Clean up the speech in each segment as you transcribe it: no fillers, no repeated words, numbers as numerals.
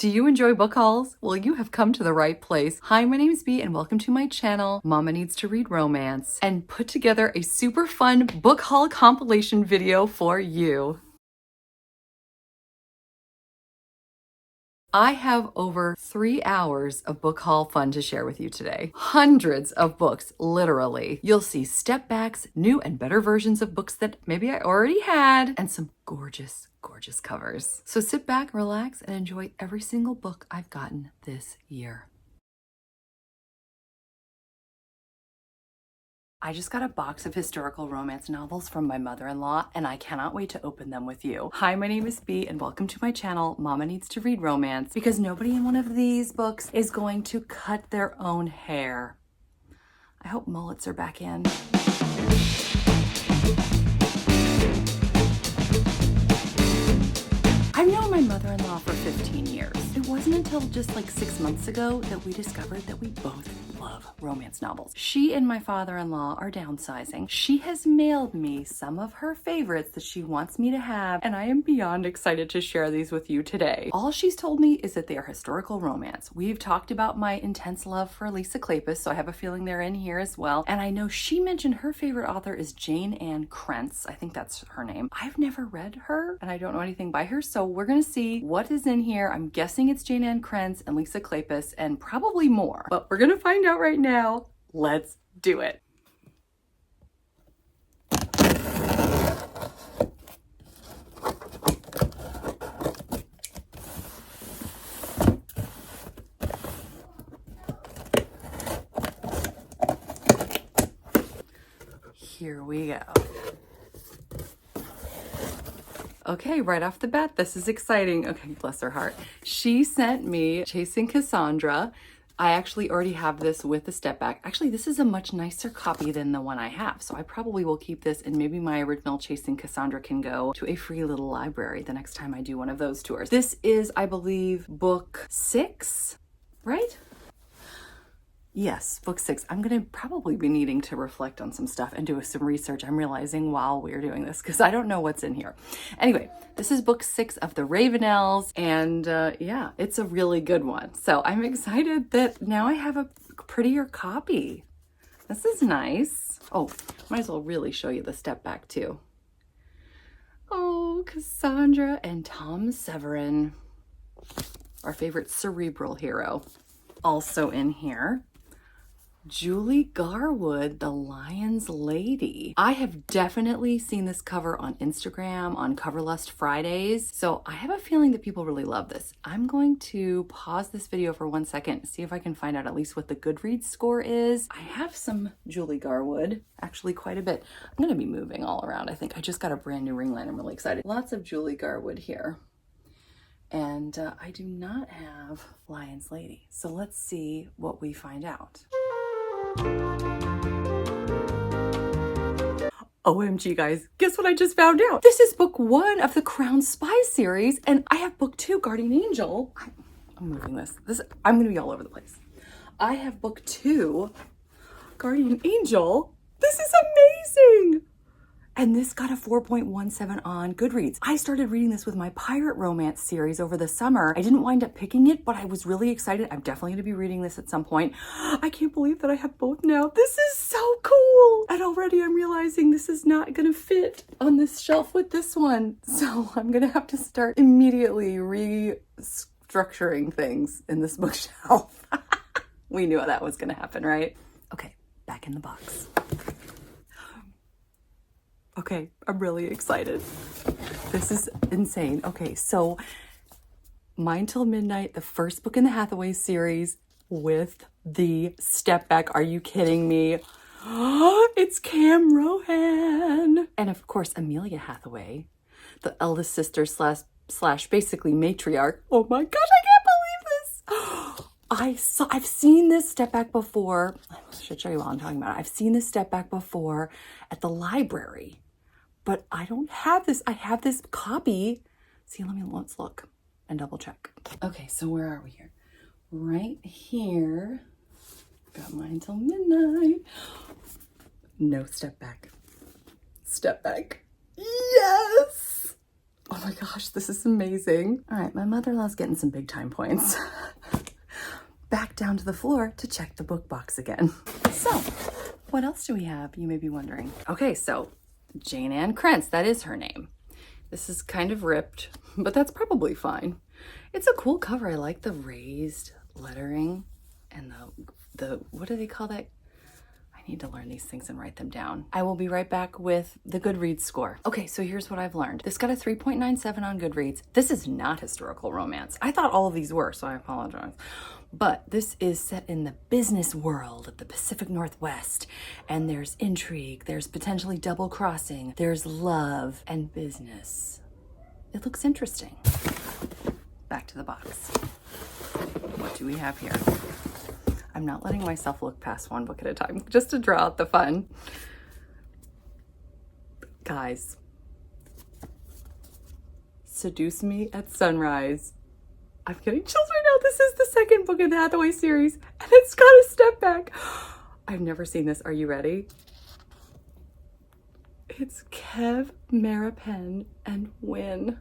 Do you enjoy book hauls? Well, you have come to the right place. Hi, my name is Bea and welcome to my channel, Mama Needs to Read Romance, and put together a super fun book haul compilation video for you. I have over 3 hours of book haul fun to share with you today. Hundreds of books, literally. You'll see step backs, new and better versions of books that maybe I already had, and some gorgeous, gorgeous covers. So sit back, relax, and enjoy every single book I've gotten this year. I just got a box of historical romance novels from my mother-in-law, and I cannot wait to open them with you. Hi, my name is Bea, and welcome to my channel, Mama Needs to Read Romance, because nobody in one of these books is going to cut their own hair. I hope mullets are back in. I've known my mother-in-law for 15 years. It wasn't until just like 6 months ago that we discovered that we both love romance novels. She and my father-in-law are downsizing. She has mailed me some of her favorites that she wants me to have, and I am beyond excited to share these with you today. All she's told me is that they are historical romance. We've talked about my intense love for Lisa Kleypas, so I have a feeling they're in here as well. And I know she mentioned her favorite author is Jane Ann Krentz. I think that's her name. I've never read her, and I don't know anything by her, so we're gonna see what is in here. I'm guessing it's Jane Ann Krentz and Lisa Kleypas and probably more, but we're gonna find out right now. Let's do it. Here we go. Okay, right off the bat, this is exciting. Okay, bless her heart. She sent me Chasing Cassandra. I actually already have this with the step back. Actually, this is a much nicer copy than the one I have, so I probably will keep this, and maybe my original Chasing Cassandra can go to a free little library the next time I do one of those tours. This is, I believe, book 6, right? Yes, book 6. I'm going to probably be needing to reflect on some stuff and do some research, I'm realizing, while we're doing this, because I don't know what's in here. Anyway, this is book 6 of the Ravenels, and yeah, it's a really good one. So I'm excited that now I have a prettier copy. This is nice. Oh, might as well really show you the step back too. Oh, Cassandra and Tom Severin, our favorite cerebral hero. Also in here, Julie Garwood, The Lion's Lady. I have definitely seen this cover on Instagram, on Coverlust Fridays, so I have a feeling that people really love this. I'm going to pause this video for 1 second, see if I can find out at least what the Goodreads score is. I have some Julie Garwood, actually quite a bit. I'm gonna be moving all around, I think. I just got a brand new ring light, I'm really excited. Lots of Julie Garwood here. And I do not have Lion's Lady, so let's see what we find out. OMG guys, guess what I just found out? This is book 1 of the Crown Spy series, and I have book 2, Guardian Angel. I'm moving this. I'm gonna be all over the place. I have book 2, Guardian Angel. This is amazing! And this got a 4.17 on Goodreads. I started reading this with my pirate romance series over the summer. I didn't wind up picking it, but I was really excited. I'm definitely gonna be reading this at some point. I can't believe that I have both now. This is so cool. And already I'm realizing this is not gonna fit on this shelf with this one. So I'm gonna have to start immediately restructuring things in this bookshelf. We knew that was gonna happen, right? Okay, back in the box. Okay, I'm really excited. This is insane. Okay, so Mine Till Midnight, the first book in the Hathaway series with the step back. Are you kidding me? It's Cam Rohan. And of course, Amelia Hathaway, the eldest sister slash basically matriarch. Oh my gosh, I can't believe this. I've seen this step back before. I should show you what I'm talking about. I've seen this step back before at the library, but I don't have this. I have this copy. See, let's look and double check. Okay, so where are we here? Right here. Got Mine Till Midnight. No step back. Step back. Yes! Oh my gosh, this is amazing. All right, my mother-in-law's getting some big time points. Back down to the floor to check the book box again. So, what else do we have, you may be wondering? Okay, so Jane Ann Krentz, that is her name. This is kind of ripped, but that's probably fine. It's a cool cover. I like the raised lettering and the what do they call that? I need to learn these things and write them down. I will be right back with the Goodreads score. Okay, so here's what I've learned. This got a 3.97 on Goodreads. This is not historical romance. I thought all of these were, so I apologize. But this is set in the business world of the Pacific Northwest, and there's intrigue, there's potentially double crossing, there's love and business. It looks interesting. Back to the box. What do we have here? I'm not letting myself look past one book at a time, just to draw out the fun. Guys, Seduce Me at Sunrise. I'm getting chills right now. This is the second book in the Hathaway series, and it's got a step back. I've never seen this. Are you ready? It's Kev, Maripen, and Win.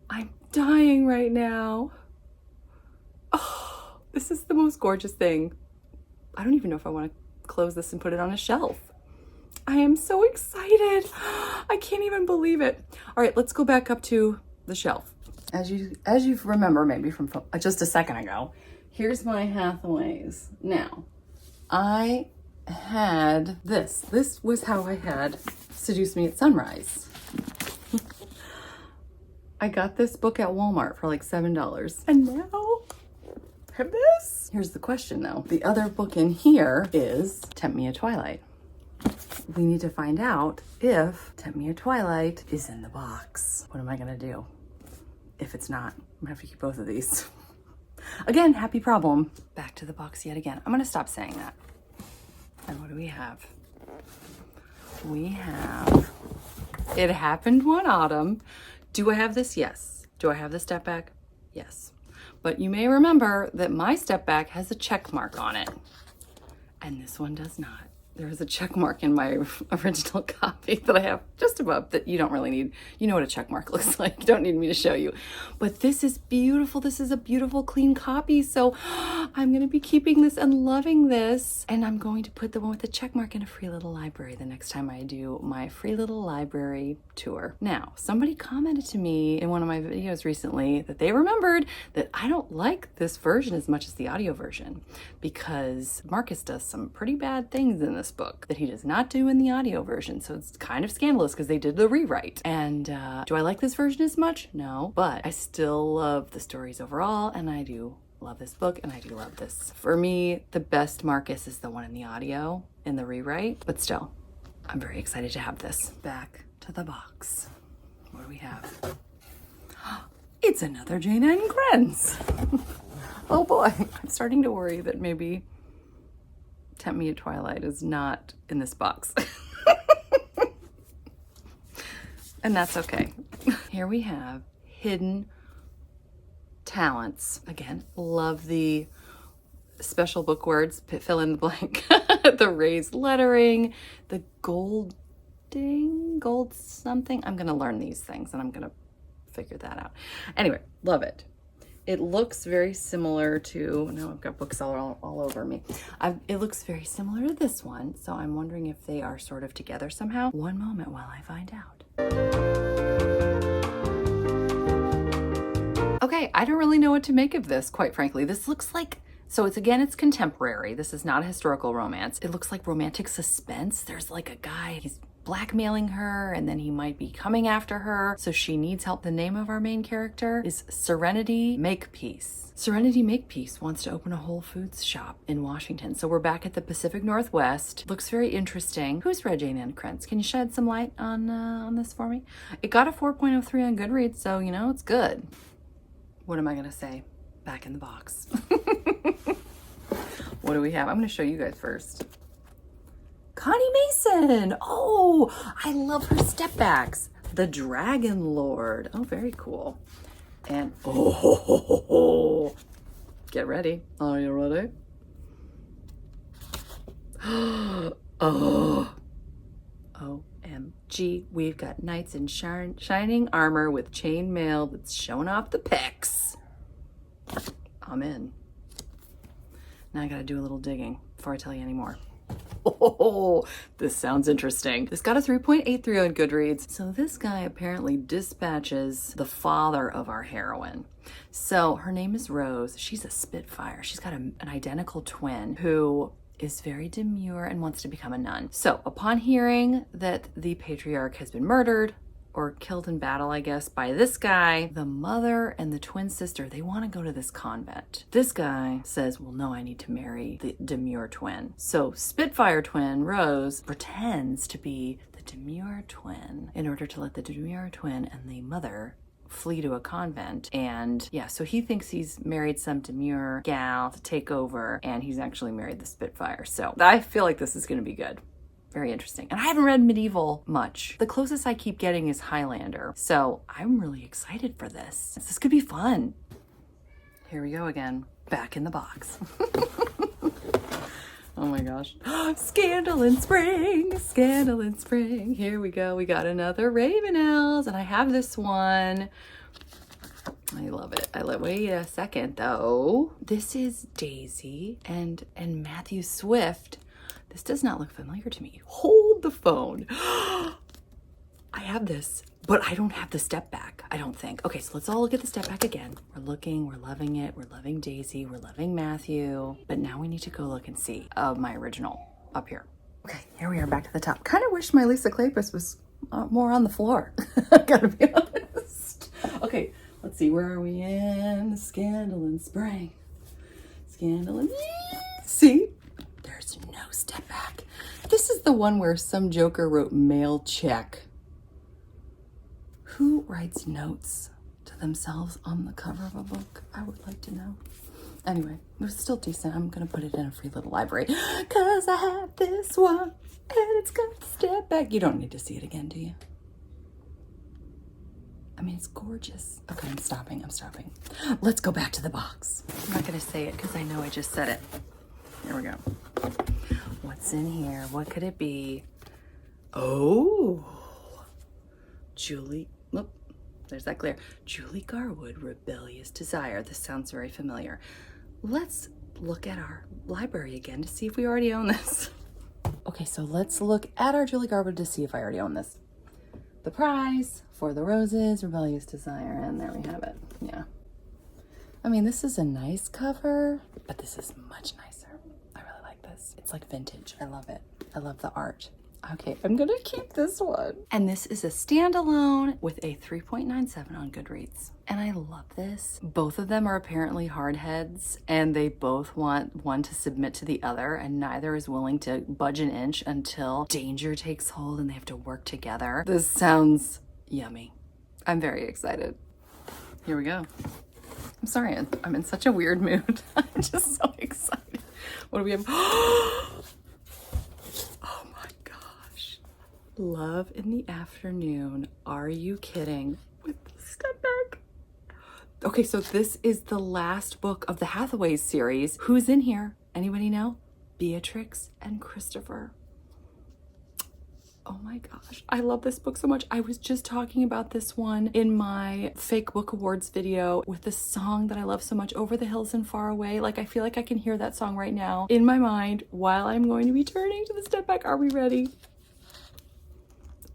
I'm dying right now. Oh, this is the most gorgeous thing. I don't even know if I want to close this and put it on a shelf. I am so excited. I can't even believe it. All right, let's go back up to the shelf. As you remember maybe from just a second ago, here's my Hathaways. Now, I had this. This was how I had Seduce Me at Sunrise. I got this book at Walmart for like $7. And now I have this. Here's the question though. The other book in here is Tempt Me at Twilight. We need to find out if Tempt Me at Twilight is in the box. What am I gonna do? If it's not, I'm gonna have to keep both of these. Again, happy problem. Back to the box yet again. I'm gonna stop saying that. And what do we have? We have It Happened One Autumn. Do I have this? Yes. Do I have the step back? Yes. But you may remember that my step back has a check mark on it. And this one does not. There is a check mark in my original copy that I have just above that you don't really need. You know what a check mark looks like. You don't need me to show you. But this is beautiful. This is a beautiful, clean copy. So I'm going to be keeping this and loving this. And I'm going to put the one with the check mark in a free little library the next time I do my free little library tour. Now, somebody commented to me in one of my videos recently that they remembered that I don't like this version as much as the audio version because Marcus does some pretty bad things in this book that he does not do in the audio version. So it's kind of scandalous because they did the rewrite. And do I like this version as much? No, but I still love the stories overall, and I do love this book, and I do love this. For me, the best Marcus is the one in the audio, in the rewrite, but still, I'm very excited to have this. Back to the box. What do we have? It's another Jane Ann Krentz. Oh boy, I'm starting to worry that maybe Tempt Me at Twilight is not in this box. And that's okay. Here we have Hidden Talents. Again, love the special book words, fill in the blank. The raised lettering, the gold something. I'm gonna learn these things and I'm gonna figure that out. Anyway, love it. It looks very similar to, now I've got books all over me. It looks very similar to this one, so I'm wondering if they are sort of together somehow. One moment while I find out. Okay, I don't really know what to make of this, quite frankly. This looks like, so it's contemporary. This is not a historical romance. It looks like romantic suspense. There's like a guy, he's blackmailing her, and then he might be coming after her, so she needs help. The name of our main character is Serenity Makepeace. Serenity Makepeace wants to open a Whole Foods shop in Washington. So we're back at the Pacific Northwest. Looks very interesting. Who's read Jane Ann Krentz? Can you shed some light on this for me? It got a 4.03 on Goodreads, so you know, it's good. What am I gonna say? Back in the box. What do we have? I'm gonna show you guys first. Connie Mason. Oh, I love her step backs. The Dragon Lord. Oh, very cool. And oh, get ready. Are you ready? Oh, OMG. G, we've got knights in shining armor with chain mail that's showing off the pecs. I'm in. Now I gotta do a little digging before I tell you any more. Oh, this sounds interesting. This got a 3.83 on Goodreads. So this guy apparently dispatches the father of our heroine. So her name is Rose. She's a Spitfire. She's got an identical twin who is very demure and wants to become a nun. So upon hearing that the patriarch has been murdered, or killed in battle, I guess, by this guy, the mother and the twin sister, they want to go to this convent. This guy says, well, no, I need to marry the demure twin. So Spitfire twin, Rose, pretends to be the demure twin in order to let the demure twin and the mother flee to a convent. And yeah, so he thinks he's married some demure gal to take over, and he's actually married the Spitfire. So I feel like this is going to be good. Very interesting. And I haven't read medieval much. The closest I keep getting is Highlander. So I'm really excited for this. This could be fun. Here we go again. Back in the box. Oh my gosh. Scandal in Spring. Scandal in Spring. Here we go. We got another Ravenels. And I have this one. I love it. Wait a second though. This is Daisy and Matthew Swift. This does not look familiar to me. Hold the phone. I have this, but I don't have the step back, I don't think. Okay, so let's all look at the step back again. We're looking, we're loving it. We're loving Daisy, we're loving Matthew. But now we need to go look and see my original up here. Okay, here we are back to the top. Kind of wish my Lisa Kleypas was more on the floor. I gotta be honest. Okay, let's see. Where are we in? Scandal in Spring. Scandal in... See? There's no step back. This is the one where some joker wrote mail check. Who writes notes to themselves on the cover of a book? I would like to know. Anyway, it was still decent. I'm gonna put it in a free little library because I have this one and it's got the step back. You don't need to see it again, do you? I mean, it's gorgeous. Okay, I'm stopping. Let's go back to the box. I'm not gonna say it because I know I just said it. Here we go. What's in here? What could it be? Oh, Julie. Look, there's that glare. Julie Garwood, Rebellious Desire. This sounds very familiar. Let's look at our library again to see if we already own this. Okay, so let's look at our Julie Garwood to see if I already own this. The Prize, For the Roses, Rebellious Desire, and there we have it. Yeah. I mean, this is a nice cover, but this is much nicer. I really like this. It's like vintage. I love it. I love the art. Okay, I'm gonna keep this one. And this is a standalone with a 3.97 on Goodreads. And I love this. Both of them are apparently hard heads, and they both want one to submit to the other, and neither is willing to budge an inch until danger takes hold and they have to work together. This sounds yummy. I'm very excited. Here we go. I'm sorry, I'm in such a weird mood. I'm just so excited. What do we have? Oh my gosh. Love in the Afternoon. Are you kidding? With the step back. Okay, so this is the last book of the Hathaways series. Who's in here? Anybody know? Beatrix and Christopher. Oh my gosh, I love this book so much. I was just talking about this one in my fake book awards video with the song that I love so much, Over the Hills and Far Away. Like, I feel like I can hear that song right now in my mind while I'm going to be turning to the step back. Are we ready?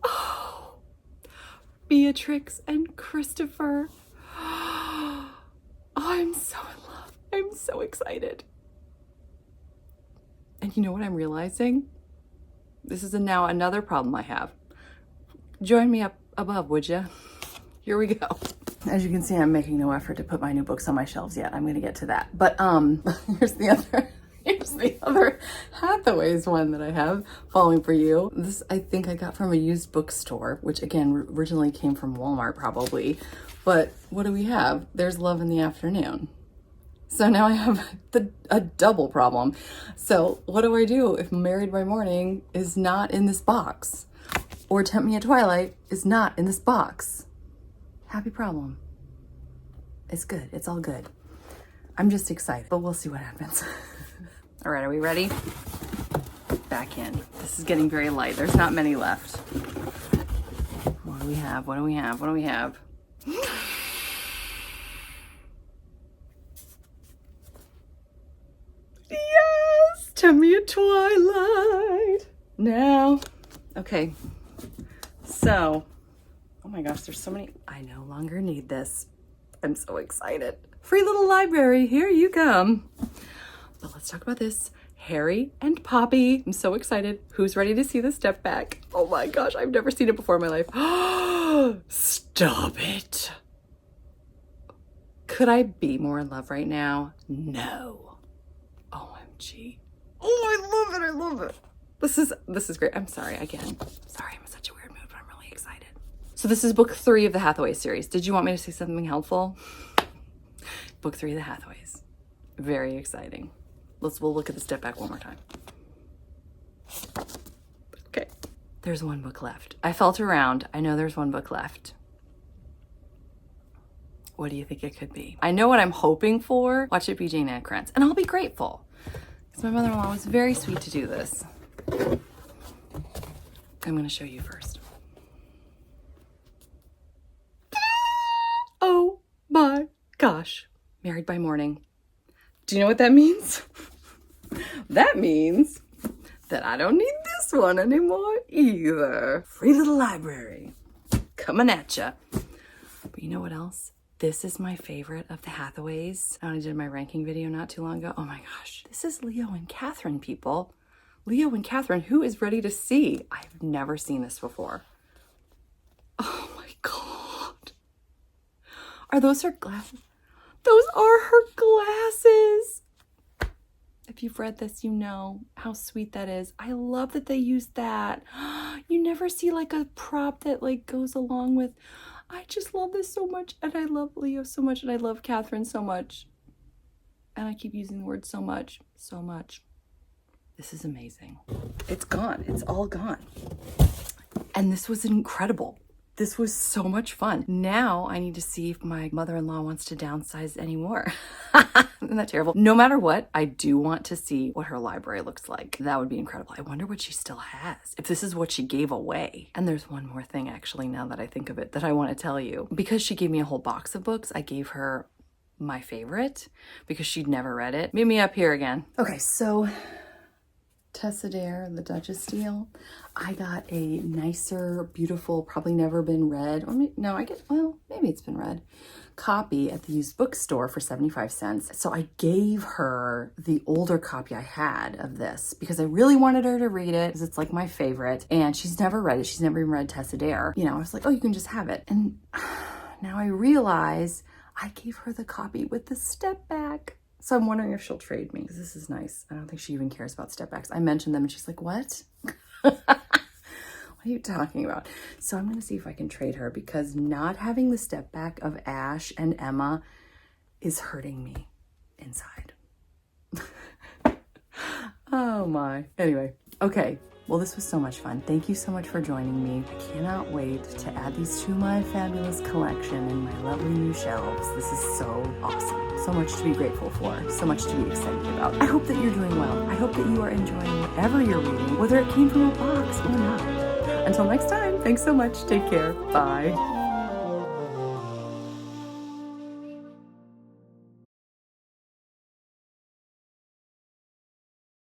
Oh, Beatrix and Christopher. Oh, I'm so in love. I'm so excited. And you know what I'm realizing? This is now another problem I have. Join me up above, would you? Here we go. As you can see, I'm making no effort to put my new books on my shelves yet. I'm gonna get to that. But here's the other Hathaways one that I have, Falling for You. This I think I got from a used bookstore, which again originally came from Walmart probably. But what do we have? There's Love in the Afternoon. So now I have a double problem. So what do I do if Married by Morning is not in this box? Or Tempt Me at Twilight is not in this box? Happy problem. It's good. It's all good. I'm just excited, but we'll see what happens. All right, are we ready? Back in. This is getting very light. There's not many left. do we have? What do we have? What do we have? Yes! Tell me a Twilight. Now, okay. So, oh my gosh, there's so many. I no longer need this. I'm so excited. Free little library, here you come. But let's talk about this. Harry and Poppy. I'm so excited. Who's ready to see the step back? Oh my gosh, I've never seen it before in my life. Stop it. Could I be more in love right now? No. OMG. Oh, I love it. I love it. This is great. I'm sorry again. Sorry, I'm in such a weird mood, but I'm really excited. So this is book 3 of the Hathaway series. Did you want me to say something helpful? Book 3 of the Hathaways. Very exciting. We'll look at the step back one more time. Okay. There's one book left. I felt around. I know there's one book left. What do you think it could be? I know what I'm hoping for. Watch it be Jane Ann Krantz. And I'll be grateful. Because my mother-in-law was very sweet to do this. I'm going to show you first. Oh my gosh. Married by Morning. Do you know what that means? That means that I don't need this one anymore either. Free little library. Coming at ya. But you know what else? This is my favorite of the Hathaways. I did my ranking video not too long ago. Oh my gosh. This is Leo and Catherine, people. Leo and Catherine, who is ready to see? I've never seen this before. Oh my God. Are those her glasses? Those are her glasses. If you've read this, you know how sweet that is. I love that they used that. You never see like a prop that like goes along with. I just love this so much. And I love Leo so much. And I love Catherine so much. And I keep using the word so much. So much. This is amazing. It's gone. It's all gone. And this was incredible. This was so much fun. Now I need to see if my mother-in-law wants to downsize anymore. Isn't that terrible? No matter what, I do want to see what her library looks like. That would be incredible. I wonder what she still has. If this is what she gave away. And there's one more thing actually, now that I think of it, that I want to tell you. Because she gave me a whole box of books, I gave her my favorite because she'd never read it. Meet me up here again. Okay, so Tessa Dare, the Duchess Steel. I got a nicer, beautiful, probably never been read, or maybe it's been read, copy at the used bookstore for 75 cents. So I gave her the older copy I had of this because I really wanted her to read it because it's like my favorite, and she's never read it. She's never even read Tessa Dare. You know, I was like, oh, you can just have it. And now I realize I gave her the copy with the step back. So I'm wondering if she'll trade me, because this is nice. I don't think she even cares about step backs. I mentioned them and she's like, what? What are you talking about? So I'm going to see if I can trade her, because not having the step back of Ash and Emma is hurting me inside. Oh my. Anyway, okay. Well, this was so much fun. Thank you so much for joining me. I cannot wait to add these to my fabulous collection in my lovely new shelves. This is so awesome. So much to be grateful for. So much to be excited about. I hope that you're doing well. I hope that you are enjoying whatever you're reading, whether it came from a box or not. Until next time, thanks so much. Take care. Bye.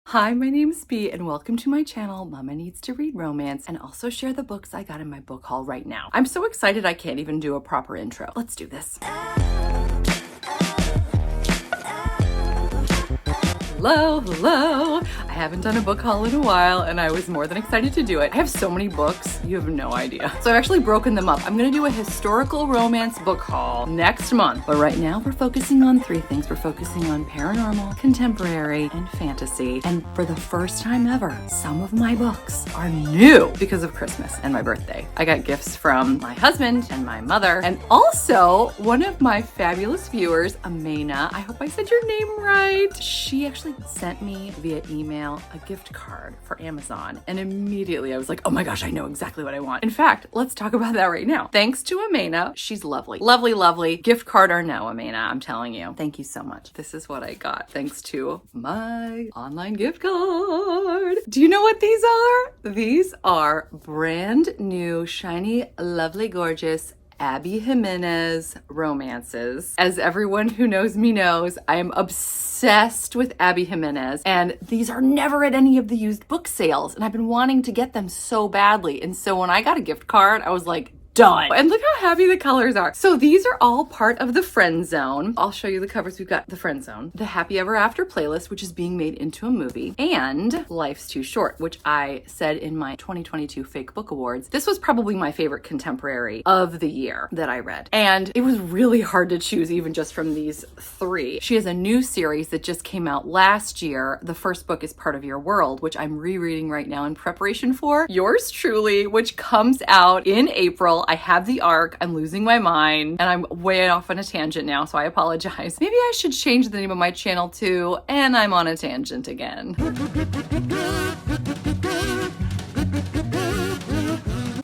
Hi, my name is Bea, and welcome to my channel, Mama Needs to Read Romance, and also share the books I got in my book haul right now. I'm so excited I can't even do a proper intro. Let's do this. Hello. I haven't done a book haul in a while, and I was more than excited to do it. I have so many books, you have no idea. So I've actually broken them up. I'm gonna do a historical romance book haul next month. But right now we're focusing on 3 things. We're focusing on paranormal, contemporary, and fantasy. And for the first time ever, some of my books are new because of Christmas and my birthday. I got gifts from my husband and my mother, and also one of my fabulous viewers, Amena, I hope I said your name right. She actually sent me via email email a gift card for Amazon. And immediately I was like, oh my gosh, I know exactly what I want. In fact, let's talk about that right now. Thanks to Amena. She's lovely. Lovely, lovely. Gift card or no, Amena, I'm telling you. Thank you so much. This is what I got thanks to my online gift card. Do you know what these are? These are brand new, shiny, lovely, gorgeous Abby Jimenez romances. As everyone who knows me knows, I am obsessed with Abby Jimenez, and these are never at any of the used book sales, and I've been wanting to get them so badly. And so when I got a gift card, I was like, done. And look how happy the colors are. So these are all part of the Friend Zone. I'll show you the covers. We've got the Friend Zone, the Happy Ever After playlist, which is being made into a movie, and Life's Too Short, which I said in my 2022 Fake Book Awards. This was probably my favorite contemporary of the year that I read. And it was really hard to choose even just from these three. She has a new series that just came out last year. The first book is Part of Your World, which I'm rereading right now in preparation for Yours Truly, which comes out in April. I have the arc. I'm losing my mind and I'm way off on a tangent now, so I apologize. Maybe I should change the name of my channel too, and I'm on a tangent again.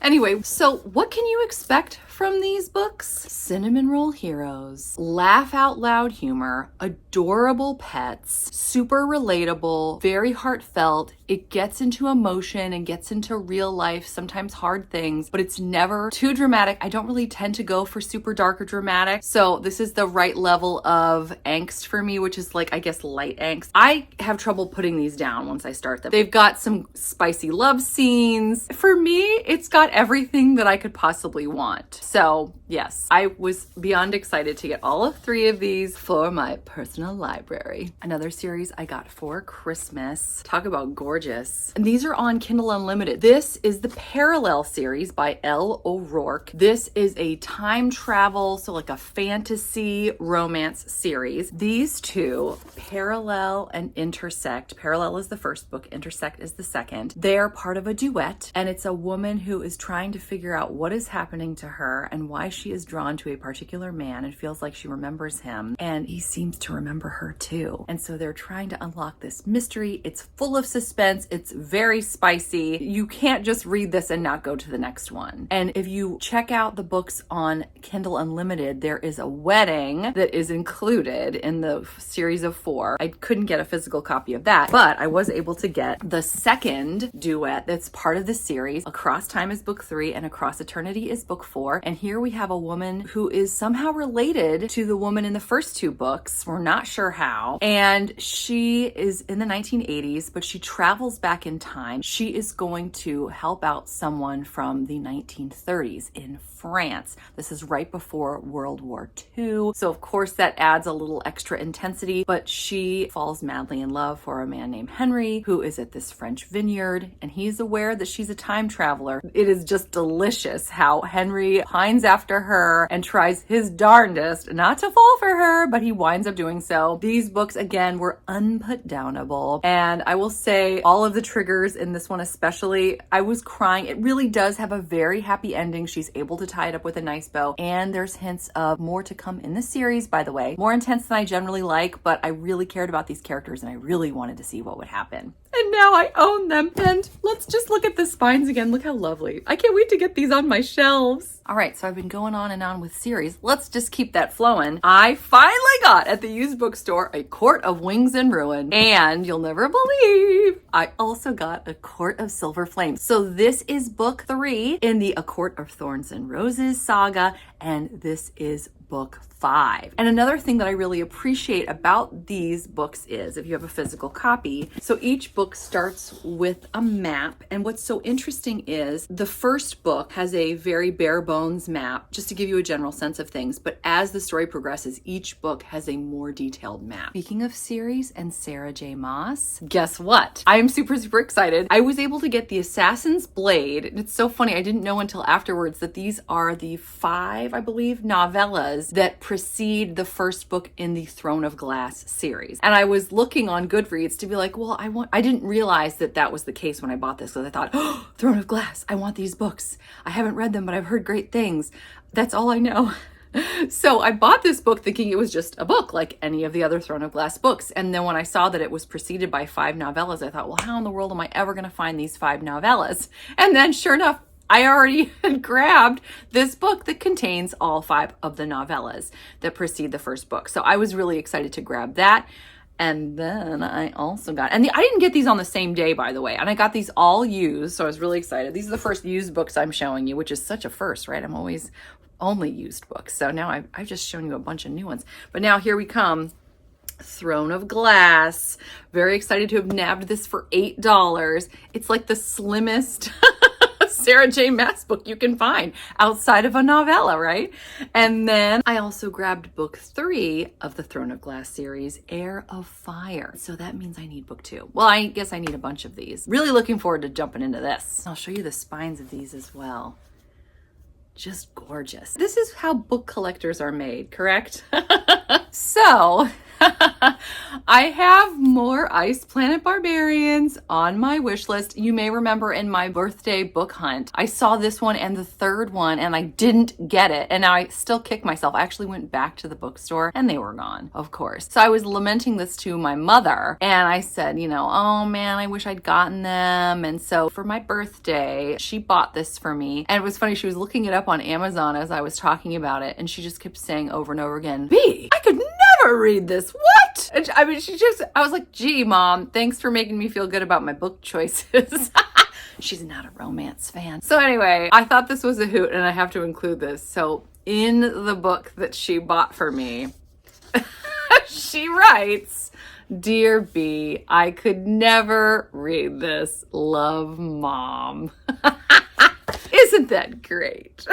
Anyway, so what can you expect from these books? Cinnamon roll heroes, laugh out loud humor, adorable pets, super relatable, very heartfelt. It gets into emotion and gets into real life, sometimes hard things, but it's never too dramatic. I don't really tend to go for super dark or dramatic. So this is the right level of angst for me, which is like, I guess, light angst. I have trouble putting these down once I start them. They've got some spicy love scenes. For me, it's got everything that I could possibly want. So yes, I was beyond excited to get all of three of these for my personal library. Another series I got for Christmas. Talk about gorgeous. And these are on Kindle Unlimited. This is the Parallel series by Elle O'Rourke. This is a time travel, so like a fantasy romance series. These two, Parallel and Intersect. Parallel is the first book, Intersect is the second. They are part of a duet, and it's a woman who is trying to figure out what is happening to her and why she is drawn to a particular man and feels like she remembers him, and he seems to remember her too. And so they're trying to unlock this mystery. It's full of suspense. It's very spicy. You can't just read this and not go to the next one. And if you check out the books on Kindle Unlimited, there is a wedding that is included in the series of 4. I couldn't get a physical copy of that, but I was able to get the second duet that's part of the series. Across Time is book 3 and Across Eternity is book 4. And here we have a woman who is somehow related to the woman in the first 2 books. We're not sure how. And she is in the 1980s, but she travels back in time. She is going to help out someone from the 1930s in France. This is right before World War II. So of course that adds a little extra intensity, but she falls madly in love for a man named Henry who is at this French vineyard, and he's aware that she's a time traveler. It is just delicious how Henry pines after her and tries his darndest not to fall for her, but he winds up doing so. These books, again, were unputdownable, and I will say all of the triggers in this one especially, I was crying. It really does have a very happy ending. She's able to tie it up with a nice bow, and there's hints of more to come in the series, by the way. More intense than I generally like, but I really cared about these characters and I really wanted to see what would happen. And now I own them. And let's just look at the spines again. Look how lovely. I can't wait to get these on my shelves. All right, so I've been going on and on with series. Let's just keep that flowing. I finally got at the used bookstore A Court of Wings and Ruin. And you'll never believe, I also got A Court of Silver Flames. So this is book 3 in the A Court of Thorns and Roses saga. And this is book 5. And another thing that I really appreciate about these books is if you have a physical copy, so each book starts with a map. And what's so interesting is the first book has a very bare bones map, just to give you a general sense of things. But as the story progresses, each book has a more detailed map. Speaking of series and Sarah J. Maas, guess what? I am super, super excited. I was able to get the Assassin's Blade. It's so funny. I didn't know until afterwards that these are the 5, I believe, novellas that precede the first book in the Throne of Glass series. And I was looking on Goodreads to be like, well, I didn't realize that that was the case when I bought this, because I thought, oh, Throne of Glass, I want these books. I haven't read them, but I've heard great things. That's all I know. So I bought this book thinking it was just a book like any of the other Throne of Glass books. And then when I saw that it was preceded by 5 novellas, I thought, well, how in the world am I ever going to find these 5 novellas? And then sure enough, I already had grabbed this book that contains all 5 of the novellas that precede the first book. So I was really excited to grab that. And then I also got, and I didn't get these on the same day, by the way. And I got these all used. So I was really excited. These are the first used books I'm showing you, which is such a first, right? I'm always only used books. So now I've just shown you a bunch of new ones. But now here we come. Throne of Glass. Very excited to have nabbed this for $8. It's like the slimmest Sarah J. Maas book you can find outside of a novella, right? And then I also grabbed book 3 of the Throne of Glass series, Heir of Fire. So that means I need book 2. Well, I guess I need a bunch of these. Really looking forward to jumping into this. I'll show you the spines of these as well. Just gorgeous. This is how book collectors are made, correct? So I have more Ice Planet Barbarians on my wish list. You may remember in my birthday book hunt, I saw this one and the third one and I didn't get it. And now I still kick myself. I actually went back to the bookstore and they were gone, of course. So I was lamenting this to my mother and I said, you know, oh man, I wish I'd gotten them. And so for my birthday, she bought this for me. And it was funny, she was looking it up on Amazon as I was talking about it. And she just kept saying over and over again, B, I could never read this. What? And I mean, I was like, gee, Mom, thanks for making me feel good about my book choices. She's not a romance fan. So anyway, I thought this was a hoot and I have to include this. So in the book that she bought for me, she writes, Dear B, I could never read this. Love, Mom. Isn't that great?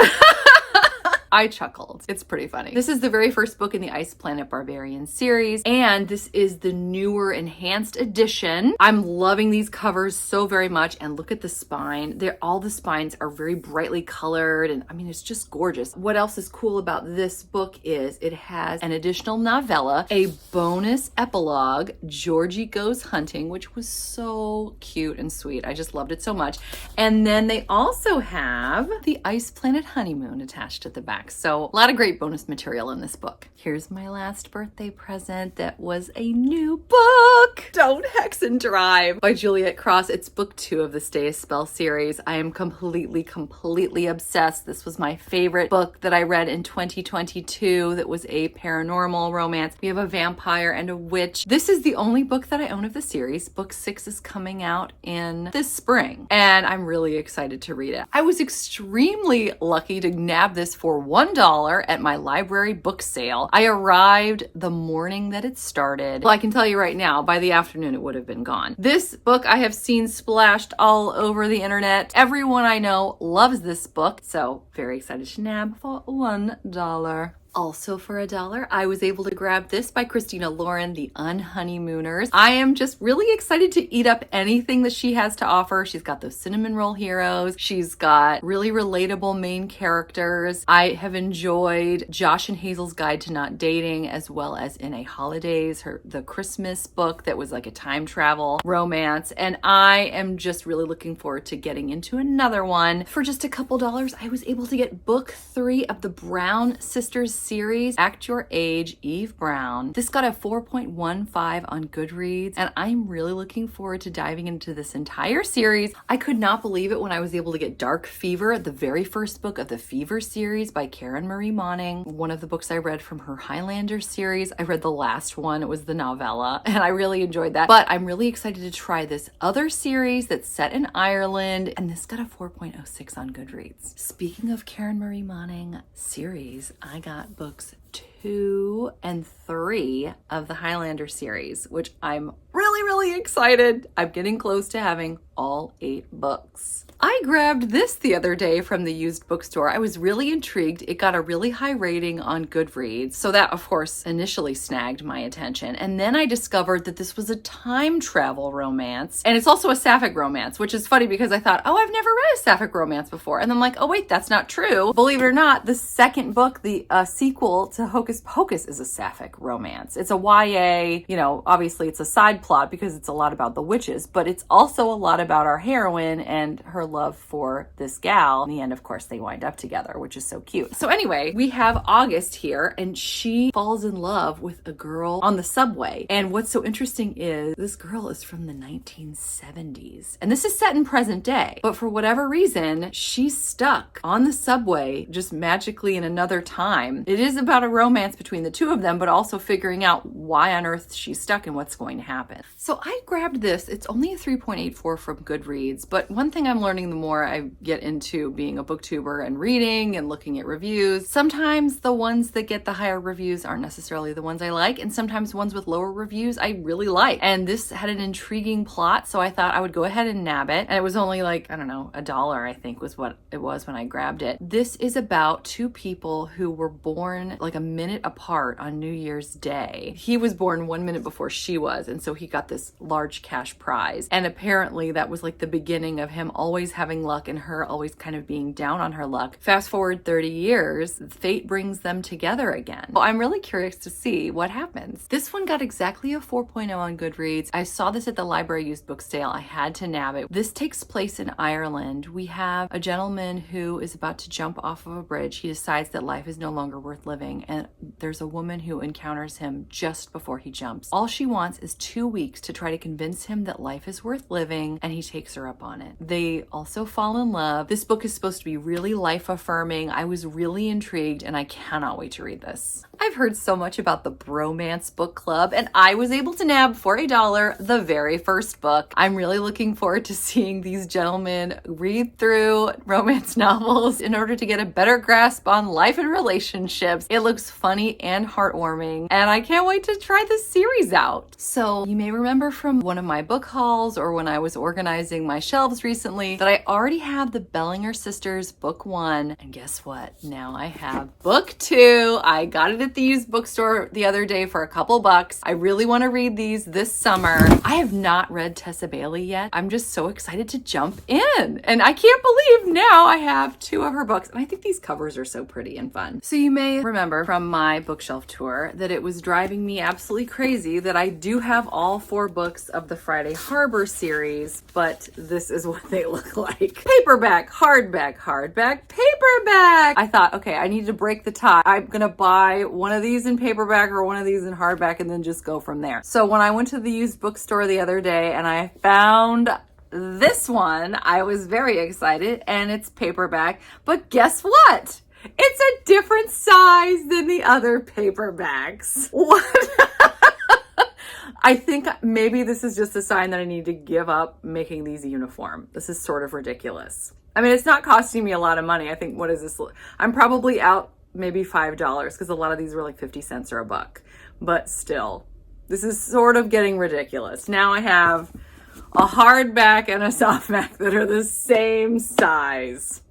I chuckled. It's pretty funny. This is the very first book in the Ice Planet Barbarian series, and this is the newer enhanced edition. I'm loving these covers so very much, and look at the spine. All the spines are very brightly colored, and I mean, it's just gorgeous. What else is cool about this book is it has an additional novella, a bonus epilogue, Georgie Goes Hunting, which was so cute and sweet. I just loved it so much. And then they also have the Ice Planet Honeymoon attached at the back. So a lot of great bonus material in this book. Here's my last birthday present that was a new book, Don't Hex and Drive by Juliet Cross. It's book 2 of the Stay a Spell series. I am completely obsessed. This was my favorite book that I read in 2022 that was a paranormal romance. We have a vampire and a witch. This is the only book that I own of the series. Book 6 is coming out in this spring, and I'm really excited to read it. I was extremely lucky to nab this for $1 at my library book sale. I arrived the morning that it started. Well, I can tell you right now, by the afternoon, it would have been gone. This book I have seen splashed all over the internet. Everyone I know loves this book, so very excited to nab for $1. Also for $1, I was able to grab this by Christina Lauren, The Unhoneymooners. I am just really excited to eat up anything that she has to offer. She's got those cinnamon roll heroes. She's got really relatable main characters. I have enjoyed Josh and Hazel's Guide to Not Dating, as well as In a Holidays, the Christmas book that was like a time travel romance. And I am just really looking forward to getting into another one. For just a couple dollars, I was able to get book 3 of the Brown Sisters series, Act Your Age, Eve Brown. This got a 4.15 on Goodreads, and I'm really looking forward to diving into this entire series. I could not believe it when I was able to get Dark Fever, the very first book of the Fever series by Karen Marie Monning. One of the books I read from her Highlander series. I read the last one, it was the novella, and I really enjoyed that. But I'm really excited to try this other series that's set in Ireland, and this got a 4.06 on Goodreads. Speaking of Karen Marie Monning series, I got books 2 and 3 of the Highlander series, which I'm really excited. I'm getting close to having all 8 books. I grabbed this the other day from the used bookstore. I was really intrigued. It got a really high rating on Goodreads, so that of course initially snagged my attention. And then I discovered that this was a time travel romance, and it's also a sapphic romance, which is funny because I thought, oh, I've never read a sapphic romance before. And I'm like, oh wait, that's not true. Believe it or not, the second book, the sequel to Hocus Pocus, is a sapphic romance. It's a YA, you know, obviously it's a side plot, lot because it's a lot about the witches, but it's also a lot about our heroine and her love for this gal. In the end, of course, they wind up together, which is so cute. So anyway, we have August here, and she falls in love with a girl on the subway. And what's so interesting is this girl is from the 1970s, and this is set in present day. But for whatever reason, she's stuck on the subway just magically in another time. It is about a romance between the two of them, but also figuring out why on earth she's stuck and what's going to happen. So I grabbed this. It's only a 3.84 from Goodreads, but one thing I'm learning the more I get into being a booktuber and reading and looking at reviews, sometimes the ones that get the higher reviews aren't necessarily the ones I like, and sometimes ones with lower reviews I really like. And this had an intriguing plot, so I thought I would go ahead and nab it. And it was only like, I don't know, $1, I think was what it was when I grabbed it. This is about two people who were born like a minute apart on New Year's Day. He was born 1 minute before she was, and so he got this large cash prize. And apparently that was like the beginning of him always having luck and her always kind of being down on her luck. Fast forward 30 years, fate brings them together again. Well, I'm really curious to see what happens. This one got exactly a 4.0 on Goodreads. I saw this at the library used book sale. I had to nab it. This takes place in Ireland. We have a gentleman who is about to jump off of a bridge. He decides that life is no longer worth living, and there's a woman who encounters him just before he jumps. All she wants is 2 weeks to try to convince him that life is worth living, and he takes her up on it. They also fall in love. This book is supposed to be really life affirming. I was really intrigued, and I cannot wait to read this. I've heard so much about the Bromance Book Club, and I was able to nab for $1 the very first book. I'm really looking forward to seeing these gentlemen read through romance novels in order to get a better grasp on life and relationships. It looks funny and heartwarming, and I can't wait to try this series out. So you may remember from one of my book hauls or when I was organizing my shelves recently that I already have the Bellinger Sisters book 1, and guess what? Now I have book 2. I got it at the used bookstore the other day for a couple bucks. I really want to read these this summer. I have not read Tessa Bailey yet. I'm just so excited to jump in, and I can't believe now I have 2 of her books, and I think these covers are so pretty and fun. So you may remember from my bookshelf tour that it was driving me absolutely crazy that I do have all 4 books of the Friday Harbor series, but this is what they look like. Paperback, hardback, hardback, paperback. I thought, okay, I need to break the tie. I'm gonna buy one of these in paperback or one of these in hardback and then just go from there. So when I went to the used bookstore the other day and I found this one, I was very excited, and it's paperback, but guess what? It's a different size than the other paperbacks. What? I think maybe this is just a sign that I need to give up making these uniform. This is sort of ridiculous. I mean, it's not costing me a lot of money. I think, what is this? I'm probably out maybe $5 because a lot of these were like 50 cents or a buck. But still, this is sort of getting ridiculous. Now I have a hardback and a softback that are the same size.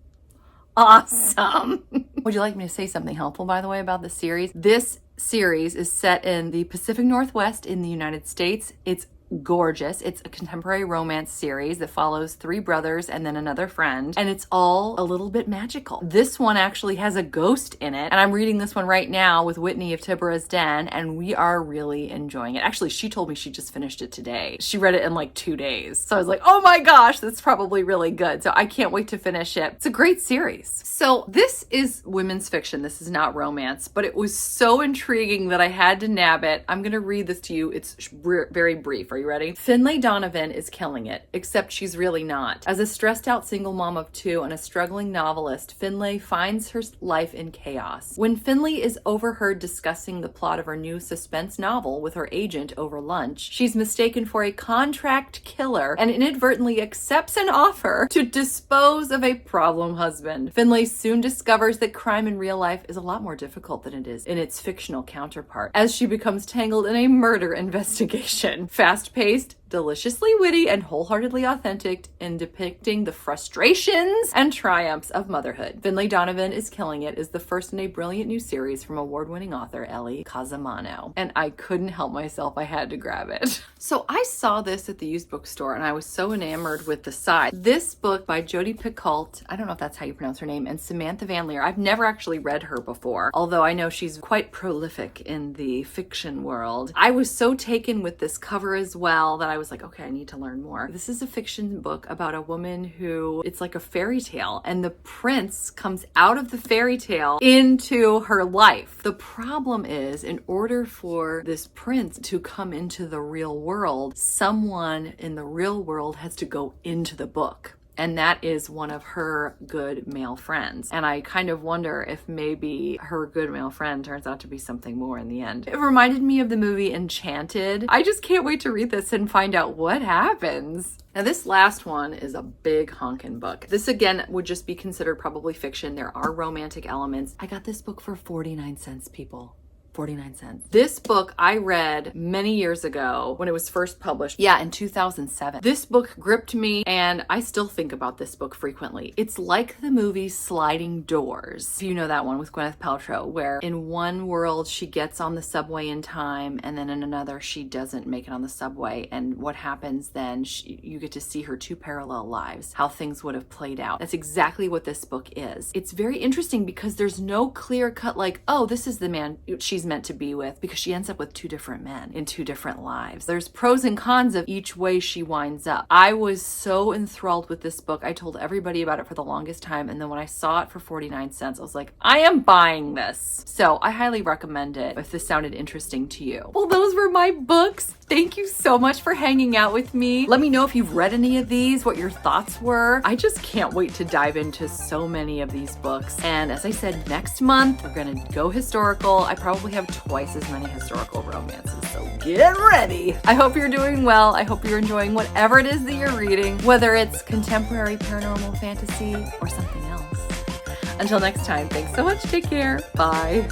Awesome. Would you like me to say something helpful, by the way, about this series? This series is set in the Pacific Northwest in the United States. It's gorgeous. It's a contemporary romance series that follows 3 brothers and then another friend, and it's all a little bit magical. This one actually has a ghost in it, and I'm reading this one right now with Whitney of Tibora's Den, and we are really enjoying it. Actually, she told me she just finished it today. She read it in like 2 days. So I was like, oh my gosh, that's probably really good. So I can't wait to finish it. It's a great series. So this is women's fiction. This is not romance, but it was so intriguing that I had to nab it. I'm going to read this to you. It's very brief. Are you ready? Finlay Donovan is killing it, except she's really not. As a stressed out single mom of 2 and a struggling novelist, Finlay finds her life in chaos. When Finlay is overheard discussing the plot of her new suspense novel with her agent over lunch, she's mistaken for a contract killer and inadvertently accepts an offer to dispose of a problem husband. Finlay soon discovers that crime in real life is a lot more difficult than it is in its fictional counterpart, as she becomes tangled in a murder investigation. Fast-paced, deliciously witty, and wholeheartedly authentic in depicting the frustrations and triumphs of motherhood. Finlay Donovan is killing it is the first in a brilliant new series from award-winning author Ellie Casamano, and I couldn't help myself. I had to grab it. So I saw this at the used bookstore, and I was so enamored with the size. This book by Jodi Picoult, I don't know if that's how you pronounce her name, and Samantha Van Leer. I've never actually read her before, although I know she's quite prolific in the fiction world. I was so taken with this cover as well that I I was like, okay, I need to learn more. This is a fiction book about a woman who, it's like a fairy tale, and the prince comes out of the fairy tale into her life. The problem is, in order for this prince to come into the real world, someone in the real world has to go into the book. And that is one of her good male friends. And I kind of wonder if maybe her good male friend turns out to be something more in the end. It reminded me of the movie Enchanted. I just can't wait to read this and find out what happens. Now this last one is a big honkin' book. This again would just be considered probably fiction. There are romantic elements. I got this book for 49 cents, people. 49 cents. This book I read many years ago when it was first published. Yeah, in 2007. This book gripped me, and I still think about this book frequently. It's like the movie Sliding Doors. You know that one with Gwyneth Paltrow, where in one world she gets on the subway in time, and then in another she doesn't make it on the subway. And what happens then, you get to see her two parallel lives, how things would have played out. That's exactly what this book is. It's very interesting because there's no clear cut like, oh, this is the man she's meant to be with, because she ends up with two different men in two different lives. There's pros and cons of each way she winds up. I was so enthralled with this book. I told everybody about it for the longest time, and then when I saw it for 49 cents, I was like, I am buying this. So I highly recommend it if this sounded interesting to you. Well, those were my books. Thank you so much for hanging out with me. Let me know if you've read any of these, what your thoughts were. I just can't wait to dive into so many of these books. And as I said, next month, we're gonna go historical. I probably have twice as many historical romances, so get ready. I hope you're doing well. I hope you're enjoying whatever it is that you're reading, whether it's contemporary paranormal fantasy or something else. Until next time, thanks so much. Take care. Bye.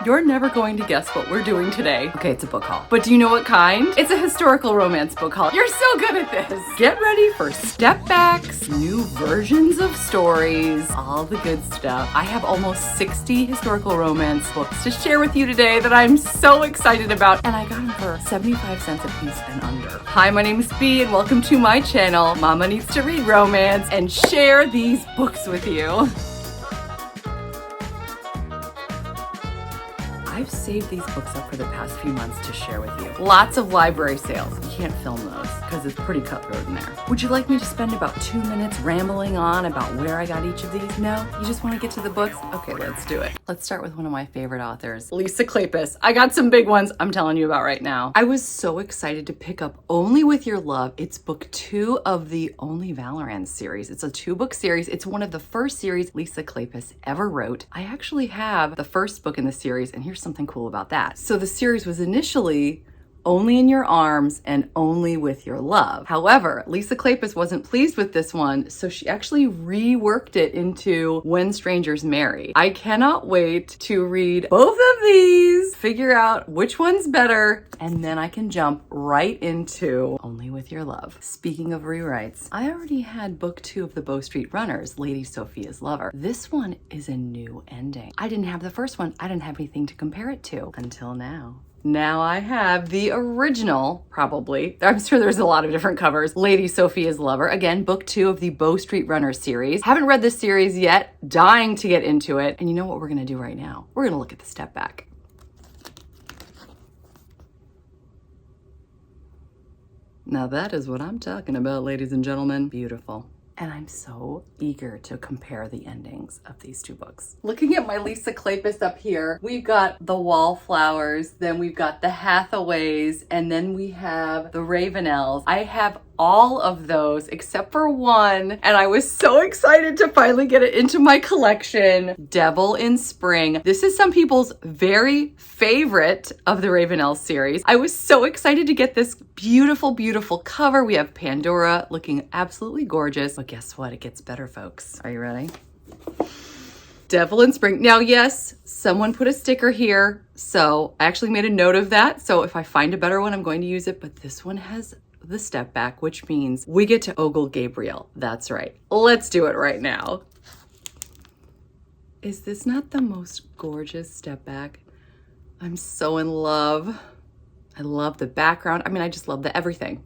You're never going to guess what we're doing today. Okay, it's a book haul. But do you know what kind? It's a historical romance book haul. You're so good at this. Get ready for step backs, new versions of stories, all the good stuff. I have almost 60 historical romance books to share with you today that I'm so excited about. And I got them for 75 cents a piece and under. Hi, my name is Bea and welcome to my channel. Mama needs to read romance and share these books with you. I've saved these books up for the past few months to share with you. Lots of library sales. You can't film those because it's pretty cutthroat in there. Would you like me to spend about 2 minutes rambling on about where I got each of these? No? You just want to get to the books? Okay, let's do it. Let's start with one of my favorite authors, Lisa Kleypas. I got some big ones I'm telling you about right now. I was so excited to pick up Only with Your Love. It's book 2 of the Only Valorant series. It's a 2-book series. It's one of the first series Lisa Kleypas ever wrote. I actually have the first book in the series, and here's something cool about that. So the series was initially Only in Your Arms and Only with Your Love. However, Lisa Kleypas wasn't pleased with this one, so she actually reworked it into When Strangers Marry. I cannot wait to read both of these, figure out which one's better, and then I can jump right into Only with Your Love. Speaking of rewrites, I already had book 2 of the Bow Street Runners, Lady Sophia's Lover. This one is a new ending. I didn't have the first one. I didn't have anything to compare it to until now. Now I have the original, probably. I'm sure there's a lot of different covers. Lady Sophia's Lover. Again, book 2 of the Bow Street Runner series. Haven't read this series yet. Dying to get into it. And you know what we're going to do right now? We're going to look at the step back. Now that is what I'm talking about, ladies and gentlemen. Beautiful. And I'm so eager to compare the endings of these 2 books. Looking at my Lisa Kleypas up here, we've got the Wallflowers, then we've got the Hathaways, and then we have the Ravenels. I have all of those except for one, and I was so excited to finally get it into my collection. Devil in Spring. This is some people's very favorite of the Ravenel series. I was so excited to get this beautiful, beautiful cover. We have Pandora looking absolutely gorgeous. But guess what? It gets better, folks. Are you ready? Devil in Spring. Now, yes, someone put a sticker here, so I actually made a note of that. So if I find a better one, I'm going to use it, but this one has the step back, which means we get to ogle Gabriel. That's right. Let's do it right now. Is this not the most gorgeous step back? I'm so in love. I love the background. I mean, I just love the everything.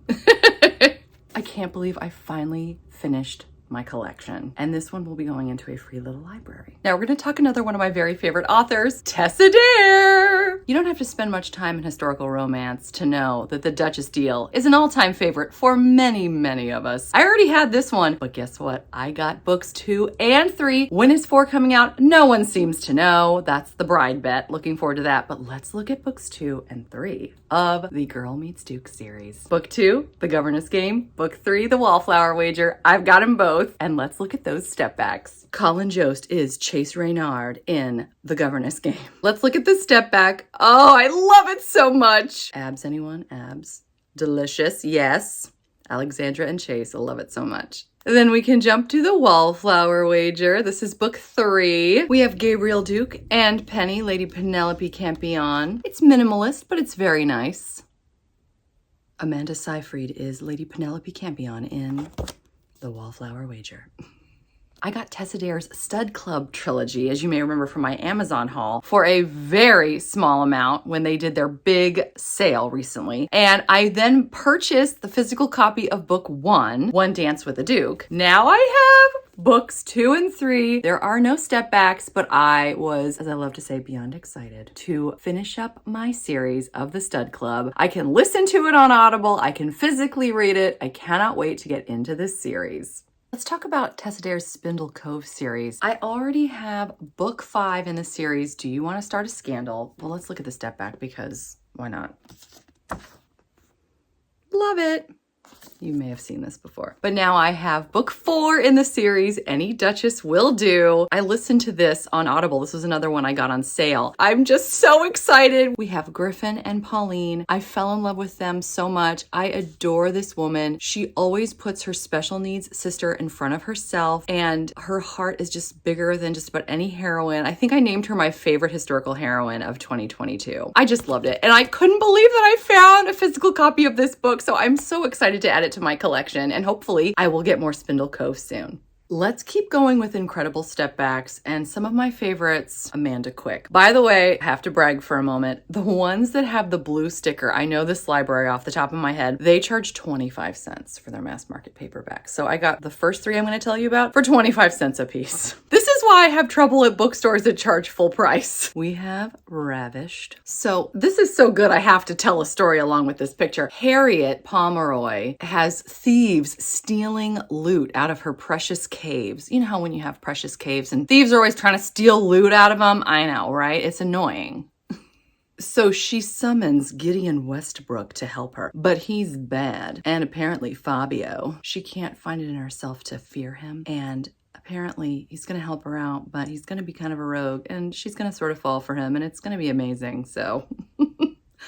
I can't believe I finally finished my collection. And this one will be going into a free little library. Now we're going to talk another one of my very favorite authors, Tessa Dare. You don't have to spend much time in historical romance to know that the Duchess deal is an all-time favorite for many, many of us. I already had this one, but guess what? I got books 2 and 3. When is 4 coming out? No one seems to know. That's the bride bet. Looking forward to that. But let's look at books 2 and 3 of the Girl Meets Duke series. Book 2, The Governess Game. Book 3, The Wallflower Wager. I've got them both. And let's look at those stepbacks. Colin Jost is Chase Reynard in The Governess Game. Let's look at the stepback. Oh, I love it so much. Abs, anyone? Abs. Delicious, yes. Alexandra and Chase, I love it so much. Then we can jump to The Wallflower Wager. This is book 3. We have Gabriel Duke and Penny, Lady Penelope Campion. It's minimalist, but it's very nice. Amanda Seyfried is Lady Penelope Campion in The Wallflower Wager. I got Tessa Dare's Stud Club trilogy, as you may remember from my Amazon haul, for a very small amount when they did their big sale recently. And I then purchased the physical copy of book 1, One Dance with the Duke. Now I have books 2 and 3. There are no stepbacks, but I was, as I love to say, beyond excited to finish up my series of the Stud Club. I can listen to it on Audible. I can physically read it. I cannot wait to get into this series. Let's talk about Tessa Dare's Spindle Cove series. I already have book 5 in the series. Do you want to start a scandal? Well, let's look at the step back because why not? Love it. You may have seen this before. But now I have book 4 in the series, Any Duchess Will Do. I listened to this on Audible. This was another one I got on sale. I'm just so excited. We have Griffin and Pauline. I fell in love with them so much. I adore this woman. She always puts her special needs sister in front of herself, and her heart is just bigger than just about any heroine. I think I named her my favorite historical heroine of 2022. I just loved it. And I couldn't believe that I found a physical copy of this book. So I'm so excited to add it to my collection, and hopefully I will get more Spindle Cove soon. Let's keep going with incredible stepbacks and some of my favorites, Amanda Quick. By the way, I have to brag for a moment. The ones that have the blue sticker, I know this library off the top of my head, they charge 25 cents for their mass market paperbacks. So I got the first 3 I'm going to tell you about for 25 cents a piece. This is why I have trouble at bookstores that charge full price. We have Ravished. So this is so good, I have to tell a story along with this picture. Harriet Pomeroy has thieves stealing loot out of her precious caves. You know how when you have precious caves and thieves are always trying to steal loot out of them? I know, right? It's annoying. So she summons Gideon Westbrook to help her, but he's bad. And apparently Fabio, she can't find it in herself to fear him. And apparently he's going to help her out, but he's going to be kind of a rogue and she's going to sort of fall for him and it's going to be amazing. So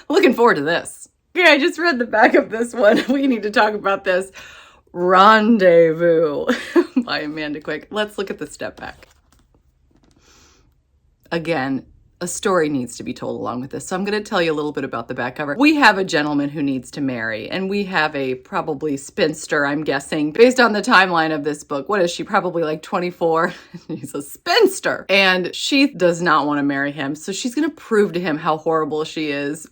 looking forward to this. Okay, I just read the back of this one. We need to talk about this. Rendezvous by Amanda Quick. Let's look at the step back. Again, a story needs to be told along with this. So I'm going to tell you a little bit about the back cover. We have a gentleman who needs to marry, and we have a probably spinster, I'm guessing, based on the timeline of this book. What is she? Probably like 24. She's a spinster. And she does not want to marry him. So she's going to prove to him how horrible she is.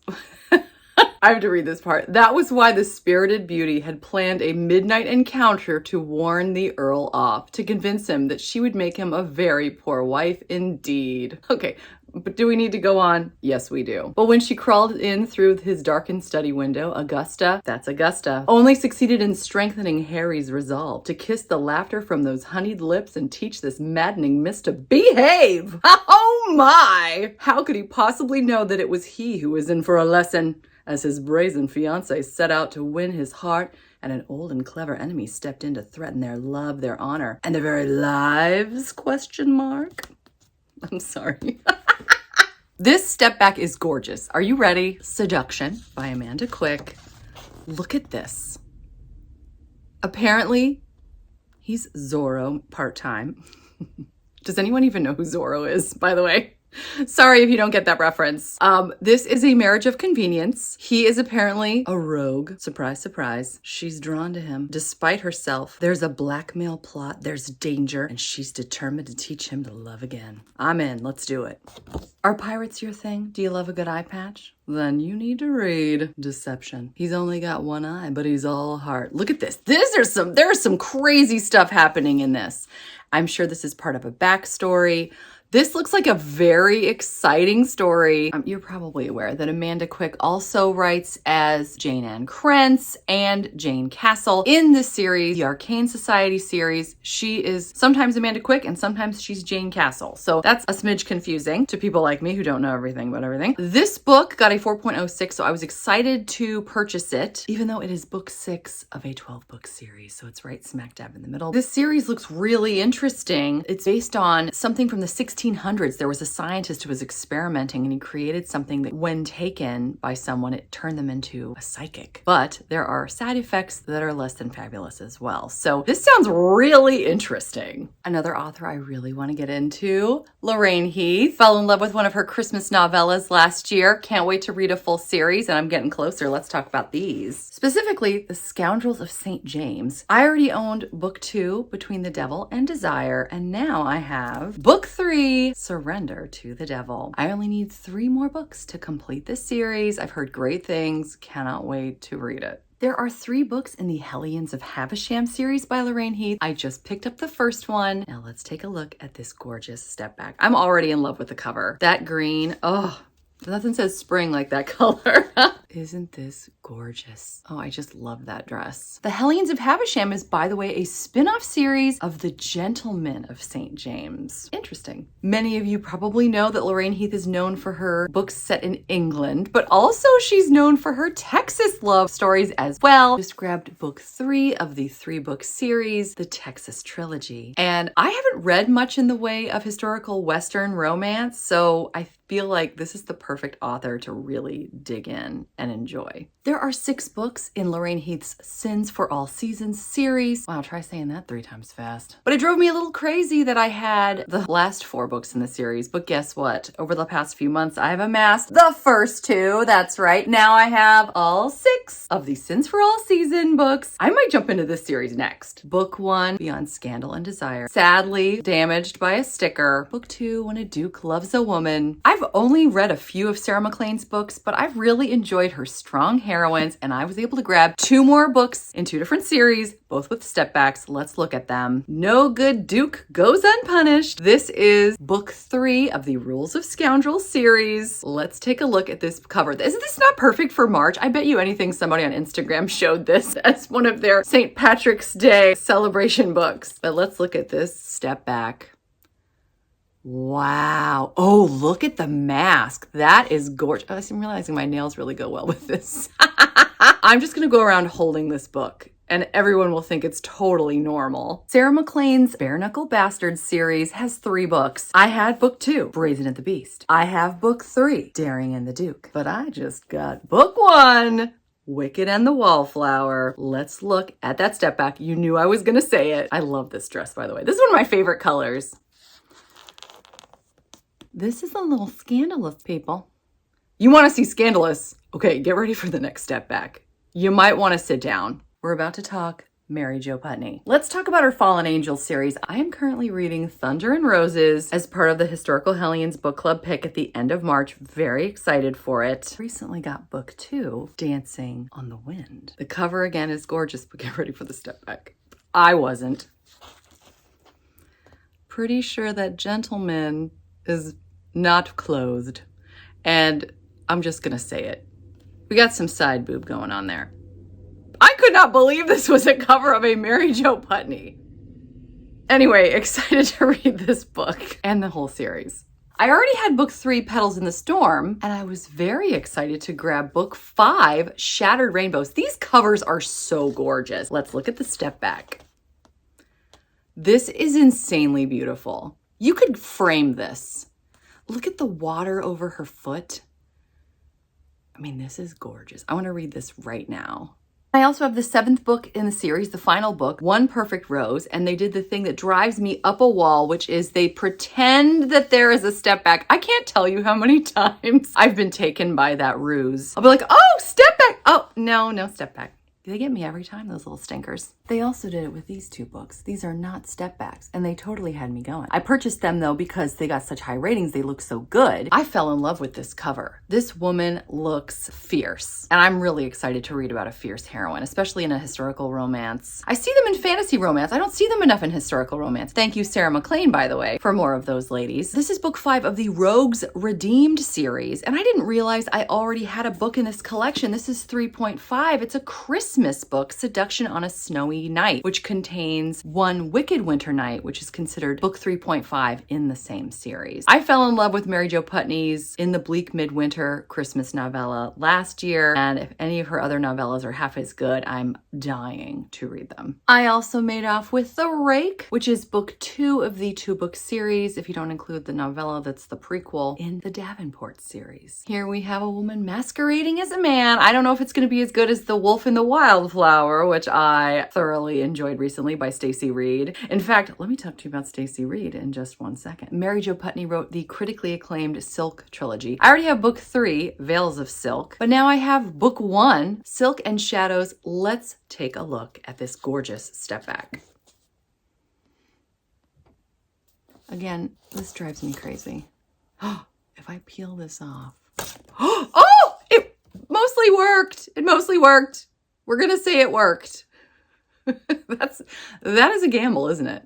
I have to read this part. That was why the spirited beauty had planned a midnight encounter to warn the Earl off, to convince him that she would make him a very poor wife indeed. Okay, but do we need to go on? Yes, we do. But when she crawled in through his darkened study window, Augusta, that's Augusta, only succeeded in strengthening Harry's resolve to kiss the laughter from those honeyed lips and teach this maddening miss to behave. Oh my! How could he possibly know that it was he who was in for a lesson? As his brazen fiancé set out to win his heart, and an old and clever enemy stepped in to threaten their love, their honor, and their very lives, ? I'm sorry. This step back is gorgeous. Are you ready? Seduction by Amanda Quick. Look at this. Apparently, he's Zorro part-time. Does anyone even know who Zorro is, by the way? Sorry if you don't get that reference. This is a marriage of convenience. He is apparently a rogue. Surprise, surprise. She's drawn to him despite herself. There's a blackmail plot, there's danger, and she's determined to teach him to love again. I'm in. Let's do it. Are pirates your thing? Do you love a good eye patch? Then you need to read Deception. He's only got one eye, but he's all heart. Look at this. There's some crazy stuff happening in this. I'm sure this is part of a backstory. This looks like a very exciting story. You're probably aware that Amanda Quick also writes as Jane Ann Krentz and Jane Castle in this series, the Arcane Society series. She is sometimes Amanda Quick and sometimes she's Jane Castle. So that's a smidge confusing to people like me who don't know everything about everything. This book got a 4.06, so I was excited to purchase it, even though it is book 6 of a 12-book series. So it's right smack dab in the middle. This series looks really interesting. It's based on something from the 1600s. There was a scientist who was experimenting and he created something that when taken by someone, it turned them into a psychic. But there are side effects that are less than fabulous as well. So this sounds really interesting. Another author I really want to get into, Lorraine Heath. Fell in love with one of her Christmas novellas last year. Can't wait to read a full series and I'm getting closer. Let's talk about these. Specifically, The Scoundrels of St. James. I already owned book 2, Between the Devil and Desire, and now I have book 3, Surrender to the Devil. I only need 3 more books to complete this series. I've heard great things. Cannot wait to read it. There are 3 books in the Hellions of Havisham series by Lorraine Heath. I just picked up the first one. Now let's take a look at this gorgeous step back. I'm already in love with the cover. That green, oh, nothing says spring like that color. Isn't this gorgeous? Oh, I just love that dress. The Hellions of Havisham is, by the way, a spin-off series of The Gentlemen of St. James. Interesting. Many of you probably know that Lorraine Heath is known for her books set in England, but also she's known for her Texas love stories as well. Just grabbed book 3 of the 3-book series, The Texas Trilogy. And I haven't read much in the way of historical Western romance, so I feel like this is the perfect author to really dig in and enjoy. There are 6 books in Lorraine Heath's Sins for All Seasons series. Wow, try saying that 3 times fast. But it drove me a little crazy that I had the last 4 books in the series, but guess what? Over the past few months, I have amassed the first 2. That's right. Now I have all 6 of the Sins for All Season books. I might jump into this series next. Book 1, Beyond Scandal and Desire. Sadly damaged by a sticker. Book 2, When a Duke Loves a Woman. I've only read a few of Sarah MacLean's books, but I've really enjoyed her strong heroines, and I was able to grab 2 more books in 2 different series, both with stepbacks. Let's look at them. No Good Duke Goes Unpunished. This is book 3 of the Rules of Scoundrels series. Let's take a look at this cover. Isn't this not perfect for March? I bet you anything somebody on Instagram showed this as one of their St. Patrick's Day celebration books. But let's look at this step back. Wow. Oh, look at the mask. That is gorgeous. Oh, I'm realizing my nails really go well with this. I'm just going to go around holding this book and everyone will think it's totally normal. Sarah MacLean's Bare Knuckle Bastards series has 3 books. I had book 2, Brazen and the Beast. I have book 3, Daring and the Duke. But I just got book 1, Wicked and the Wallflower. Let's look at that step back. You knew I was going to say it. I love this dress, by the way. This is one of my favorite colors. This is a little scandalous, people. You want to see scandalous? Okay, get ready for the next step back. You might want to sit down. We're about to talk Mary Jo Putney. Let's talk about her Fallen Angels series. I am currently reading Thunder and Roses as part of the Historical Hellions book club pick at the end of March. Very excited for it. Recently got book 2, Dancing on the Wind. The cover again is gorgeous, but get ready for the step back. I wasn't. Pretty sure that gentleman is not clothed. And I'm just gonna say it. We got some side boob going on there. I could not believe this was a cover of a Mary Jo Putney. Anyway, excited to read this book and the whole series. I already had book 3, Petals in the Storm, and I was very excited to grab book 5, Shattered Rainbows. These covers are so gorgeous. Let's look at the step back. This is insanely beautiful. You could frame this. Look at the water over her foot. I mean, this is gorgeous. I want to read this right now. I also have the 7th book in the series, the final book, One Perfect Rose, and they did the thing that drives me up a wall, which is they pretend that there is a step back. I can't tell you how many times I've been taken by that ruse. I'll be like, oh, step back. Oh, no step back. They get me every time, those little stinkers. They also did it with these 2 books. These are not step backs, and they totally had me going. I purchased them though because they got such high ratings. They look so good. I fell in love with this cover. This woman looks fierce, and I'm really excited to read about a fierce heroine, especially in a historical romance. I see them in fantasy romance. I don't see them enough in historical romance. Thank you, Sarah McLean, by the way, for more of those ladies. This is book 5 of the Rogues Redeemed series, and I didn't realize I already had a book in this collection. This is 3.5. It's a Christmas book, Seduction on a Snowy Night, which contains One Wicked Winter Night, which is considered book 3.5 in the same series. I fell in love with Mary Jo Putney's In the Bleak Midwinter Christmas novella last year, and if any of her other novellas are half as good, I'm dying to read them. I also made off with The Rake, which is book 2 of the 2-book series, if you don't include the novella that's the prequel in the Davenport series. Here we have a woman masquerading as a man. I don't know if it's going to be as good as The Wolf in the Wildflower, which I thoroughly enjoyed recently, by Stacey Reed. In fact, let me talk to you about Stacey Reed in just one second. Mary Jo Putney wrote the critically acclaimed Silk trilogy. I already have book 3, Veils of Silk, but now I have book 1, Silk and Shadows. Let's take a look at this gorgeous step back. Again, this drives me crazy. If I peel this off. Oh, it mostly worked. It mostly worked. We're gonna say it worked. That is a gamble, isn't it?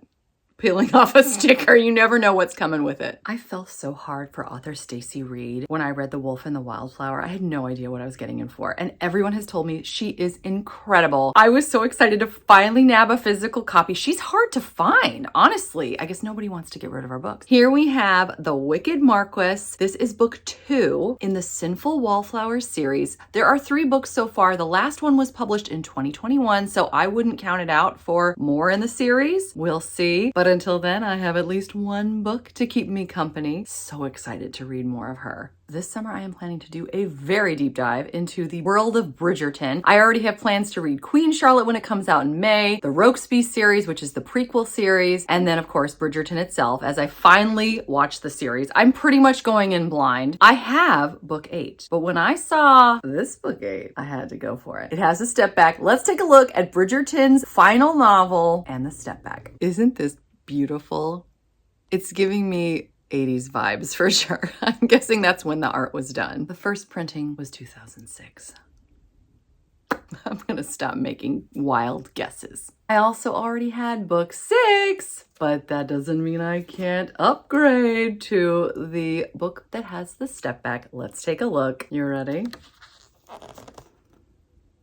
Peeling off a sticker, you never know what's coming with it. I fell so hard for author Stacey Reed when I read The Wolf and the Wildflower. I had no idea what I was getting in for, and everyone has told me she is incredible. I was so excited to finally nab a physical copy. She's hard to find, honestly. I guess nobody wants to get rid of her books. Here we have The Wicked Marquess. This is book 2 in the Sinful Wallflower series. There are 3 books so far. The last one was published in 2021, so I wouldn't count it out for more in the series. We'll see. But until then, I have at least 1 book to keep me company. So excited to read more of her. This summer, I am planning to do a very deep dive into the world of Bridgerton. I already have plans to read Queen Charlotte when it comes out in May, the Rokesby series, which is the prequel series, and then, of course, Bridgerton itself, as I finally watch the series. I'm pretty much going in blind. I have book 8, but when I saw this book 8, I had to go for it. It has a step back. Let's take a look at Bridgerton's final novel and the step back. Isn't this beautiful? It's giving me 80s vibes for sure. I'm guessing that's when the art was done. The first printing was 2006. I'm gonna stop making wild guesses. I also already had book 6, but that doesn't mean I can't upgrade to the book that has the step back. Let's take a look. You ready?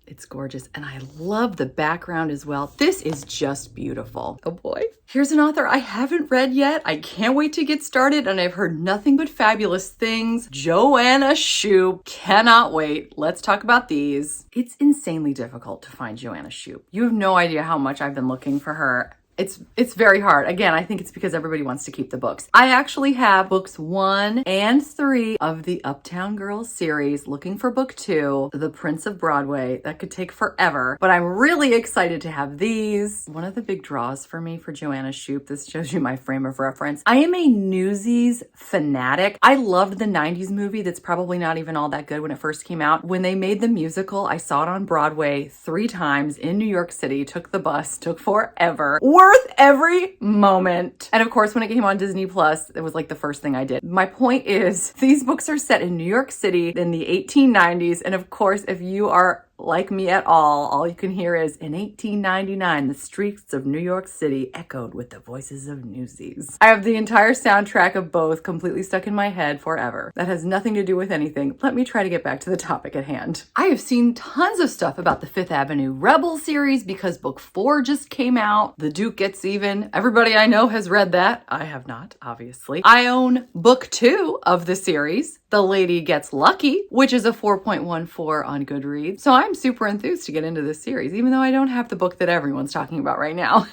It's gorgeous, and I love the background as well. This is just beautiful. Oh boy. Here's an author I haven't read yet. I can't wait to get started, and I've heard nothing but fabulous things. Joanna Shupe. Cannot wait. Let's talk about these. It's insanely difficult to find Joanna Shupe. You have no idea how much I've been looking for her. It's very hard. Again, I think it's because everybody wants to keep the books. I actually have books 1 and 3 of the Uptown Girls series, looking for book 2, The Prince of Broadway. That could take forever, but I'm really excited to have these. One of the big draws for me for Joanna Shupe, this shows you my frame of reference. I am a Newsies fanatic. I loved the 90s movie that's probably not even all that good when it first came out. When they made the musical, I saw it on Broadway 3 times in New York City, took the bus, took forever. Worth every moment. And of course, when it came on Disney Plus, it was like the first thing I did. My point is, these books are set in New York City in the 1890s. And of course, if you are like me at all you can hear is, in 1899, the streets of New York City echoed with the voices of Newsies. I have the entire soundtrack of both completely stuck in my head forever. That has nothing to do with anything. Let me try to get back to the topic at hand. I have seen tons of stuff about the Fifth Avenue Rebel series because book 4 just came out. The Duke Gets Even. Everybody I know has read that. I have not, obviously. I own book 2 of the series, The Lady Gets Lucky, which is a 4.14 on Goodreads. So I'm super enthused to get into this series, even though I don't have the book that everyone's talking about right now.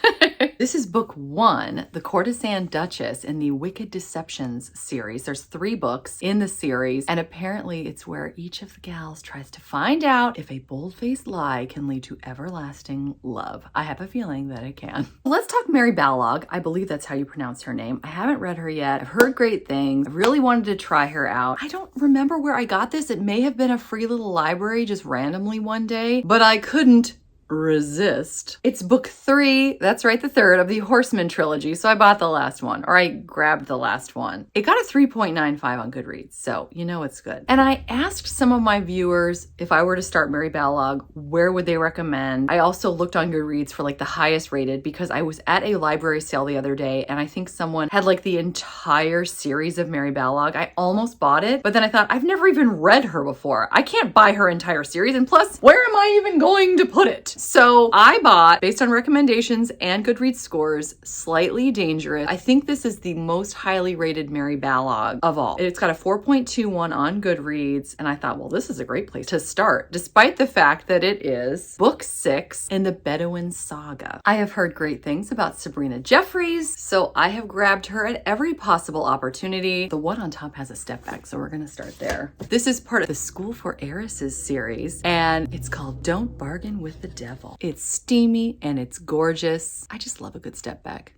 This is book 1, The Courtesan Duchess in the Wicked Deceptions series. There's 3 books in the series, and apparently it's where each of the gals tries to find out if a bold-faced lie can lead to everlasting love. I have a feeling that it can. Let's talk Mary Balog. I believe that's how you pronounce her name. I haven't read her yet. I've heard great things. I really wanted to try her out. I don't remember where I got this. It may have been a free little library just randomly one day, but I couldn't resist. It's book 3, that's right, the 3rd of the Horseman trilogy, so I bought the last one, or I grabbed the last one. It got a 3.95 on Goodreads, so you know it's good. And I asked some of my viewers if I were to start Mary Balog, where would they recommend? I also looked on Goodreads for like the highest rated because I was at a library sale the other day and I think someone had like the entire series of Mary Balog. I almost bought it, but then I thought, I've never even read her before. I can't buy her entire series, and plus, where am I even going to put it? So I bought, based on recommendations and Goodreads scores, Slightly Dangerous. I think this is the most highly rated Mary Balog of all. It's got a 4.21 on Goodreads, and I thought, well, this is a great place to start, despite the fact that it is book 6 in the Bedouin Saga. I have heard great things about Sabrina Jeffries, so I have grabbed her at every possible opportunity. The one on top has a step back, so we're gonna start there. This is part of the School for Heiresses series, and it's called Don't Bargain with the Devil. It's steamy and it's gorgeous. I just love a good step back.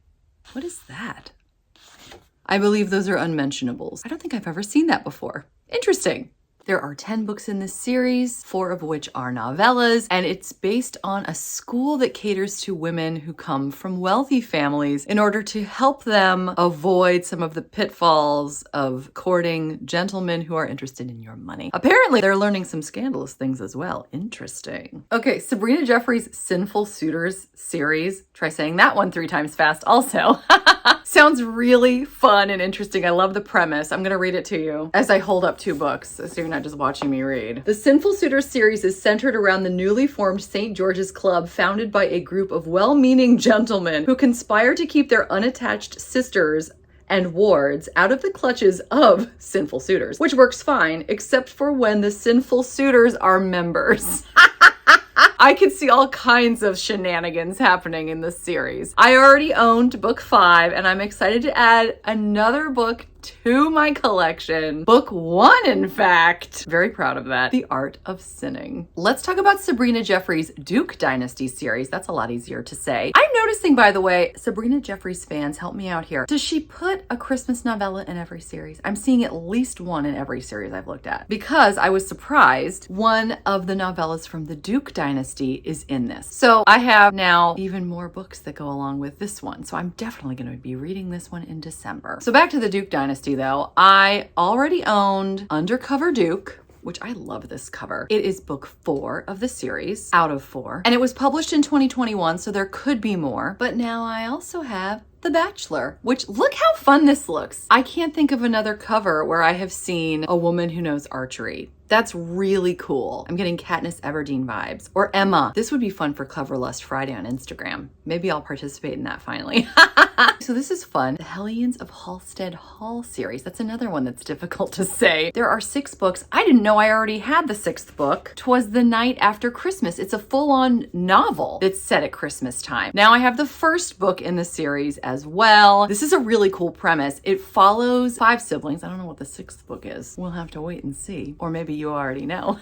What is that? I believe those are unmentionables. I don't think I've ever seen that before. Interesting. There are 10 books in this series, 4 of which are novellas, and it's based on a school that caters to women who come from wealthy families in order to help them avoid some of the pitfalls of courting gentlemen who are interested in your money. Apparently, they're learning some scandalous things as well. Interesting. Okay, Sabrina Jeffries' Sinful Suitors series. Try saying that one 3 times fast also. Sounds really fun and interesting. I love the premise. I'm going to read it to you as I hold up 2 books, so you're not just watching me read. The Sinful Suitors series is centered around the newly formed St. George's Club, founded by a group of well-meaning gentlemen who conspire to keep their unattached sisters and wards out of the clutches of sinful suitors, which works fine, except for when the sinful suitors are members. I could see all kinds of shenanigans happening in this series. I already owned book 5, and I'm excited to add another book to my collection. Book 1, in fact. Very proud of that. The Art of Sinning. Let's talk about Sabrina Jeffries' Duke Dynasty series. That's a lot easier to say. I'm noticing, by the way, Sabrina Jeffries fans, help me out here. Does she put a Christmas novella in every series? I'm seeing at least one in every series I've looked at. Because I was surprised, one of the novellas from the Duke Dynasty is in this. So I have now even more books that go along with this one. So I'm definitely going to be reading this one in December. So back to the Duke Dynasty though, I already owned Undercover Duke, which I love this cover. It is book 4 of the series, out of 4. And it was published in 2021, so there could be more. But now I also have The Bachelor, which look how fun this looks. I can't think of another cover where I have seen a woman who knows archery. That's really cool. I'm getting Katniss Everdeen vibes. Or Emma. This would be fun for Coverlust Friday on Instagram. Maybe I'll participate in that finally. So this is fun. The Hellions of Halstead Hall series. That's another one that's difficult to say. There are 6 books. I didn't know I already had the 6th book. 'Twas the Night After Christmas. It's a full-on novel that's set at Christmas time. Now I have the 1st book in the series as well. This is a really cool premise. It follows 5 siblings. I don't know what the 6th book is. We'll have to wait and see. Or maybe you already know.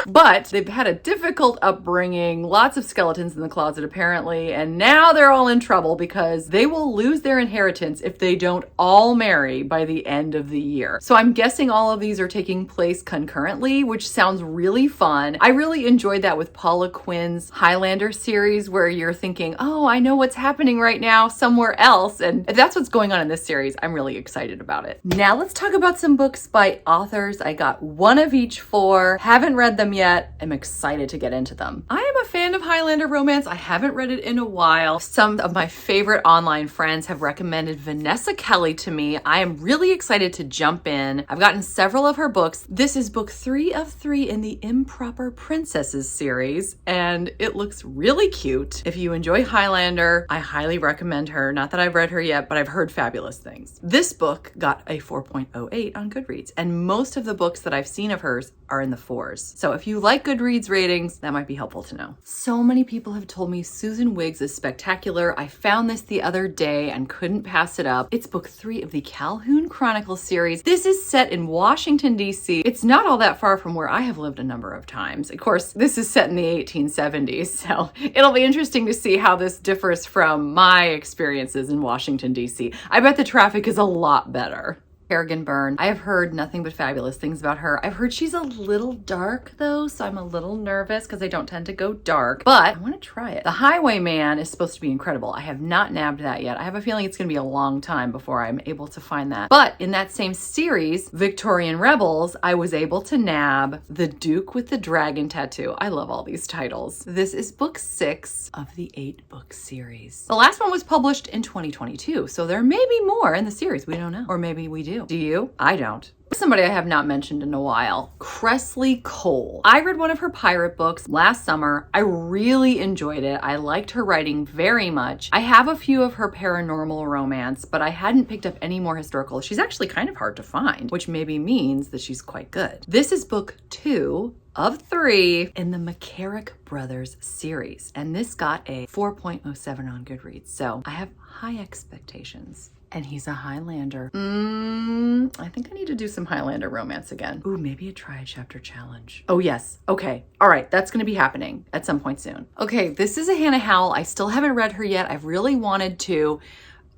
But they've had a difficult upbringing, lots of skeletons in the closet apparently, and now they're all in trouble because they will lose their inheritance if they don't all marry by the end of the year. So I'm guessing all of these are taking place concurrently, which sounds really fun. I really enjoyed that with Paula Quinn's Highlander series where you're thinking, oh, I know what's happening right now somewhere else. And if that's what's going on in this series, I'm really excited about it. Now let's talk about some books by authors. I got one of each 4. Haven't read them them yet. I'm excited to get into them. I am a fan of Highlander romance. I haven't read it in a while. Some of my favorite online friends have recommended Vanessa Kelly to me. I am really excited to jump in. I've gotten several of her books. This is book 3 of 3 in the Improper Princesses series, and it looks really cute. If you enjoy Highlander, I highly recommend her. Not that I've read her yet, but I've heard fabulous things. This book got a 4.08 on Goodreads, and most of the books that I've seen of hers are in the 4s. So if you like Goodreads ratings, that might be helpful to know. So many people have told me Susan Wiggs is spectacular. I found this the other day and couldn't pass it up. It's book 3 of the Calhoun Chronicles series. This is set in Washington, D.C. It's not all that far from where I have lived a number of times. Of course, this is set in the 1870s, so it'll be interesting to see how this differs from my experiences in Washington, D.C. I bet the traffic is a lot better. Kerrigan Byrne. I have heard nothing but fabulous things about her. I've heard she's a little dark though, so I'm a little nervous because I don't tend to go dark, but I want to try it. The Highwayman is supposed to be incredible. I have not nabbed that yet. I have a feeling it's going to be a long time before I'm able to find that. But in that same series, Victorian Rebels, I was able to nab The Duke with the Dragon Tattoo. I love all these titles. This is book 6 of the 8-book series. The last one was published in 2022, so there may be more in the series. We don't know. Or maybe we do. Do you? I don't. Somebody I have not mentioned in a while, Cressley Cole. I read one of her pirate books last summer. I really enjoyed it. I liked her writing very much. I have a few of her paranormal romance, but I hadn't picked up any more historical. She's actually kind of hard to find, which maybe means that she's quite good. This is book 2 of 3 in the McCarrick Brothers series, and this got a 4.07 on Goodreads, so I have high expectations. And he's a Highlander. I think I need to do some Highlander romance again. Ooh, maybe a try a chapter challenge. Oh yes, okay. All right, that's gonna be happening at some point soon. Okay, this is a Hannah Howell. I still haven't read her yet. I've really wanted to.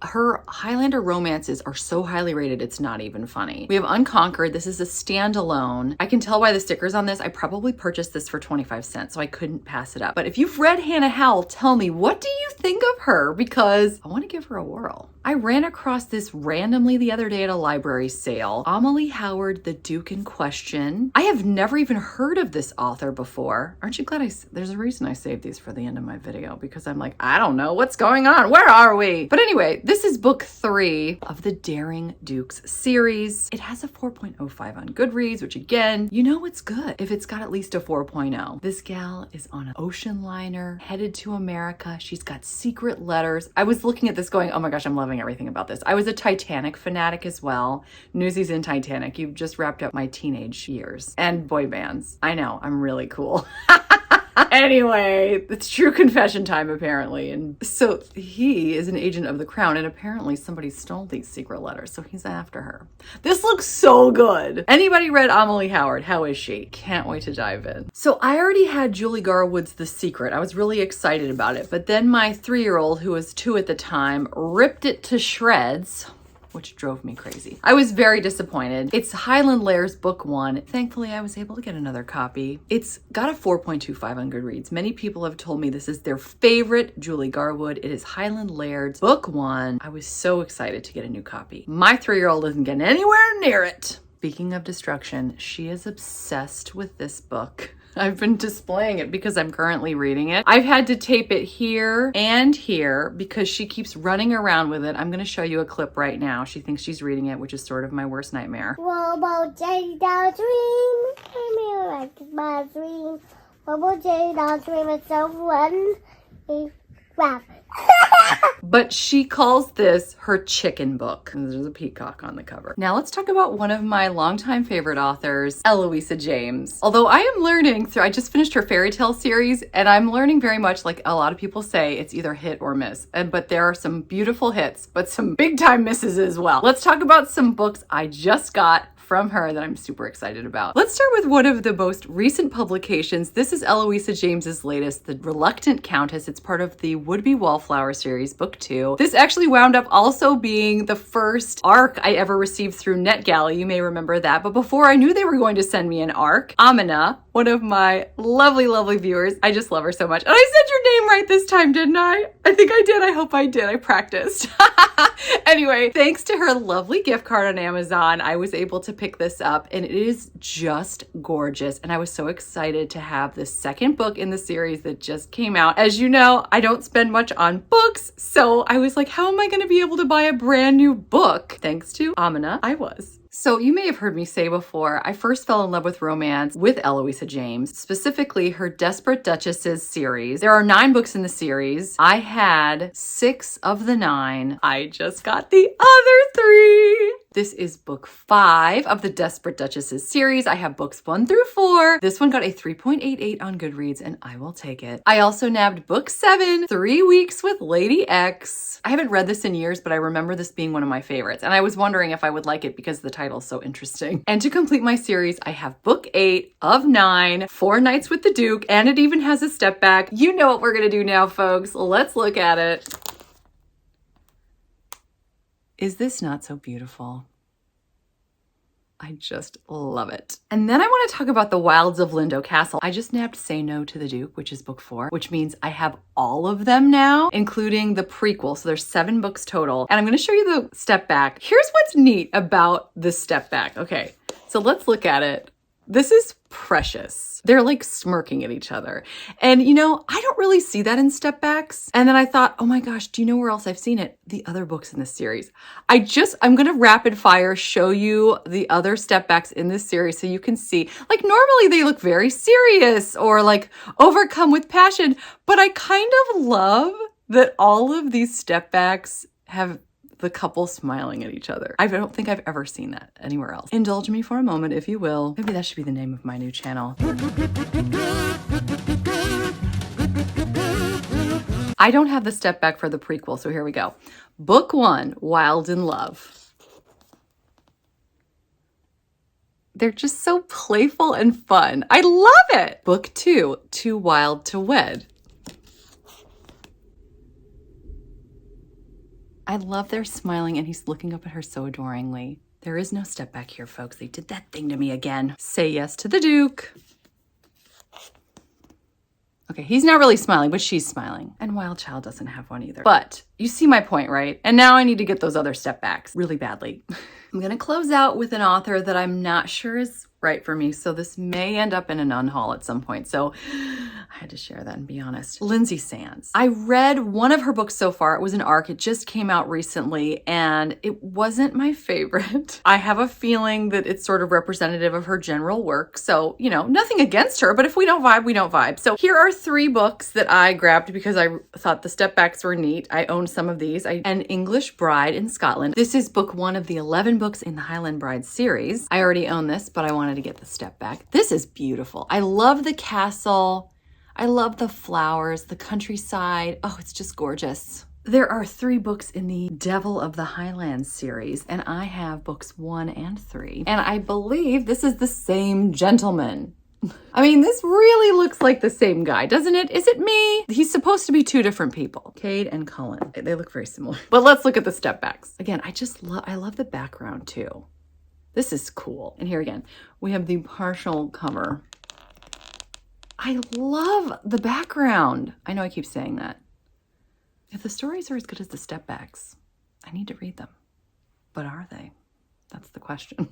Her Highlander romances are so highly rated, it's not even funny. We have Unconquered. This is a standalone. I can tell by the stickers on this, I probably purchased this for 25 cents, so I couldn't pass it up. But if you've read Hannah Howell, tell me, what do you think of her? Because I want to give her a whirl. I ran across this randomly the other day at a library sale. Amelie Howard, The Duke in Question. I have never even heard of this author before. Aren't you glad there's a reason I saved these for the end of my video, because I'm like, I don't know what's going on. Where are we? But anyway, this is book 3 of the Daring Dukes series. It has a 4.05 on Goodreads, which again, you know it's good if it's got at least a 4.0. This gal is on an ocean liner headed to America. She's got secret letters. I was looking at this going, oh my gosh, I'm loving everything about this. I was a Titanic fanatic as well. Newsies in Titanic. You've just wrapped up my teenage years. And boy bands. I know, I'm really cool. Anyway, it's true confession time apparently. And so he is an agent of the crown, and apparently somebody stole these secret letters, so he's after her. This looks so good. Anybody read Amelie Howard? How is she? Can't wait to dive in. So I already had Julie Garwood's The Secret. I was really excited about it, but then my 3-year-old, who was 2 at the time, ripped it to shreds, which drove me crazy. I was very disappointed. It's Highland Lairs book 1. Thankfully, I was able to get another copy. It's got a 4.25 on Goodreads. Many people have told me this is their favorite Julie Garwood. It is Highland Lairs book 1. I was so excited to get a new copy. My 3-year-old isn't getting anywhere near it. Speaking of destruction, she is obsessed with this book. I've been displaying it because I'm currently reading it. I've had to tape it here and here because she keeps running around with it. I'm going to show you a clip right now. She thinks she's reading it, which is sort of my worst nightmare. What about Jada Dream? I like my dream. What about Jada Dream? It's so fun. Wow. But she calls this her chicken book. And there's a peacock on the cover. Now let's talk about one of my longtime favorite authors, Eloisa James. Although I am learning I just finished her fairy tale series, and I'm learning very much, like a lot of people say, it's either hit or miss. But there are some beautiful hits, but some big time misses as well. Let's talk about some books I just got from her that I'm super excited about. Let's start with one of the most recent publications. This is Eloisa James's latest, The Reluctant Countess. It's part of the Would-Be Wallflower series, book 2. This actually wound up also being the first ARC I ever received through NetGalley. You may remember that. But before I knew they were going to send me an ARC, Amina, one of my lovely, lovely viewers. I just love her so much. And I said your name right this time, didn't I? I think I did. I hope I did. I practiced. Anyway, thanks to her lovely gift card on Amazon, I was able to pick this up, and it is just gorgeous. And I was so excited to have the second book in the series that just came out. As you know, I don't spend much on books, so I was like, how am I going to be able to buy a brand new book? Thanks to Amina, I was. So you may have heard me say before, I first fell in love with romance with Eloisa James, specifically her Desperate Duchesses series. There are 9 books in the series. I had 6 of the 9. I just got the other 3. This is book 5 of the Desperate Duchesses series. I have books 1 through 4. This one got a 3.88 on Goodreads, and I will take it. I also nabbed book 7, 3 Weeks with Lady X. I haven't read this in years, but I remember this being one of my favorites, and I was wondering if I would like it because the title is so interesting. And to complete my series, I have book 8 of 9, 4 Nights with the Duke, and it even has a step back. You know what we're gonna do now, folks. Let's look at it. Is this not so beautiful? I just love it. And then I want to talk about The Wilds of Lindo Castle. I just nabbed Say No to the Duke, which is book 4, which means I have all of them now, including the prequel. So there's 7 books total. And I'm going to show you the step back. Here's what's neat about the step back. Okay, so let's look at it. This is precious. They're like smirking at each other. And you know, I don't really see that in step backs. And then I thought, oh my gosh, do you know where else I've seen it? The other books in this series. I'm going to rapid fire show you the other step backs in this series so you can see, like normally they look very serious or like overcome with passion, but I kind of love that all of these step backs have the couple smiling at each other. I don't think I've ever seen that anywhere else. Indulge me for a moment, if you will. Maybe that should be the name of my new channel. I don't have the step back for the prequel, so here we go. Book 1, Wild in Love. They're just so playful and fun. I love it. Book 2, Too Wild to Wed. I love their smiling and he's looking up at her so adoringly. There is no step back here, folks. They did that thing to me again. Say Yes to the Duke. Okay, he's not really smiling, but she's smiling. And Wild Child doesn't have one either. But you see my point, right? And now I need to get those other step backs really badly. I'm gonna close out with an author that I'm not sure is right for me. So this may end up in an unhaul at some point. So I had to share that and be honest. Lindsay Sands. I read one of her books so far. It was an ARC. It just came out recently and it wasn't my favorite. I have a feeling that it's sort of representative of her general work. So, you know, nothing against her, but if we don't vibe, we don't vibe. So here are 3 books that I grabbed because I thought the step backs were neat. I own some of these. An English Bride in Scotland. This is book 1 of the 11 books in the Highland Bride series. I already own this, but I wanted to get the step back. This is beautiful. I love the castle. I love the flowers, the countryside. Oh, it's just gorgeous. There are 3 books in the Devil of the Highlands series, and I have books 1 and 3. And I believe this is the same gentleman. I mean, this really looks like the same guy, doesn't it? Is it me? He's supposed to be 2 different people. Cade and Cullen. They look very similar. But let's look at the step backs. Again, I love the background too. This is cool. And here again, we have the partial cover. I love the background. I know I keep saying that. If the stories are as good as the step backs, I need to read them. But are they? That's the question.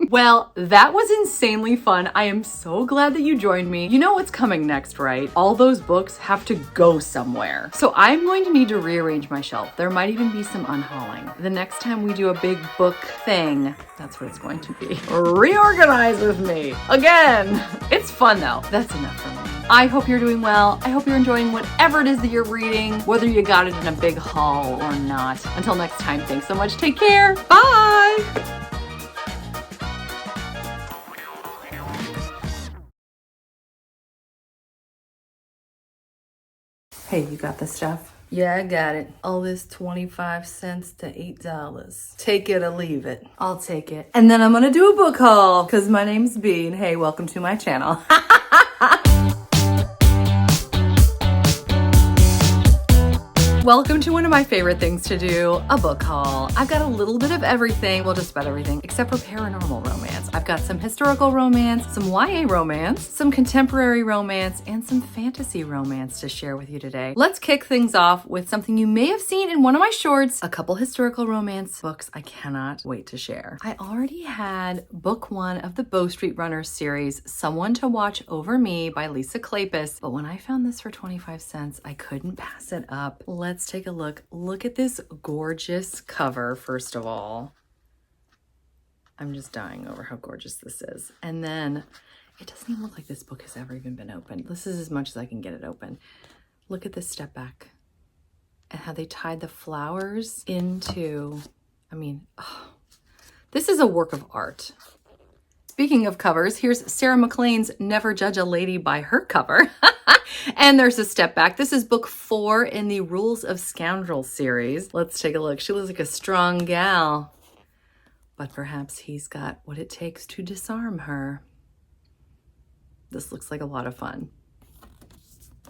Well, that was insanely fun. I am so glad that you joined me. You know what's coming next, right? All those books have to go somewhere. So I'm going to need to rearrange my shelf. There might even be some unhauling. The next time we do a big book thing, that's what it's going to be. Reorganize with me. Again. It's fun though. That's enough for me. I hope you're doing well. I hope you're enjoying whatever it is that you're reading, whether you got it in a big haul or not. Until next time, thanks so much. Take care. Bye. Hey, you got the stuff? Yeah, I got it. All this 25 cents to $8. Take it or leave it. I'll take it. And then I'm gonna do a book haul because my name's Bee and hey, welcome to my channel. Welcome to one of my favorite things to do, a book haul. I've got a little bit of everything, well, just about everything, except for paranormal romance. I've got some historical romance, some YA romance, some contemporary romance, and some fantasy romance to share with you today. Let's kick things off with something you may have seen in one of my shorts, a couple historical romance books I cannot wait to share. I already had book one of the Bow Street Runners series, Someone to Watch Over Me by Lisa Kleypas, but when I found this for 25 cents, I couldn't pass it up. Let's take a look. Look at this gorgeous cover, first of all. I'm just dying over how gorgeous this is. And then it doesn't even look like this book has ever even been opened. This is as much as I can get it open. Look at this step back and how they tied the flowers into, this is a work of art. Speaking of covers, here's Sarah McLean's Never Judge a Lady by her cover. And there's a step back. This is book 4 in the Rules of Scoundrels series. Let's take a look. She looks like a strong gal, but perhaps he's got what it takes to disarm her. This looks like a lot of fun.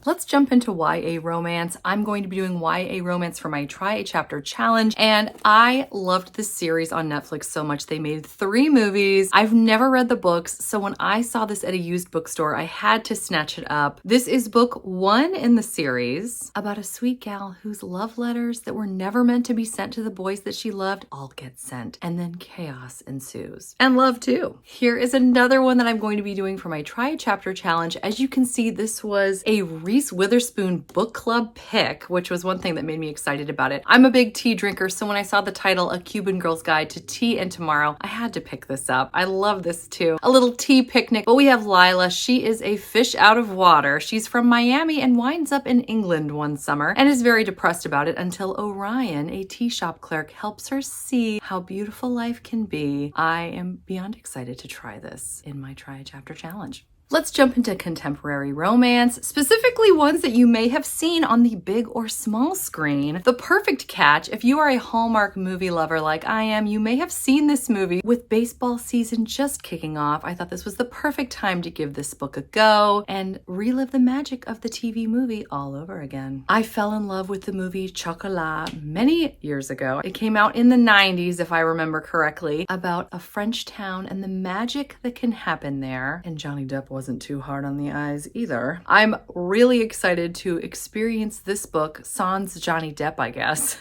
Let's jump into YA romance. I'm going to be doing YA romance for my Try a Chapter challenge, and I loved this series on Netflix so much. They made 3 movies. I've never read the books, so when I saw this at a used bookstore, I had to snatch it up. This is book 1 in the series about a sweet gal whose love letters that were never meant to be sent to the boys that she loved all get sent, and then chaos ensues. And love too. Here is another one that I'm going to be doing for my Try a Chapter challenge. As you can see, this was a Reese Witherspoon book club pick, which was one thing that made me excited about it. I'm a big tea drinker, so when I saw the title, A Cuban Girl's Guide to Tea and Tomorrow, I had to pick this up. I love this too. A little tea picnic. But we have Lila. She is a fish out of water. She's from Miami and winds up in England one summer and is very depressed about it until Orion, a tea shop clerk, helps her see how beautiful life can be. I am beyond excited to try this in my Try a Chapter challenge. Let's jump into contemporary romance, specifically ones that you may have seen on the big or small screen. The perfect catch, if you are a Hallmark movie lover like I am, you may have seen this movie. With baseball season just kicking off, I thought this was the perfect time to give this book a go and relive the magic of the TV movie all over again. I fell in love with the movie Chocolat many years ago. It came out in the 90s, if I remember correctly, about a French town and the magic that can happen there. And Johnny Depp wasn't too hard on the eyes either. I'm really excited to experience this book, sans Johnny Depp, I guess,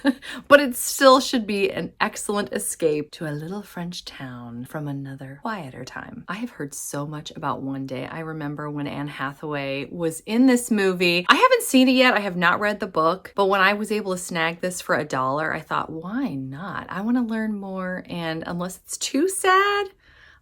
but it still should be an excellent escape to a little French town from another quieter time. I have heard so much about One Day. I remember when Anne Hathaway was in this movie. I haven't seen it yet. I have not read the book, but when I was able to snag this for $1, I thought, why not? I want to learn more, and unless it's too sad,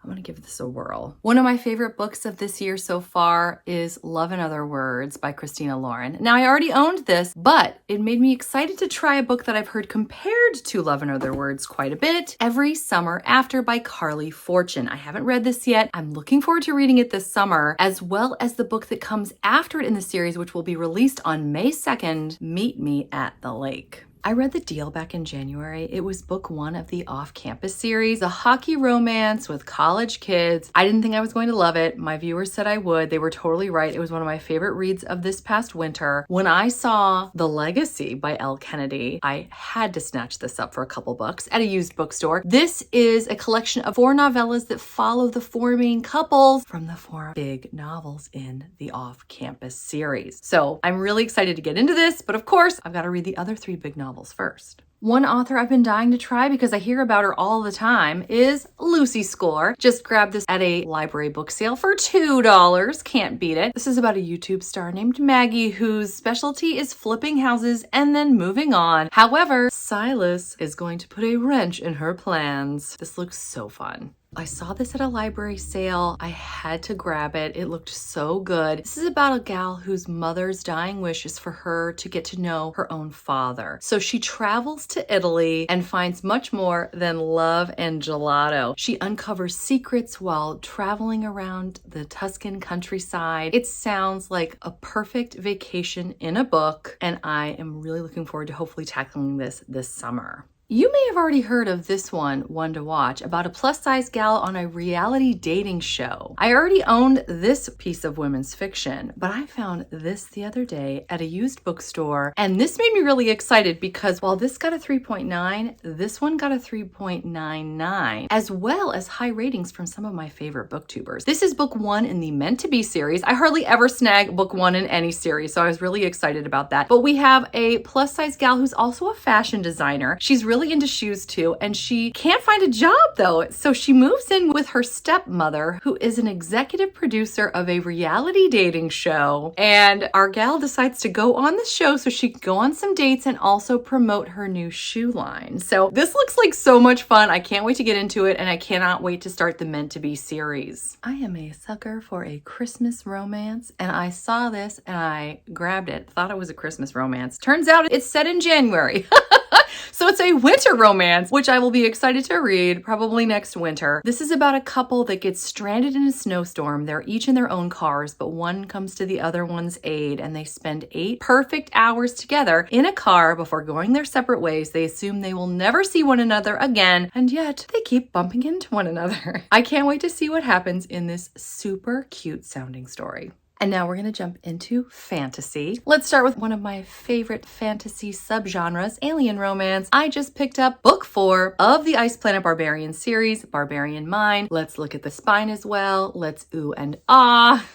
I'm gonna give this a whirl. One of my favorite books of this year so far is Love and Other Words by Christina Lauren. Now, I already owned this, but it made me excited to try a book that I've heard compared to Love and Other Words quite a bit, Every Summer After by Carly Fortune. I haven't read this yet. I'm looking forward to reading it this summer, as well as the book that comes after it in the series, which will be released on May 2nd, Meet Me at the Lake. I read The Deal back in January. It was book 1 of the Off-Campus series, a hockey romance with college kids. I didn't think I was going to love it. My viewers said I would. They were totally right. It was one of my favorite reads of this past winter. When I saw The Legacy by Elle Kennedy, I had to snatch this up for a couple bucks at a used bookstore. This is a collection of 4 novellas that follow the 4 main couples from the 4 big novels in the Off-Campus series. So I'm really excited to get into this, but of course, I've got to read the other 3 big novels first. One author I've been dying to try because I hear about her all the time is Lucy Score. Just grabbed this at a library book sale for $2. Can't beat it. This is about a YouTube star named Maggie whose specialty is flipping houses and then moving on. However, Silas is going to put a wrench in her plans. This looks so fun. I saw this at a library sale. I had to grab it. It looked so good. This is about a gal whose mother's dying wish is for her to get to know her own father. So she travels to Italy and finds much more than love and gelato. She uncovers secrets while traveling around the Tuscan countryside. It sounds like a perfect vacation in a book, and I am really looking forward to hopefully tackling this summer. You may have already heard of this one to watch, about a plus-size gal on a reality dating show. I already owned this piece of women's fiction, but I found this the other day at a used bookstore, and this made me really excited because while this got a 3.9, this one got a 3.99, as well as high ratings from some of my favorite booktubers. This is book 1 in the Meant to Be series. I hardly ever snag book 1 in any series, so I was really excited about that. But we have a plus-size gal who's also a fashion designer. She's really into shoes too, and she can't find a job though. So she moves in with her stepmother, who is an executive producer of a reality dating show. And our gal decides to go on the show so she can go on some dates and also promote her new shoe line. So this looks like so much fun. I can't wait to get into it, and I cannot wait to start the Meant to Be series. I am a sucker for a Christmas romance, and I saw this and I grabbed it. Thought it was a Christmas romance. Turns out it's set in January. So it's a winter romance, which I will be excited to read probably next winter. This is about a couple that gets stranded in a snowstorm. They're each in their own cars, but one comes to the other one's aid, and they spend 8 perfect hours together in a car before going their separate ways. They assume they will never see one another again, and yet they keep bumping into one another. I can't wait to see what happens in this super cute sounding story. And now we're going to jump into fantasy. Let's start with one of my favorite fantasy subgenres, alien romance. I just picked up book 4 of the Ice Planet Barbarian series, Barbarian Mind. Let's look at the spine as well. Let's ooh and ah.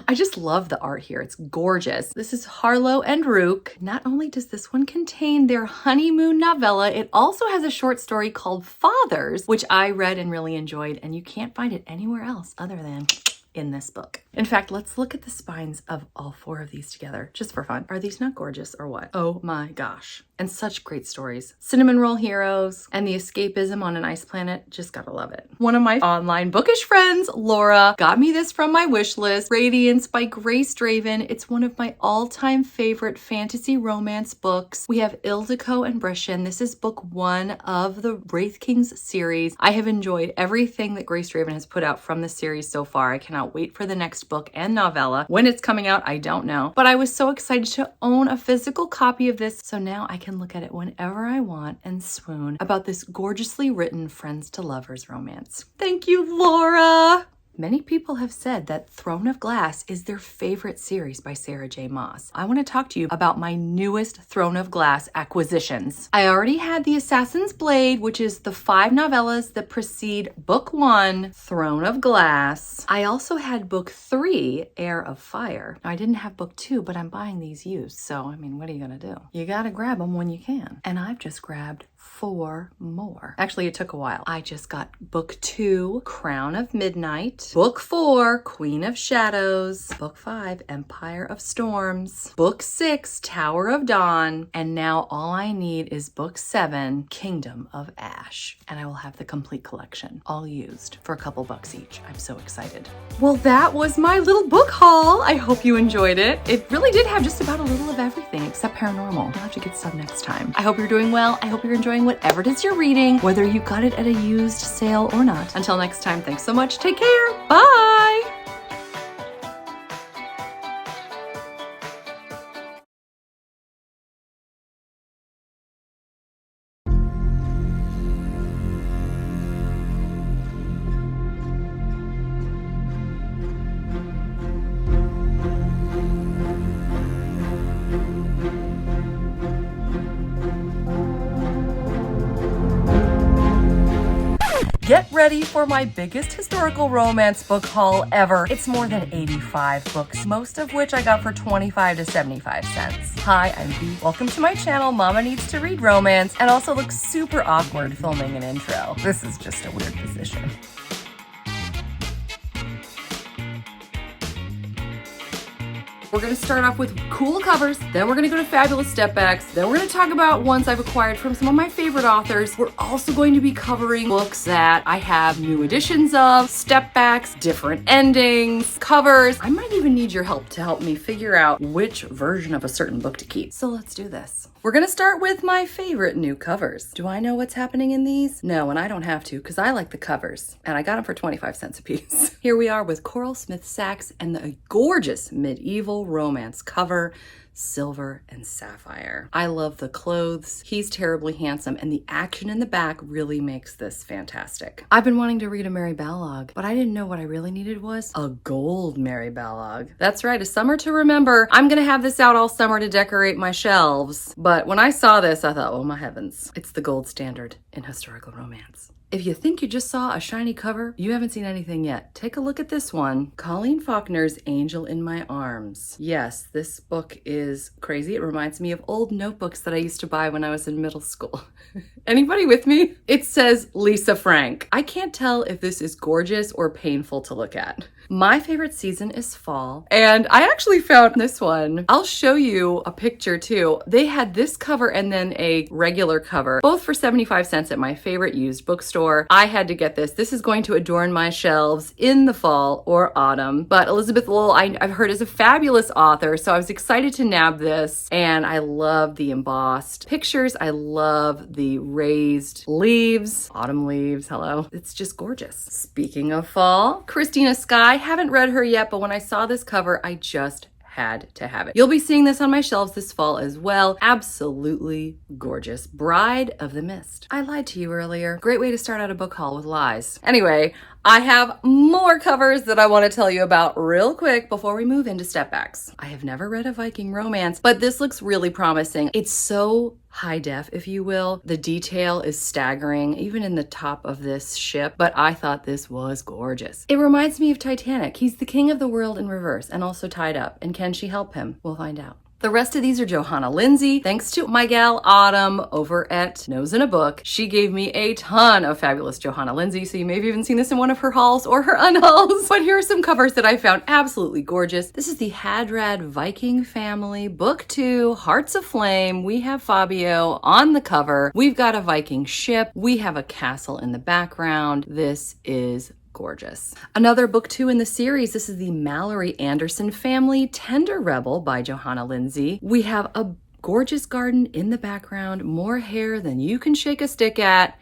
I just love the art here. It's gorgeous. This is Harlow and Rook. Not only does this one contain their honeymoon novella, it also has a short story called Fathers, which I read and really enjoyed, and you can't find it anywhere else other than in this book. In fact, let's look at the spines of all 4 of these together, just for fun. Are these not gorgeous or what? Oh my gosh. And such great stories. Cinnamon roll heroes and the escapism on an ice planet, just gotta love it. One of my online bookish friends, Laura, got me this from my wish list, Radiance by Grace Draven. It's one of my all-time favorite fantasy romance books. We have Ildiko and Brishan. This is book 1 of the Wraith Kings series. I have enjoyed everything that Grace Draven has put out from the series so far. I cannot wait for the next book and novella. When it's coming out, I don't know. But I was so excited to own a physical copy of this, so now I can look at it whenever I want and swoon about this gorgeously written friends to lovers romance. Thank you, Laura! Many people have said that Throne of Glass is their favorite series by Sarah J. Maas. I want to talk to you about my newest Throne of Glass acquisitions. I already had The Assassin's Blade, which is the 5 novellas that precede book 1, Throne of Glass. I also had book 3, Heir of Fire. Now, I didn't have book 2, but I'm buying these used, so I mean, what are you gonna do? You gotta grab them when you can. And I've just grabbed 4 more. Actually, it took a while. I just got book 2, Crown of Midnight, book 4, Queen of Shadows, book 5, Empire of Storms, book 6, Tower of Dawn, and now all I need is book 7, Kingdom of Ash, and I will have the complete collection, all used for a couple bucks each. I'm so excited. Well, that was my little book haul. I hope you enjoyed it. It really did have just about a little of everything except paranormal. I'll have to get some next time. I hope you're doing well. I hope you're enjoying whatever it is you're reading, whether you got it at a used sale or not. Until next time, thanks so much. Take care. Bye. Get ready for my biggest historical romance book haul ever. It's more than 85 books, most of which I got for 25 to 75 cents. Hi, I'm Bea. Welcome to my channel, Mama Needs to Read Romance, and also looks super awkward filming an intro. This is just a weird position. We're going to start off with cool covers, then we're going to go to fabulous stepbacks, then we're going to talk about ones I've acquired from some of my favorite authors. We're also going to be covering books that I have new editions of, stepbacks, different endings, covers. I might even need your help to help me figure out which version of a certain book to keep. So let's do this. We're going to start with my favorite new covers. Do I know what's happening in these? No, and I don't have to because I like the covers, and I got them for 25 cents a piece. Here we are with Coral Smith Sachs and the gorgeous medieval romance cover. silver, and sapphire. I love the clothes. He's terribly handsome, and the action in the back really makes this fantastic. I've been wanting to read a Mary Balog, but I didn't know what I really needed was a gold Mary Balog. That's right, a summer to remember. I'm gonna have this out all summer to decorate my shelves, but when I saw this, I thought, oh my heavens, it's the gold standard in historical romance. If you think you just saw a shiny cover, you haven't seen anything yet. Take a look at this one. Colleen Faulkner's Angel in My Arms. Yes, this book is crazy. It reminds me of old notebooks that I used to buy when I was in middle school. Anybody with me? It says Lisa Frank. I can't tell if this is gorgeous or painful to look at. My favorite season is fall, and I actually found this one. I'll show you a picture too. They had this cover and then a regular cover, both for 75 cents at my favorite used bookstore. I had to get this. This is going to adorn my shelves in the fall or autumn. But Elizabeth Lowell, I've heard is a fabulous author, so I was excited to nab this, and I love the embossed pictures. I love the raised leaves, autumn leaves, hello. It's just gorgeous. Speaking of fall, Christina Sky, haven't read her yet, but when I saw this cover, I just had to have it. You'll be seeing this on my shelves this fall as well. Absolutely gorgeous. Bride of the Mist. I lied to you earlier. Great way to start out a book haul with lies. Anyway, I have more covers that I want to tell you about real quick before we move into stepbacks. I have never read a Viking romance, but this looks really promising. It's so high def, if you will. The detail is staggering, even in the top of this ship, but I thought this was gorgeous. It reminds me of Titanic. He's the king of the world in reverse and also tied up. And can she help him? We'll find out. The rest of these are Johanna Lindsey. Thanks to my gal Autumn over at Nose in a Book. She gave me a ton of fabulous Johanna Lindsey, so you may have even seen this in one of her hauls or her unhauls. But here are some covers that I found absolutely gorgeous. This is the Hadrad Viking Family, Book 2, Hearts of Flame. We have Fabio on the cover. We've got a Viking ship. We have a castle in the background. This is gorgeous. Another book 2 in the series, this is the Mallory Anderson Family, Tender Rebel by Johanna Lindsey. We have a gorgeous garden in the background, more hair than you can shake a stick at,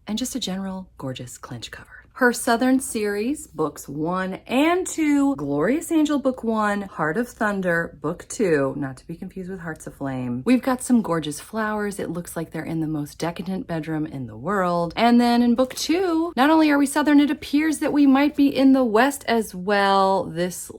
and just a general gorgeous clinch cover. Her Southern series, books 1 and 2, Glorious Angel book 1, Heart of Thunder book 2, not to be confused with Hearts of Flame. We've got some gorgeous flowers. It looks like they're in the most decadent bedroom in the world. And then in book 2, not only are we Southern, it appears that we might be in the West as well. This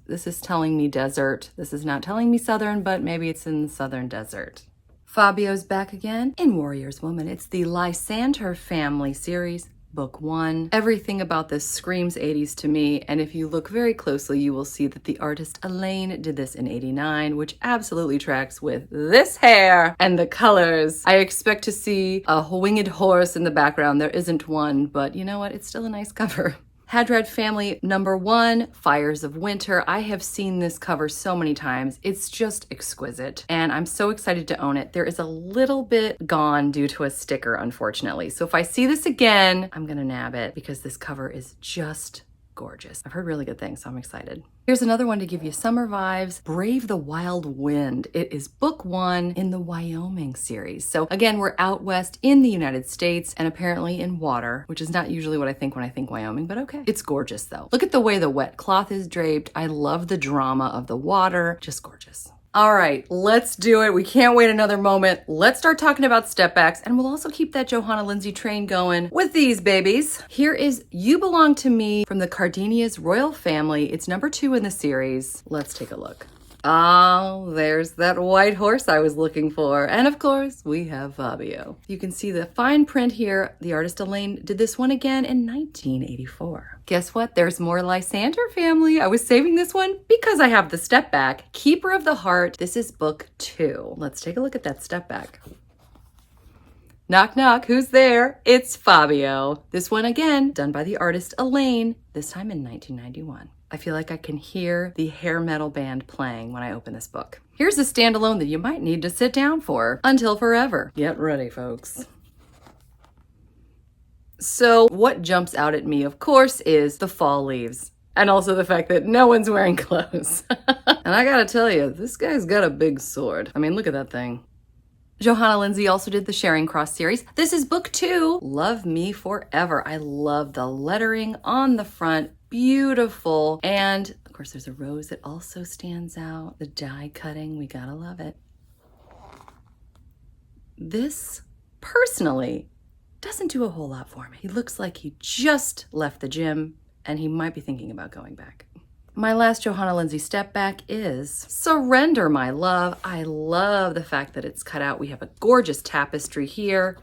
is telling me desert. This is not telling me Southern, but maybe it's in the Southern desert. Fabio's back again in Warrior's Woman. It's the Lysander Family series, Book 1. Everything about this screams 80s to me, and if you look very closely, you will see that the artist Elaine did this in 89, which absolutely tracks with this hair and the colors. I expect to see a winged horse in the background. There isn't one, but you know what? It's still a nice cover. Hadrad Family number 1, Fires of Winter. I have seen this cover so many times. It's just exquisite, and I'm so excited to own it. There is a little bit gone due to a sticker, unfortunately. So if I see this again, I'm gonna nab it because this cover is just gorgeous. I've heard really good things, so I'm excited. Here's another one to give you summer vibes, Brave the Wild Wind. It is book 1 in the Wyoming series. So again, we're out west in the United States and apparently in water, which is not usually what I think when I think Wyoming, but okay. It's gorgeous though. Look at the way the wet cloth is draped. I love the drama of the water, just gorgeous. All right, let's do it. We can't wait another moment. Let's start talking about stepbacks, and we'll also keep that Johanna Lindsey train going with these babies. Here is You Belong to Me from the Cardenia's Royal Family. It's number 2 in the series. Let's take a look. Oh, there's that white horse I was looking for. And of course, we have Fabio. You can see the fine print here. The artist Elaine did this one again in 1984. Guess what? There's more Lysander Family. I was saving this one because I have the step back. Keeper of the Heart. This is book 2. Let's take a look at that step back. Knock, knock. Who's there? It's Fabio. This one again, done by the artist Elaine, this time in 1991. I feel like I can hear the hair metal band playing when I open this book. Here's a standalone that you might need to sit down for until forever. Get ready, folks. So what jumps out at me, of course, is the fall leaves. And also the fact that no one's wearing clothes. And I gotta tell you, this guy's got a big sword. I mean, look at that thing. Johanna Lindsey also did the Charing Cross series. This is book 2, Love Me Forever. I love the lettering on the front. Beautiful. And of course, there's a rose that also stands out. The die cutting, we gotta love it. This, personally, doesn't do a whole lot for me. He looks like he just left the gym and he might be thinking about going back. My last Johanna Lindsey step back is Surrender My Love. I love the fact that it's cut out. We have a gorgeous tapestry here.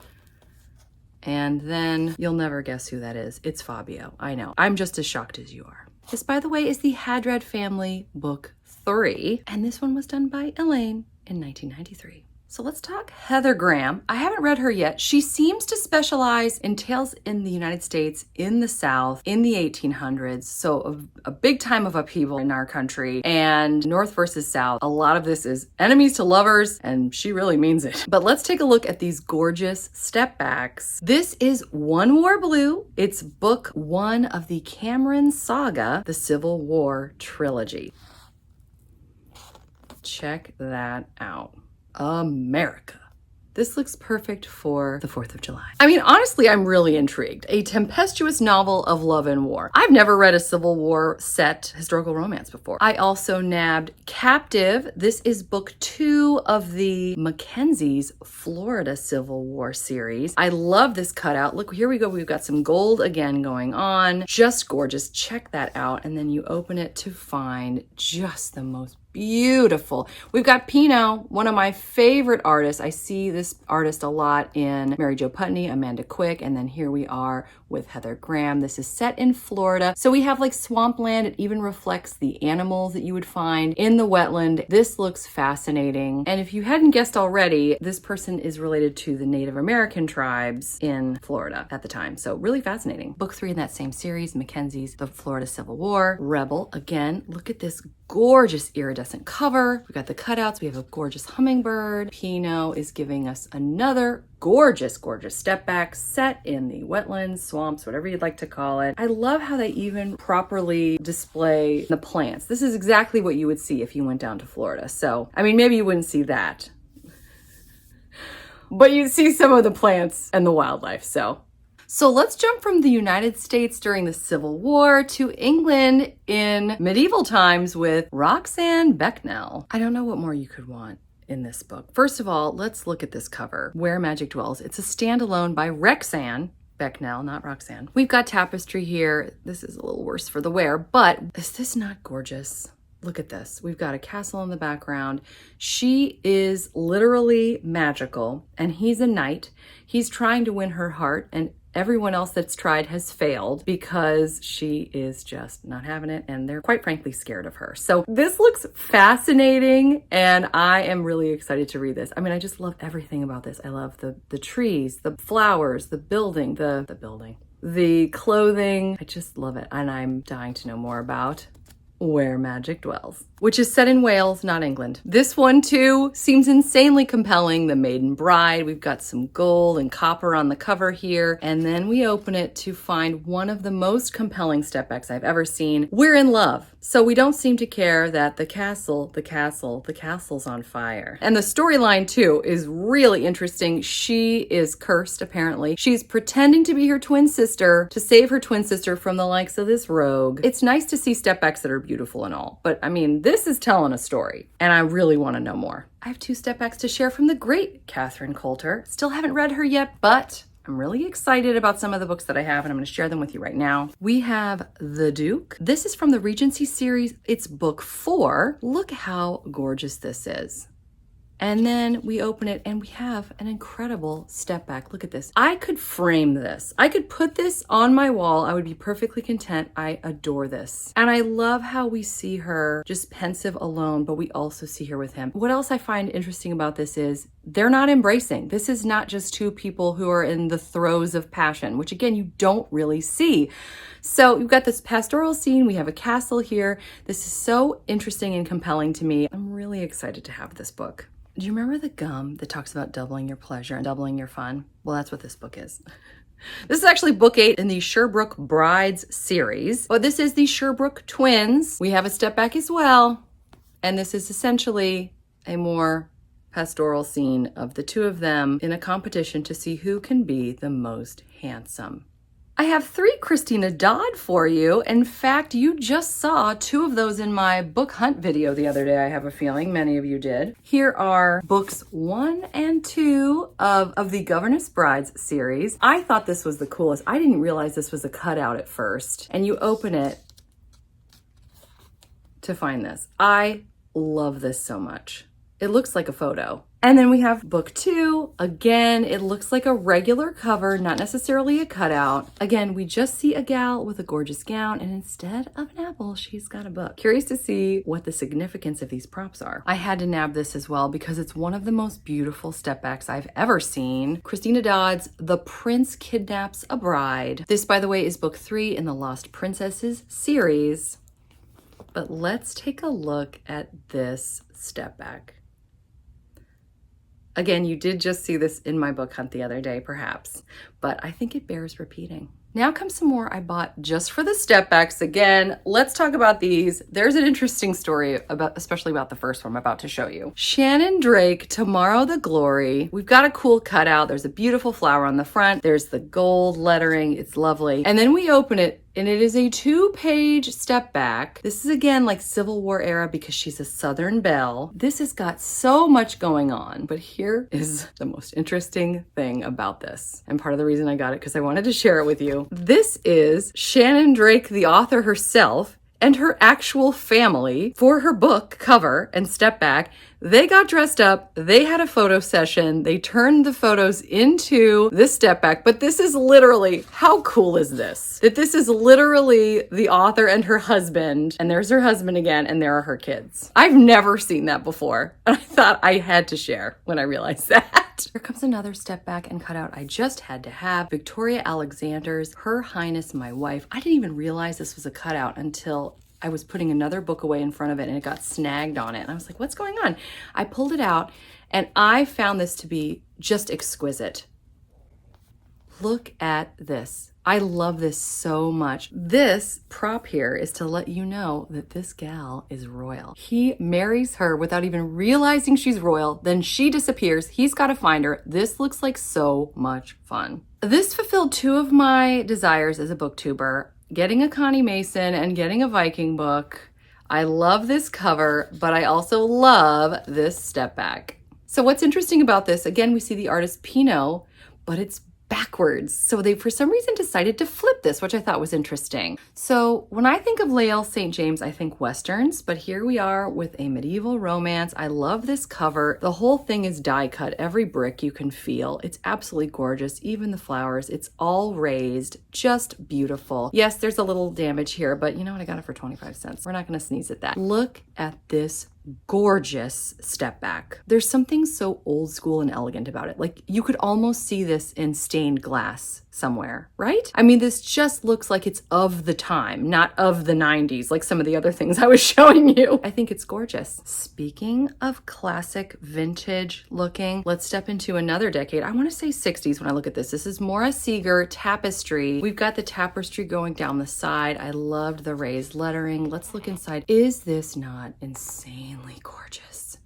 And then you'll never guess who that is. It's Fabio. I know. I'm just as shocked as you are. This, by the way, is the Hadrad Family Book 3. And this one was done by Elaine in 1993. So let's talk Heather Graham. I haven't read her yet. She seems to specialize in tales in the United States, in the South, in the 1800s. So a big time of upheaval in our country, and North versus South. A lot of this is enemies to lovers, and she really means it. But let's take a look at these gorgeous step backs. This is One War Blue. It's book 1 of the Cameron Saga, the Civil War trilogy. Check that out. America. This looks perfect for the 4th of July. I mean, honestly, I'm really intrigued. A tempestuous novel of love and war. I've never read a Civil War set historical romance before. I also nabbed Captive. This is book 2 of the Mackenzie's Florida Civil War series. I love this cutout. Look, here we go. We've got some gold again going on. Just gorgeous. Check that out. And then you open it to find just the most beautiful. We've got Pinot, one of my favorite artists. I see this artist a lot in Mary Jo Putney, Amanda Quick, and then here we are with Heather Graham. This is set in Florida. So we have like swampland. It even reflects the animals that you would find in the wetland. This looks fascinating. And if you hadn't guessed already, this person is related to the Native American tribes in Florida at the time. So really fascinating. Book 3 in that same series, Mackenzie's The Florida Civil War. Rebel, again, look at this gorgeous iridescent cover. We got the cutouts. We have a gorgeous hummingbird. Pinot is giving us another gorgeous, gorgeous step back set in the wetlands, swamps, whatever you'd like to call it. I love how they even properly display the plants. This is exactly what you would see if you went down to Florida. So, I mean, maybe you wouldn't see that, but you'd see some of the plants and the wildlife. So let's jump from the United States during the Civil War to England in medieval times with Roxanne Becknell. I don't know what more you could want in this book. First of all, let's look at this cover, Where Magic Dwells. It's a standalone by Rexanne Becknell, not Roxanne. We've got tapestry here. This is a little worse for the wear, but is this not gorgeous? Look at this. We've got a castle in the background. She is literally magical, and he's a knight. He's trying to win her heart, and everyone else that's tried has failed because she is just not having it, and they're quite frankly scared of her. So this looks fascinating, and I am really excited to read this. I mean, I just love everything about this. I love the trees, the flowers, the building, the clothing. I just love it, and I'm dying to know more about Where Magic Dwells, which is set in Wales, not England. This one too seems insanely compelling. The Maiden Bride. We've got some gold and copper on the cover here. And then we open it to find one of the most compelling step backs I've ever seen. We're in love. So we don't seem to care that the castle's on fire. And the storyline too is really interesting. She is cursed, apparently. She's pretending to be her twin sister to save her twin sister from the likes of this rogue. It's nice to see step backs that are beautiful and all, but I mean, this is telling a story, and I really want to know more. I have 2 step backs to share from the great Catherine Coulter. Still haven't read her yet, but I'm really excited about some of the books that I have, and I'm going to share them with you right now. We have The Duke. This is from the Regency series. It's book 4. Look how gorgeous this is. And then we open it and we have an incredible step back. Look at this. I could frame this. I could put this on my wall. I would be perfectly content. I adore this. And I love how we see her just pensive alone, but we also see her with him. What else I find interesting about this is they're not embracing. This is not just 2 people who are in the throes of passion, which again, you don't really see. So you've got this pastoral scene. We have a castle here. This is so interesting and compelling to me. I'm really excited to have this book. Do you remember the gum that talks about doubling your pleasure and doubling your fun? Well, that's what this book is. This is actually book 8 in the Sherbrooke Brides series. But this is the Sherbrooke twins. We have a step back as well. And this is essentially a more pastoral scene of the 2 of them in a competition to see who can be the most handsome. I have 3 Christina Dodd for you. In fact, you just saw 2 of those in my book hunt video the other day, I have a feeling many of you did. Here are books 1 and 2 of the Governess Brides series. I thought this was the coolest. I didn't realize this was a cutout at first. And you open it to find this. I love this so much. It looks like a photo. And then we have book 2. Again, it looks like a regular cover, not necessarily a cutout. Again, we just see a gal with a gorgeous gown, and instead of an apple, she's got a book. Curious to see what the significance of these props are. I had to nab this as well because it's one of the most beautiful stepbacks I've ever seen. Christina Dodd's The Prince Kidnaps a Bride. This, by the way, is book 3 in the Lost Princesses series. But let's take a look at this stepback. Again, you did just see this in my book hunt the other day, perhaps, but I think it bears repeating. Now comes some more I bought just for the stepbacks. Again, let's talk about these. There's an interesting story especially about the first one I'm about to show you. Shannon Drake, Tomorrow the Glory. We've got a cool cutout. There's a beautiful flower on the front. There's the gold lettering. It's lovely. And then we open it, and it is a 2-page step back. This is again like Civil War era because she's a Southern belle. This has got so much going on, but here is the most interesting thing about this. And part of the reason I got it because I wanted to share it with you. This is Shannon Drake, the author herself, and her actual family for her book cover and step back. They got dressed up, they had a photo session, they turned the photos into this step back, but this is literally, how cool is this? That this is literally the author and her husband, and there's her husband again, and there are her kids. I've never seen that before, and I thought I had to share when I realized that. Here comes another step back and cutout I just had to have. Victoria Alexander's Her Highness My Wife. I didn't even realize this was a cutout until I was putting another book away in front of it and it got snagged on it. And I was like, what's going on? I pulled it out and I found this to be just exquisite. Look at this. I love this so much. This prop here is to let you know that this gal is royal. He marries her without even realizing she's royal. Then she disappears. He's got to find her. This looks like so much fun. This fulfilled 2 of my desires as a booktuber. Getting a Connie Mason and getting a Viking book. I love this cover, but I also love this step back. So what's interesting about this, again, we see the artist Pinot, but it's backwards. So they, for some reason, decided to flip this, which I thought was interesting. So when I think of Lael St. James, I think Westerns, but here we are with a medieval romance. I love this cover. The whole thing is die cut. Every brick you can feel. It's absolutely gorgeous. Even the flowers, it's all raised, just beautiful. Yes, there's a little damage here, but you know what? I got it for 25 cents. We're not going to sneeze at that. Look at this gorgeous step back. There's something so old school and elegant about it. Like you could almost see this in stained glass somewhere, right? I mean, this just looks like it's of the time, not of the 90s, like some of the other things I was showing you. I think it's gorgeous. Speaking of classic vintage looking, let's step into another decade. I want to say 60s when I look at this. This is Maura Seeger tapestry. We've got the tapestry going down the side. I loved the raised lettering. Let's look inside. Is this not insanely gorgeous?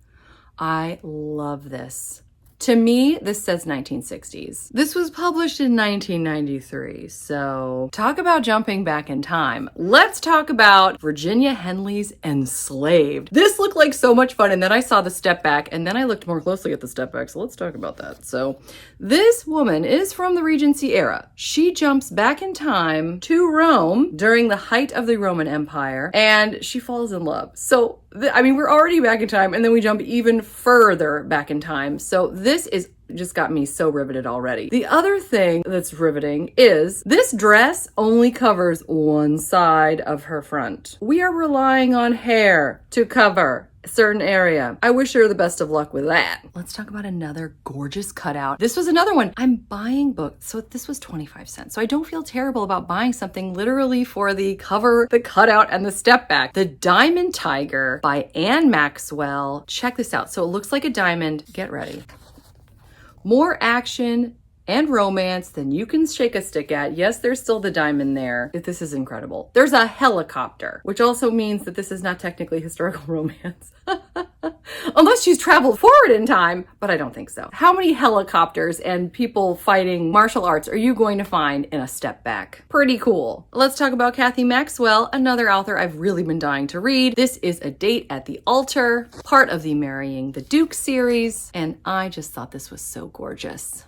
I love this. To me, this says 1960s. This was published in 1993, so talk about jumping back in time. Let's talk about Virginia Henley's Enslaved. This looked like so much fun, and then I saw the step back, and then I looked more closely at the step back, so let's talk about that. So this woman is from the Regency era. She jumps back in time to Rome during the height of the Roman Empire, and she falls in love. So I mean, we're already back in time, and then we jump even further back in time. So this is just got me so riveted already. The other thing that's riveting is this dress only covers one side of her front. We are relying on hair to cover a certain area. I wish her the best of luck with that. Let's talk about another gorgeous cutout. This was another one. I'm buying books. So this was 25 cents. So I don't feel terrible about buying something literally for the cover, the cutout, and the step back. The Diamond Tiger by Anne Maxwell. Check this out. So it looks like a diamond. Get ready. More action, and romance than you can shake a stick at. Yes, there's still the diamond there. This is incredible. There's a helicopter, which also means that this is not technically historical romance. Unless she's traveled forward in time, but I don't think so. How many helicopters and people fighting martial arts are you going to find in a step back? Pretty cool. Let's talk about Kathy Maxwell, another author I've really been dying to read. This is A Date at the Altar, part of the Marrying the Duke series, and I just thought this was so gorgeous.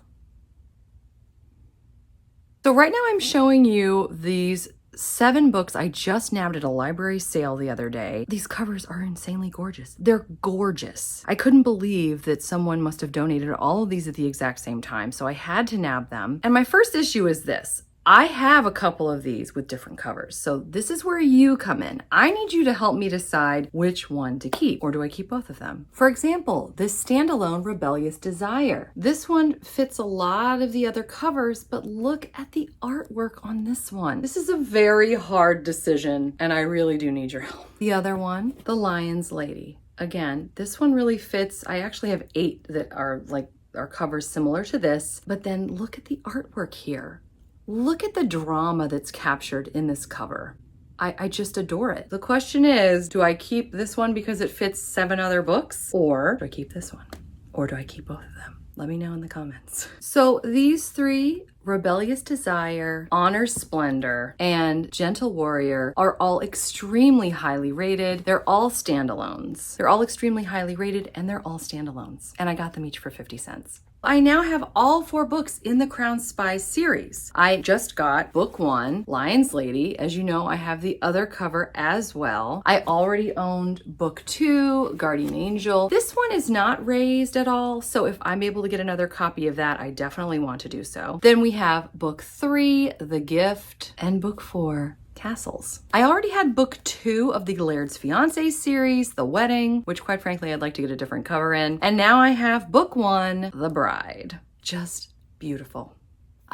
So right now I'm showing you these 7 books I just nabbed at a library sale the other day. These covers are insanely gorgeous. They're gorgeous. I couldn't believe that someone must have donated all of these at the exact same time, so I had to nab them. And my first issue is this. I have a couple of these with different covers, so this is where you come in. I need you to help me decide which one to keep, or do I keep both of them? For example, this standalone Rebellious Desire. This one fits a lot of the other covers, but look at the artwork on this one. This is a very hard decision, and I really do need your help. The other one, The Lion's Lady. Again, this one really fits. I actually have 8 that are covers similar to this, but then look at the artwork here. Look at the drama that's captured in this cover. I just adore it. The question is, do I keep this one because it fits 7 other books? Or do I keep this one? Or do I keep both of them? Let me know in the comments. So these 3, Rebellious Desire, Honor Splendor, and Gentle Warrior, are all extremely highly rated. They're all standalones. They're all extremely highly rated, and they're all standalones. And I got them each for 50 cents. I now have all 4 books in the Crown Spies series. I just got book 1, Lion's Lady. As you know, I have the other cover as well. I already owned book 2, Guardian Angel. This one is not raised at all, so if I'm able to get another copy of that, I definitely want to do so. Then we have book 3, The Gift, and book 4, Castles. I already had book 2 of the Laird's Fiancé series, The Wedding, which quite frankly I'd like to get a different cover in. And now I have book 1, The Bride. Just beautiful.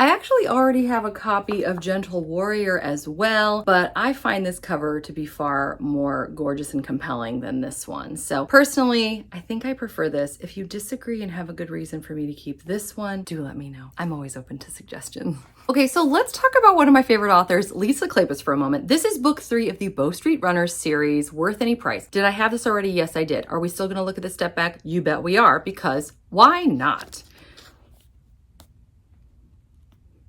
I actually already have a copy of Gentle Warrior as well, but I find this cover to be far more gorgeous and compelling than this one. So personally, I think I prefer this. If you disagree and have a good reason for me to keep this one, do let me know. I'm always open to suggestions. Okay, so let's talk about one of my favorite authors, Lisa Kleypas, for a moment. This is book 3 of the Bow Street Runners series, Worth Any Price. Did I have this already? Yes, I did. Are we still gonna look at the step back? You bet we are, because why not?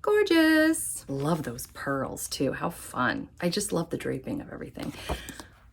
Gorgeous. Love those pearls too. How fun. I just love the draping of everything.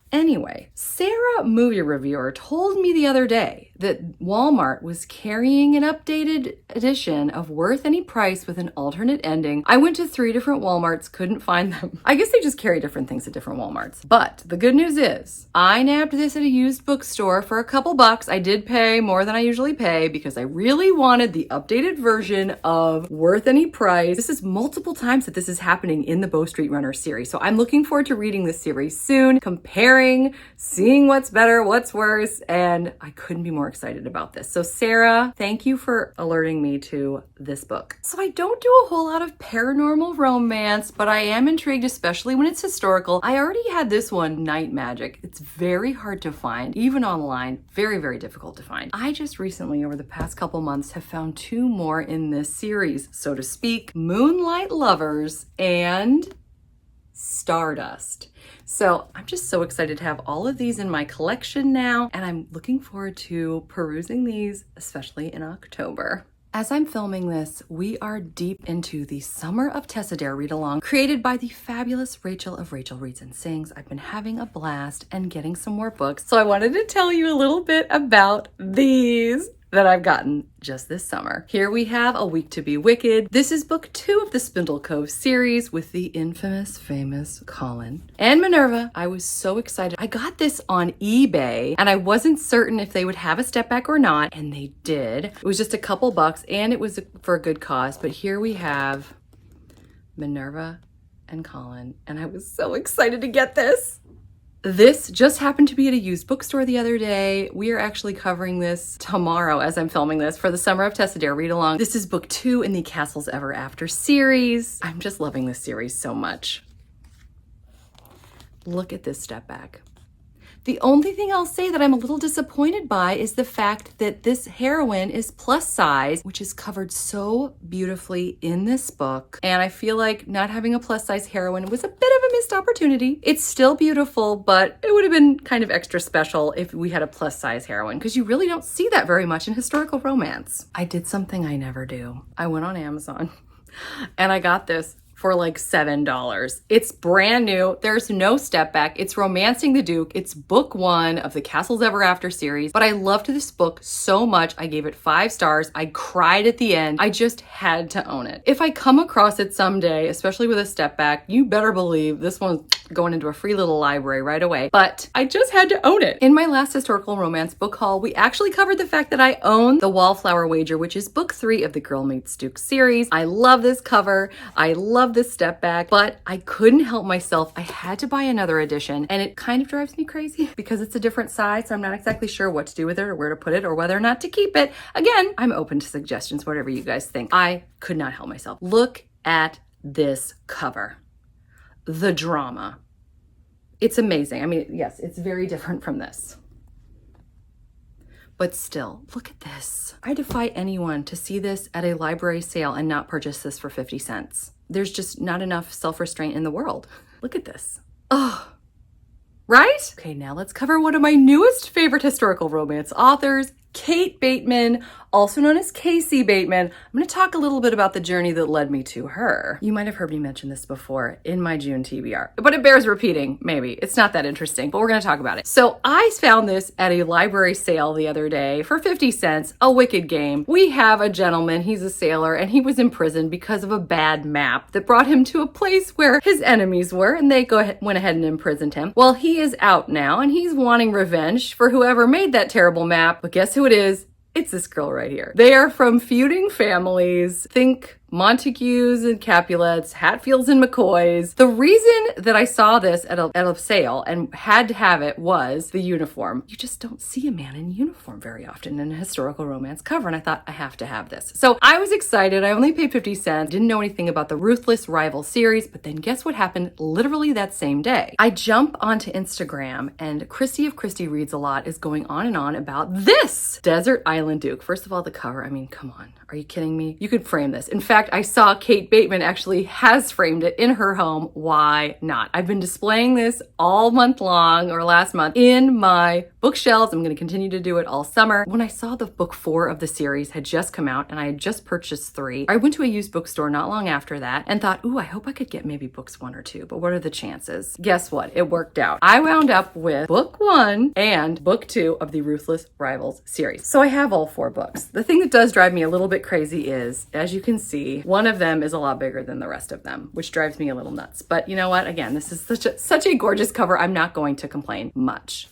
Anyway, Sarah, movie reviewer, told me the other day that Walmart was carrying an updated edition of Worth Any Price with an alternate ending. I went to 3 different Walmarts, couldn't find them. I guess they just carry different things at different Walmarts. But the good news is, I nabbed this at a used bookstore for a couple bucks. I did pay more than I usually pay because I really wanted the updated version of Worth Any Price. This is multiple times that this is happening in the Bow Street Runner series. So I'm looking forward to reading this series soon, comparing, seeing what's better, what's worse, and I couldn't be more excited about this. So Sarah, thank you for alerting me to this book. So I don't do a whole lot of paranormal romance, but I am intrigued, especially when it's historical. I already had this one, Night Magic. It's very hard to find, even online, very, very difficult to find. I just recently, over the past couple months, have found 2 more in this series, so to speak, Moonlight Lovers and Stardust. So I'm just so excited to have all of these in my collection now, and I'm looking forward to perusing these, especially in October. As I'm filming this, we are deep into the Summer of Tessa-Dare read-along created by the fabulous Rachel of Rachel Reads and Sings. I've been having a blast and getting some more books, so I wanted to tell you a little bit about these that I've gotten just this summer. Here we have A Week to Be Wicked. This is book 2 of the Spindle Cove series with the infamous, famous Colin and Minerva. I was so excited. I got this on eBay and I wasn't certain if they would have a step back or not, and they did. It was just a couple bucks and it was for a good cause, but here we have Minerva and Colin, and I was so excited to get this. This just happened to be at a used bookstore the other day. We are actually covering this tomorrow as I'm filming this for the Summer of Tessa-Dare read-along. This is book 2 in the Castles Ever After series. I'm just loving this series so much. Look at this step back. The only thing I'll say that I'm a little disappointed by is the fact that this heroine is plus size, which is covered so beautifully in this book. And I feel like not having a plus size heroine was a bit of a missed opportunity. It's still beautiful, but it would have been kind of extra special if we had a plus size heroine, because you really don't see that very much in historical romance. I did something I never do. I went on Amazon and I got this for like $7. It's brand new. There's no step back. It's Romancing the Duke. It's book 1 of the Castles Ever After series. But I loved this book so much. I gave it 5 stars. I cried at the end. I just had to own it. If I come across it someday, especially with a step back, you better believe this one's going into a free little library right away. But I just had to own it. In my last historical romance book haul, we actually covered the fact that I own The Wallflower Wager, which is book 3 of the Girl Meets Duke series. I love this cover. I love this step back, but I couldn't help myself. I had to buy another edition, and it kind of drives me crazy because it's a different size, so I'm not exactly sure what to do with it or where to put it or whether or not to keep it. Again, I'm open to suggestions, whatever you guys think. I could not help myself. Look at this cover. The drama. It's amazing. I mean, yes, it's very different from this. But still, look at this. I defy anyone to see this at a library sale and not purchase this for 50 cents. There's just not enough self-restraint in the world. Look at this. Oh, right? Okay, now let's cover one of my newest favorite historical romance authors, Kate Bateman, also known as Casey Bateman. I'm going to talk a little bit about the journey that led me to her. You might have heard me mention this before in my June TBR, but it bears repeating, maybe. It's not that interesting, but we're going to talk about it. So I found this at a library sale the other day for 50 cents, a wicked game. We have a gentleman, he's a sailor, and he was imprisoned because of a bad map that brought him to a place where his enemies were, and they went ahead and imprisoned him. Well, he is out now, and he's wanting revenge for whoever made that terrible map, but guess who it is? It's this girl right here. They are from feuding families. Think Montagues and Capulets, Hatfields and McCoys. The reason that I saw this at a sale and had to have it was the uniform. You just don't see a man in uniform very often in a historical romance cover, and I thought I have to have this. So I was excited. I only paid 50 cents. Didn't know anything about the Ruthless Rival series, but then guess what happened literally that same day? I jump onto Instagram, and Christy of Christy Reads a Lot is going on and on about this Desert Island Duke. First of all, the cover, I mean, come on. Are you kidding me? You could frame this. In fact, I saw Kate Bateman actually has framed it in her home. Why not? I've been displaying this all month long, or last month, in my bookshelves. I'm going to continue to do it all summer. When I saw the book 4 of the series had just come out and I had just purchased 3, I went to a used bookstore not long after that and thought, ooh, I hope I could get maybe books 1 or 2, but what are the chances? Guess what? It worked out. I wound up with book 1 and book 2 of the Ruthless Rivals series. So I have all 4 books. The thing that does drive me a little bit crazy is, as you can see, one of them is a lot bigger than the rest of them, which drives me a little nuts. But you know what? Again, this is such a gorgeous cover. I'm not going to complain much.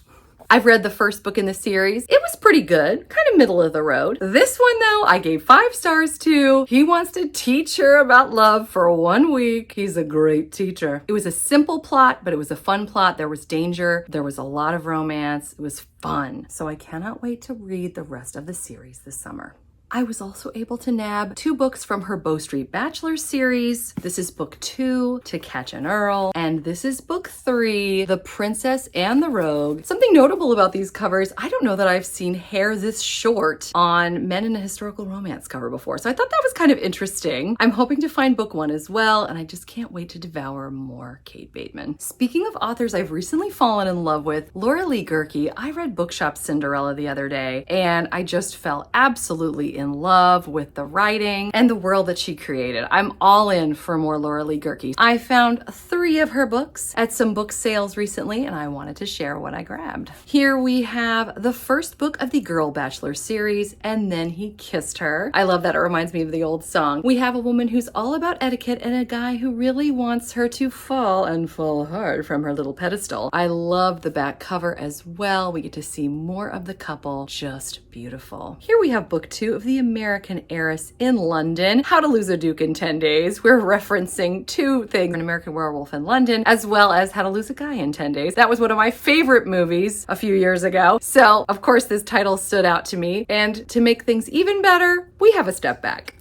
I've read the first book in the series. It was pretty good, kind of middle of the road. This one though, I gave 5 stars to. He wants to teach her about love for 1 week. He's a great teacher. It was a simple plot, but it was a fun plot. There was danger. There was a lot of romance. It was fun. So I cannot wait to read the rest of the series this summer. I was also able to nab 2 books from her Bow Street Bachelor series. This is book 2, To Catch an Earl, and this is book 3, The Princess and the Rogue. Something notable about these covers, I don't know that I've seen hair this short on men in a historical romance cover before, so I thought that was kind of interesting. I'm hoping to find book 1 as well, and I just can't wait to devour more Kate Bateman. Speaking of authors I've recently fallen in love with, Laura Lee Gerke. I read Bookshop Cinderella the other day, and I just fell absolutely in love with the writing and the world that she created. I'm all in for more Laura Lee Gerke. I found 3 of her books at some book sales recently, and I wanted to share what I grabbed. Here we have the first book of the Girl Bachelor series, And Then He Kissed Her. I love that. It reminds me of the old song. We have a woman who's all about etiquette and a guy who really wants her to fall, and fall hard, from her little pedestal. I love the back cover as well. We get to see more of the couple. Just beautiful. Here we have book 2 of The American Heiress in London, How to Lose a Duke in 10 Days. We're referencing 2 things, An American Werewolf in London, as well as How to Lose a Guy in 10 Days. That was one of my favorite movies a few years ago. So, of course, this title stood out to me. And to make things even better, we have a step back.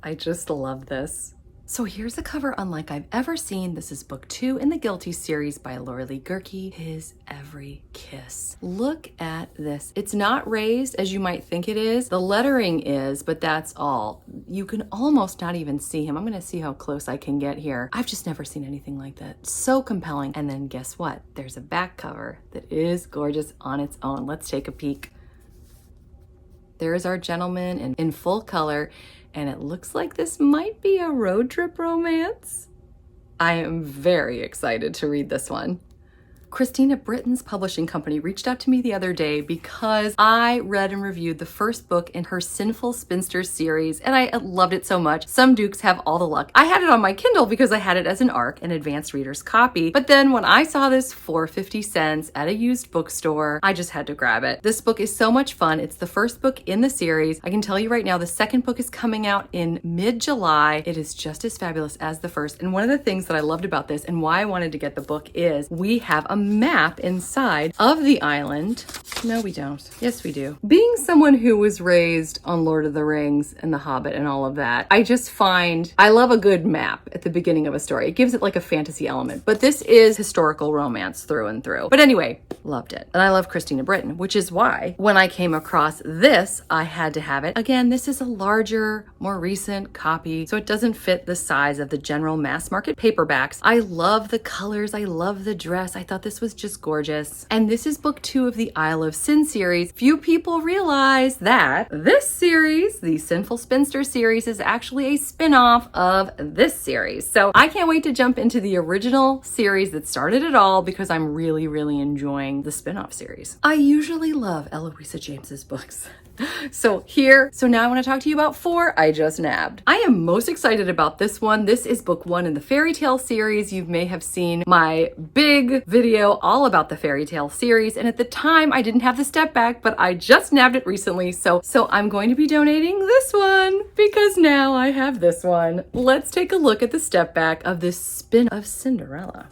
I just love this. So here's a cover unlike I've ever seen. This is book 2 in the Guilty series by Laura Lee Gerke, His Every Kiss. Look at this. It's not raised as you might think it is. The lettering is, but that's all. You can almost not even see him. I'm gonna see how close I can get here. I've just never seen anything like that. So compelling. And then guess what? There's a back cover that is gorgeous on its own. Let's take a peek. There's our gentleman in full color. And it looks like this might be a road trip romance. I am very excited to read this one. Christina Britton's publishing company reached out to me the other day because I read and reviewed the first book in her Sinful Spinster series, and I loved it so much. Some Dukes Have All the Luck. I had it on my Kindle because I had it as an ARC, an advanced reader's copy, but then when I saw this for 50 cents at a used bookstore, I just had to grab it. This book is so much fun. It's the first book in the series. I can tell you right now, the second book is coming out in mid-July. It is just as fabulous as the first, and one of the things that I loved about this and why I wanted to get the book is we have a map inside of the island. No, we don't. Yes, we do. Being someone who was raised on Lord of the Rings and The Hobbit and all of that, I just find I love a good map at the beginning of a story. It gives it like a fantasy element, but this is historical romance through and through. But anyway, loved it. And I love Christina Britton, which is why when I came across this, I had to have it. Again, this is a larger, more recent copy, so it doesn't fit the size of the general mass market paperbacks. I love the colors. I love the dress. I thought this was just gorgeous. And this is book 2 of the Isle of Sin series. Few people realize that this series, the Sinful Spinster series, is actually a spin-off of this series. So I can't wait to jump into the original series that started it all because I'm really, really enjoying the spin-off series. I usually love Eloisa James's books. So now I want to talk to you about 4 I just nabbed. I am most excited about this one. This is book 1 in the fairy tale series. You may have seen my big video all about the fairy tale series. And at the time I didn't have the step back, but I just nabbed it recently. So I'm going to be donating this one because now I have this one. Let's take a look at the step back of this spin of Cinderella.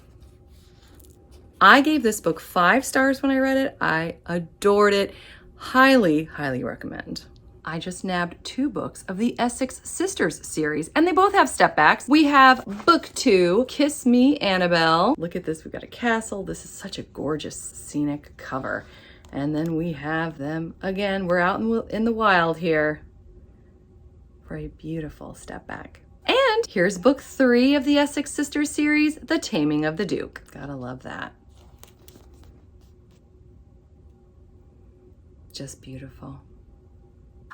I gave this book 5 stars when I read it. I adored it. Highly, highly recommend. I just nabbed 2 books of the Essex Sisters series, and they both have step backs. We have book 2, Kiss Me, Annabelle. Look at this, we've got a castle. This is such a gorgeous scenic cover. And then we have them again. We're out in the wild here for a beautiful step back. And here's book 3 of the Essex Sisters series, The Taming of the Duke. Gotta love that. Just beautiful.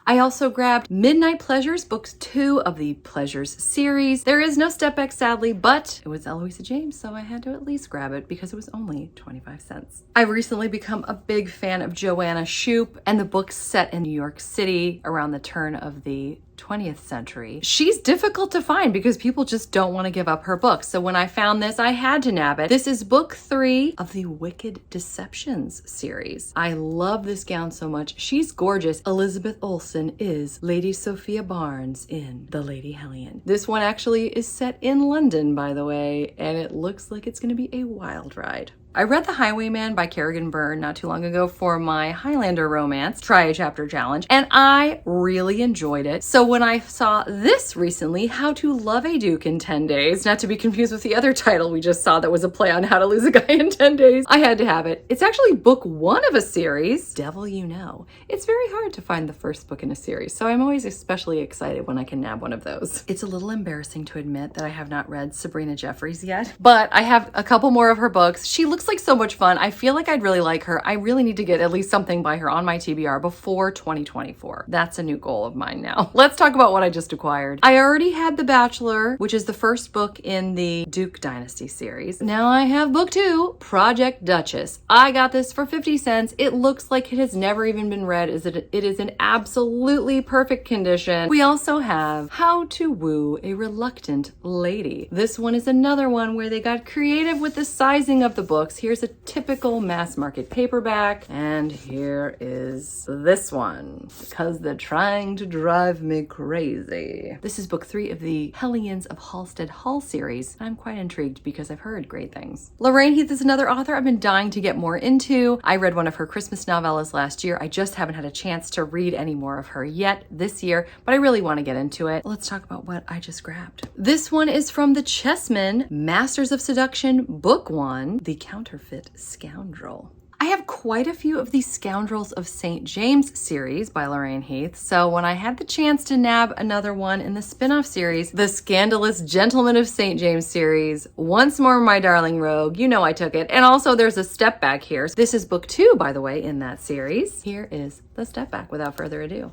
I also grabbed Midnight Pleasures, books 2 of the Pleasures series. There is no step back, sadly, but it was Eloisa James, so I had to at least grab it because it was only 25 cents. I've recently become a big fan of Joanna Shupe and the books set in New York City around the turn of the 20th century. She's difficult to find because people just don't want to give up her books. So when I found this, I had to nab it. This is book 3 of the Wicked Deceptions series. I love this gown so much. She's gorgeous. Elizabeth Olsen is Lady Sophia Barnes in The Lady Hellion. This one actually is set in London, by the way, and it looks like it's going to be a wild ride. I read The Highwayman by Kerrigan Byrne not too long ago for my Highlander romance, Try a Chapter Challenge, and I really enjoyed it. So when I saw this recently, How to Love a Duke in 10 Days, not to be confused with the other title we just saw that was a play on How to Lose a Guy in 10 Days, I had to have it. It's actually book 1 of a series, Devil You Know. It's very hard to find the first book in a series, so I'm always especially excited when I can nab one of those. It's a little embarrassing to admit that I have not read Sabrina Jeffries yet, but I have a couple more of her books. She looks like so much fun. I feel like I'd really like her. I really need to get at least something by her on my TBR before 2024. That's a new goal of mine now. Let's talk about what I just acquired. I already had The Bachelor, which is the first book in the Duke Dynasty series. Now I have book 2, Project Duchess. I got this for 50 cents. It looks like it has never even been read. It is in absolutely perfect condition. We also have How to Woo a Reluctant Lady. This one is another one where they got creative with the sizing of the books. books. Here's a typical mass market paperback, and here is this one, because they're trying to drive me crazy. This is book 3 of the Hellions of Halstead Hall series. I'm quite intrigued because I've heard great things. Lorraine Heath is another author I've been dying to get more into. I read one of her Christmas novellas last year. I just haven't had a chance to read any more of her yet this year, but I really want to get into it. Let's talk about what I just grabbed. This one is from the Chessmen, Masters of Seduction, Book 1, The Counterfeit Scoundrel. I have quite a few of the Scoundrels of St. James series by Lorraine Heath, so when I had the chance to nab another one in the spin-off series, the Scandalous Gentleman of St. James series, Once More My Darling Rogue, you know I took it, and also there's a step back here. This is book 2, by the way, in that series. Here is the step back without further ado.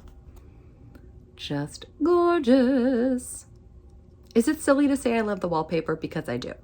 Just gorgeous. Is it silly to say I love the wallpaper? Because I do.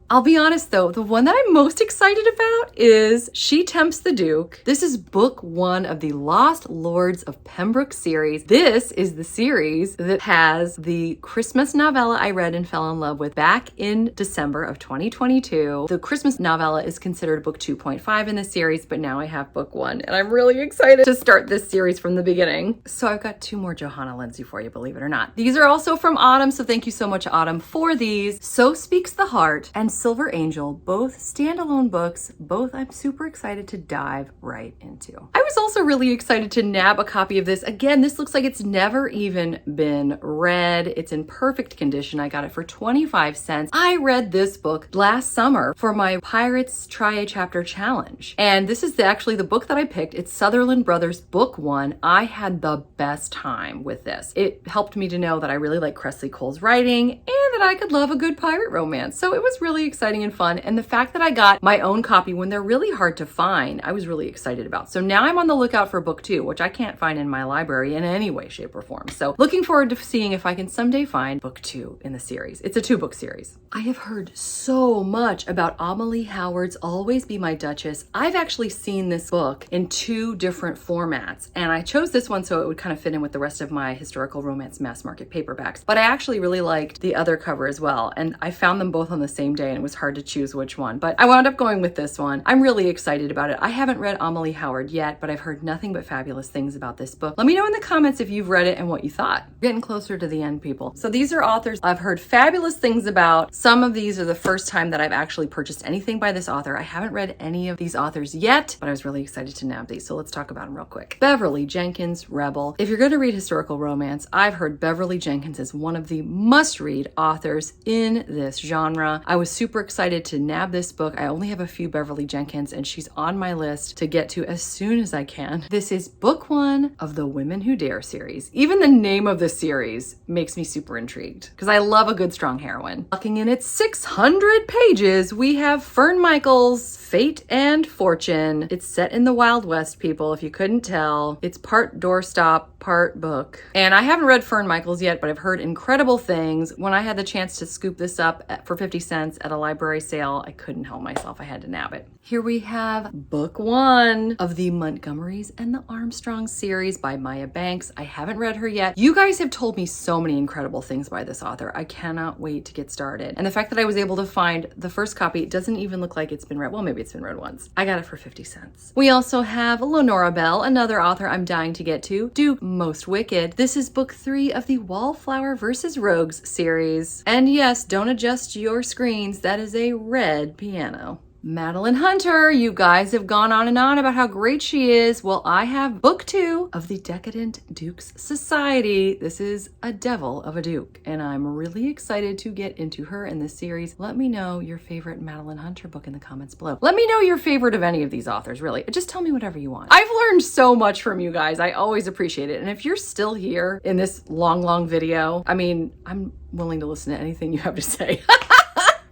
I'll be honest though, the one that I'm most excited about is She Tempts the Duke. This is book 1 of the Lost Lords of Pembroke series. This is the series that has the Christmas novella I read and fell in love with back in December of 2022. The Christmas novella is considered book 2.5 in the series, but now I have book 1 and I'm really excited to start this series from the beginning. So I've got 2 more Johanna Lindsey for you, believe it or not. These are also from Autumn, so thank you so much, Autumn, for these. So Speaks the Heart and Silver Angel, both standalone books, both I'm super excited to dive right into. I was also really excited to nab a copy of this. Again, this looks like it's never even been read. It's in perfect condition. I got it for 25 cents. I read this book last summer for my Pirates Try a Chapter challenge. And this is actually the book that I picked. It's Sutherland Brothers book 1. I had the best time with this. It helped me to know that I really like Cressley Cole's writing and that I could love a good pirate romance. So it was really exciting and fun. And the fact that I got my own copy when they're really hard to find, I was really excited about. So now I'm on the lookout for book 2, which I can't find in my library in any way, shape, or form. So looking forward to seeing if I can someday find book 2 in the series. It's a 2-book series. I have heard so much about Amelie Howard's Always Be My Duchess. I've actually seen this book in 2 different formats, and I chose this one so it would kind of fit in with the rest of my historical romance mass market paperbacks. But I actually really liked the other cover as well, and I found them both on the same day and it was hard to choose which one, but I wound up going with this one. I'm really excited about it. I haven't read Amelie Howard yet, but I've heard nothing but fabulous things about this book. Let me know in the comments if you've read it and what you thought. Getting closer to the end, people. So these are authors I've heard fabulous things about. Some of these are the first time that I've actually purchased anything by this author. I haven't read any of these authors yet, but I was really excited to nab these. So let's talk about them real quick. Beverly Jenkins, Rebel. If you're going to read historical romance, I've heard Beverly Jenkins is one of the must-read authors in this genre. I was super excited to nab this book. I only have a few Beverly Jenkins and she's on my list to get to as soon as I can. This is book 1 of the Women Who Dare series. Even the name of the series makes me super intrigued because I love a good strong heroine. Looking in its 600 pages, we have Fern Michaels' Fate and Fortune. It's set in the Wild West, people, if you couldn't tell. It's part doorstop, part book. And I haven't read Fern Michaels yet, but I've heard incredible things. When I had the chance to scoop this up for 50 cents at a library sale, I couldn't help myself. I had to nab it. Here we have book 1 of the Montgomerys and the Armstrong series by Maya Banks. I haven't read her yet. You guys have told me so many incredible things by this author. I cannot wait to get started. And the fact that I was able to find the first copy, it doesn't even look like it's been read. Well, maybe it's been read once. I got it for 50 cents. We also have Lenora Bell, another author I'm dying to get to, Duke Most Wicked. This is book 3 of the Wallflower vs. Rogues series. And yes, don't adjust your screens. That is a red piano. Madeline Hunter, you guys have gone on and on about how great she is. Well, I have book 2 of the Decadent Dukes Society. This is a devil of a duke, and I'm really excited to get into her in this series. Let me know your favorite Madeline Hunter book in the comments below. Let me know your favorite of any of these authors, really. Just tell me whatever you want. I've learned so much from you guys. I always appreciate it. And if you're still here in this long video, I mean, I'm willing to listen to anything you have to say.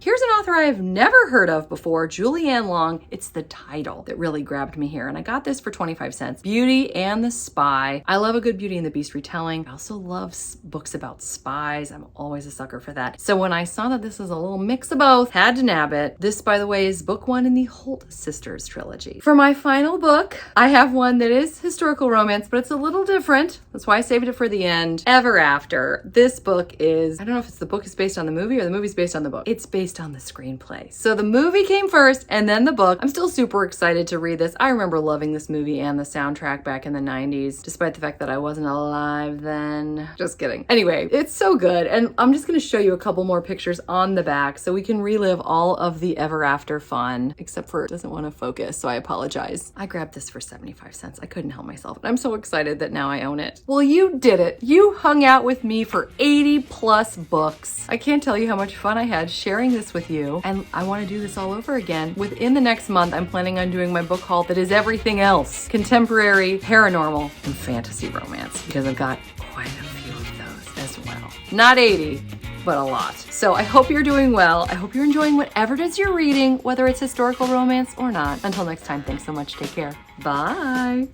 Here's an author I have never heard of before, Julianne Long. It's the title that really grabbed me here, and I got this for 25 cents. Beauty and the Spy. I love a good Beauty and the Beast retelling. I also love books about spies. I'm always a sucker for that. So when I saw that this was a little mix of both, had to nab it. This, by the way, is book 1 in the Holt Sisters trilogy. For my final book, I have one that is historical romance, but it's a little different. That's why I saved it for the end. Ever After. This book is, I don't know if it's the book is based on the movie or the movie's based on the book. It's based on the the screenplay. So the movie came first and then the book. I'm still super excited to read this. I remember loving this movie and the soundtrack back in the 90s, despite the fact that I wasn't alive then. Just kidding. Anyway, it's so good. And I'm just going to show you a couple more pictures on the back so we can relive all of the ever after fun, except for it doesn't want to focus, so I apologize. I grabbed this for 75 cents. I couldn't help myself. And I'm so excited that now I own it. Well, you did it. You hung out with me for 80 plus books. I can't tell you how much fun I had sharing this with you, and I want to do this all over again. Within the next month, I'm planning on doing my book haul that is everything else: contemporary, paranormal, and fantasy romance, because I've got quite a few of those as well. Not 80, but a lot. So I hope you're doing well. I hope you're enjoying whatever it is you're reading, whether it's historical romance or not. Until next time, thanks so much. Take care. Bye.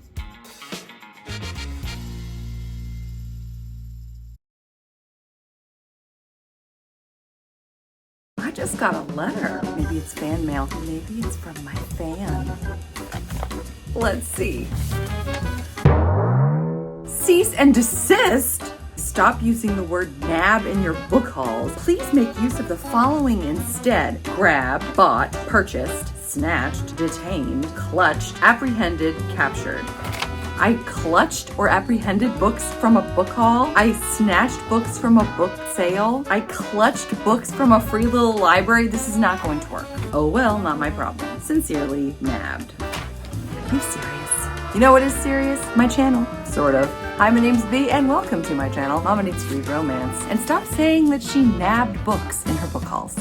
I just got a letter. Maybe it's fan mail. Maybe it's from my fan. Let's see. Cease and desist? Stop using the word nab in your book hauls. Please make use of the following instead: grabbed, bought, purchased, snatched, detained, clutched, apprehended, captured. I clutched or apprehended books from a book haul. I snatched books from a book sale. I clutched books from a free little library. This is not going to work. Oh well, not my problem. Sincerely, nabbed. Are you serious? You know what is serious? My channel. Sort of. Hi, my name's Bea, and welcome to my channel, Mama Needs to Read Romance. And stop saying that she nabbed books in her book hauls.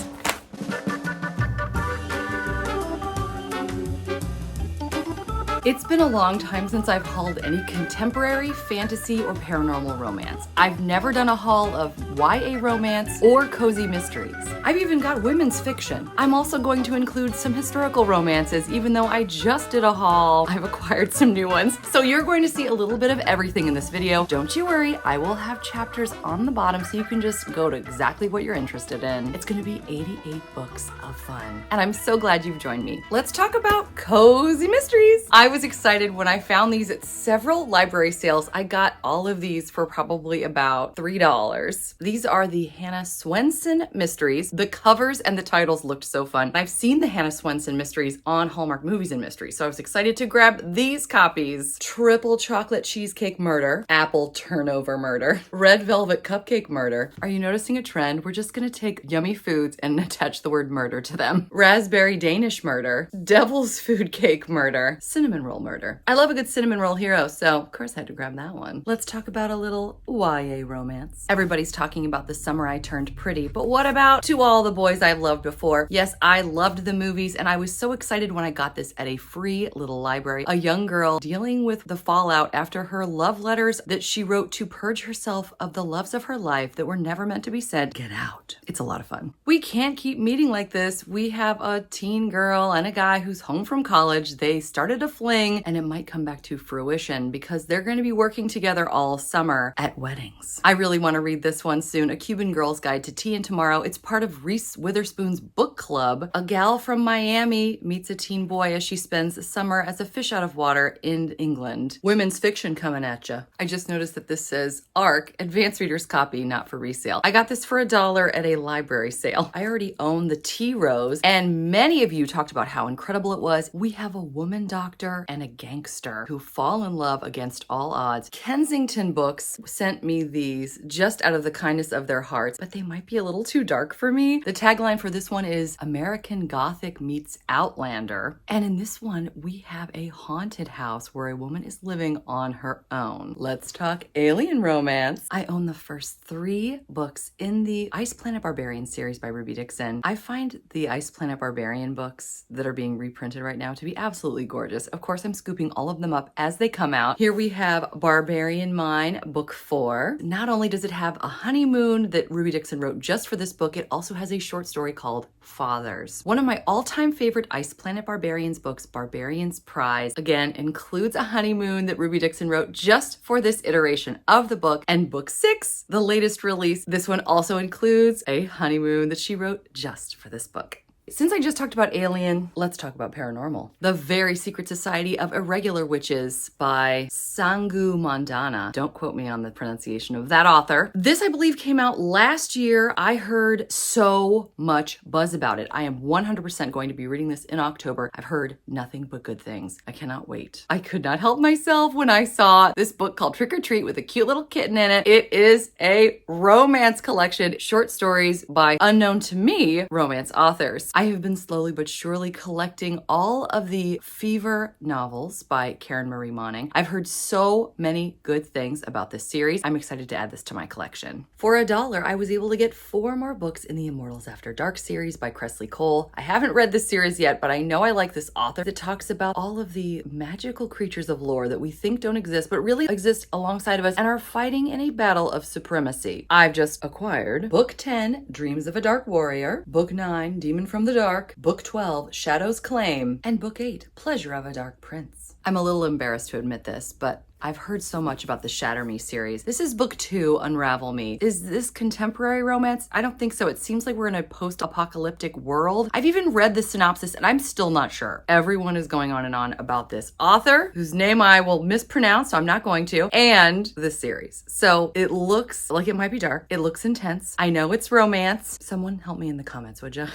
It's been a long time since I've hauled any contemporary, fantasy, or paranormal romance. I've never done a haul of YA romance or cozy mysteries. I've even got women's fiction. I'm also going to include some historical romances, even though I just did a haul. I've acquired some new ones. So you're going to see a little bit of everything in this video. Don't you worry, I will have chapters on the bottom so you can just go to exactly what you're interested in. It's gonna be 88 books of fun. And I'm so glad you've joined me. Let's talk about cozy mysteries. I was excited when I found these at several library sales. I got all of these for probably about $3. These are the Hannah Swenson mysteries. The covers and the titles looked so fun. I've seen the Hannah Swenson mysteries on Hallmark Movies and Mysteries, so I was excited to grab these copies. Triple Chocolate Cheesecake Murder, Apple Turnover Murder, Red Velvet Cupcake Murder. Are you noticing a trend? We're just gonna take yummy foods and attach the word murder to them. Raspberry Danish Murder, Devil's Food Cake Murder, Cinnamon Roll Murder. I love a good cinnamon roll hero, so of course I had to grab that one. Let's talk about a little YA romance. Everybody's talking about The Summer I Turned Pretty, but what about To All the Boys I've Loved Before? Yes, I loved the movies, and I was so excited when I got this at a free little library. A young girl dealing with the fallout after her love letters that she wrote to purge herself of the loves of her life that were never meant to be said get out. It's a lot of fun. We can't keep meeting like this. We have a teen girl and a guy who's home from college. They started a fling, and it might come back to fruition because they're going to be working together all summer at weddings. I really want to read this one soon. A Cuban Girl's Guide to Tea and Tomorrow. It's part of Reese Witherspoon's book club. A gal from Miami meets a teen boy as she spends the summer as a fish out of water in England. Women's fiction coming at ya. I just noticed that this says ARC, advanced reader's copy, not for resale. I got this for $1 at a library sale. I already own the Tea Rose, and many of you talked about how incredible it was. We have a woman doctor and a gangster who fall in love against all odds. Kensington Books sent me these just out of the kindness of their hearts, but they might be a little too dark for me. The tagline for this one is American Gothic meets Outlander. And in this one, we have a haunted house where a woman is living on her own. Let's talk alien romance. I own the first 3 books in the Ice Planet Barbarian series by Ruby Dixon. I find the Ice Planet Barbarian books that are being reprinted right now to be absolutely gorgeous. Of course, I'm scooping all of them up as they come out. Here we have Barbarian Mine, book 4. Not only does it have a honeymoon that Ruby Dixon wrote just for this book, it also has a short story called Fathers. One of my all-time favorite Ice Planet Barbarians books, Barbarian's Prize, again, includes a honeymoon that Ruby Dixon wrote just for this iteration of the book. And book 6, the latest release, this one also includes a honeymoon that she wrote just for this book. Since I just talked about Alien, let's talk about paranormal. The Very Secret Society of Irregular Witches by Sangu Mandana. Don't quote me on the pronunciation of that author. This, I believe, came out last year. I heard so much buzz about it. I am 100% going to be reading this in October. I've heard nothing but good things. I cannot wait. I could not help myself when I saw this book called Trick or Treat with a cute little kitten in it. It is a romance collection, short stories by unknown to me romance authors. I have been slowly but surely collecting all of the Fever novels by Karen Marie Moning. I've heard so many good things about this series. I'm excited to add this to my collection. For $1, I was able to get 4 more books in the Immortals After Dark series by Cressley Cole. I haven't read this series yet, but I know I like this author that talks about all of the magical creatures of lore that we think don't exist, but really exist alongside of us and are fighting in a battle of supremacy. I've just acquired Book 10, Dreams of a Dark Warrior, Book 9, Demon from the Dark, Book 12, Shadow's Claim, and Book 8, Pleasure of a Dark Prince. I'm a little embarrassed to admit this, but I've heard so much about the Shatter Me series. This is book 2, Unravel Me. Is this contemporary romance? I don't think so. It seems like we're in a post-apocalyptic world. I've even read the synopsis and I'm still not sure. Everyone is going on and on about this author, whose name I will mispronounce, so I'm not going to, and this series. So it looks like it might be dark. It looks intense. I know it's romance. Someone help me in the comments, would you?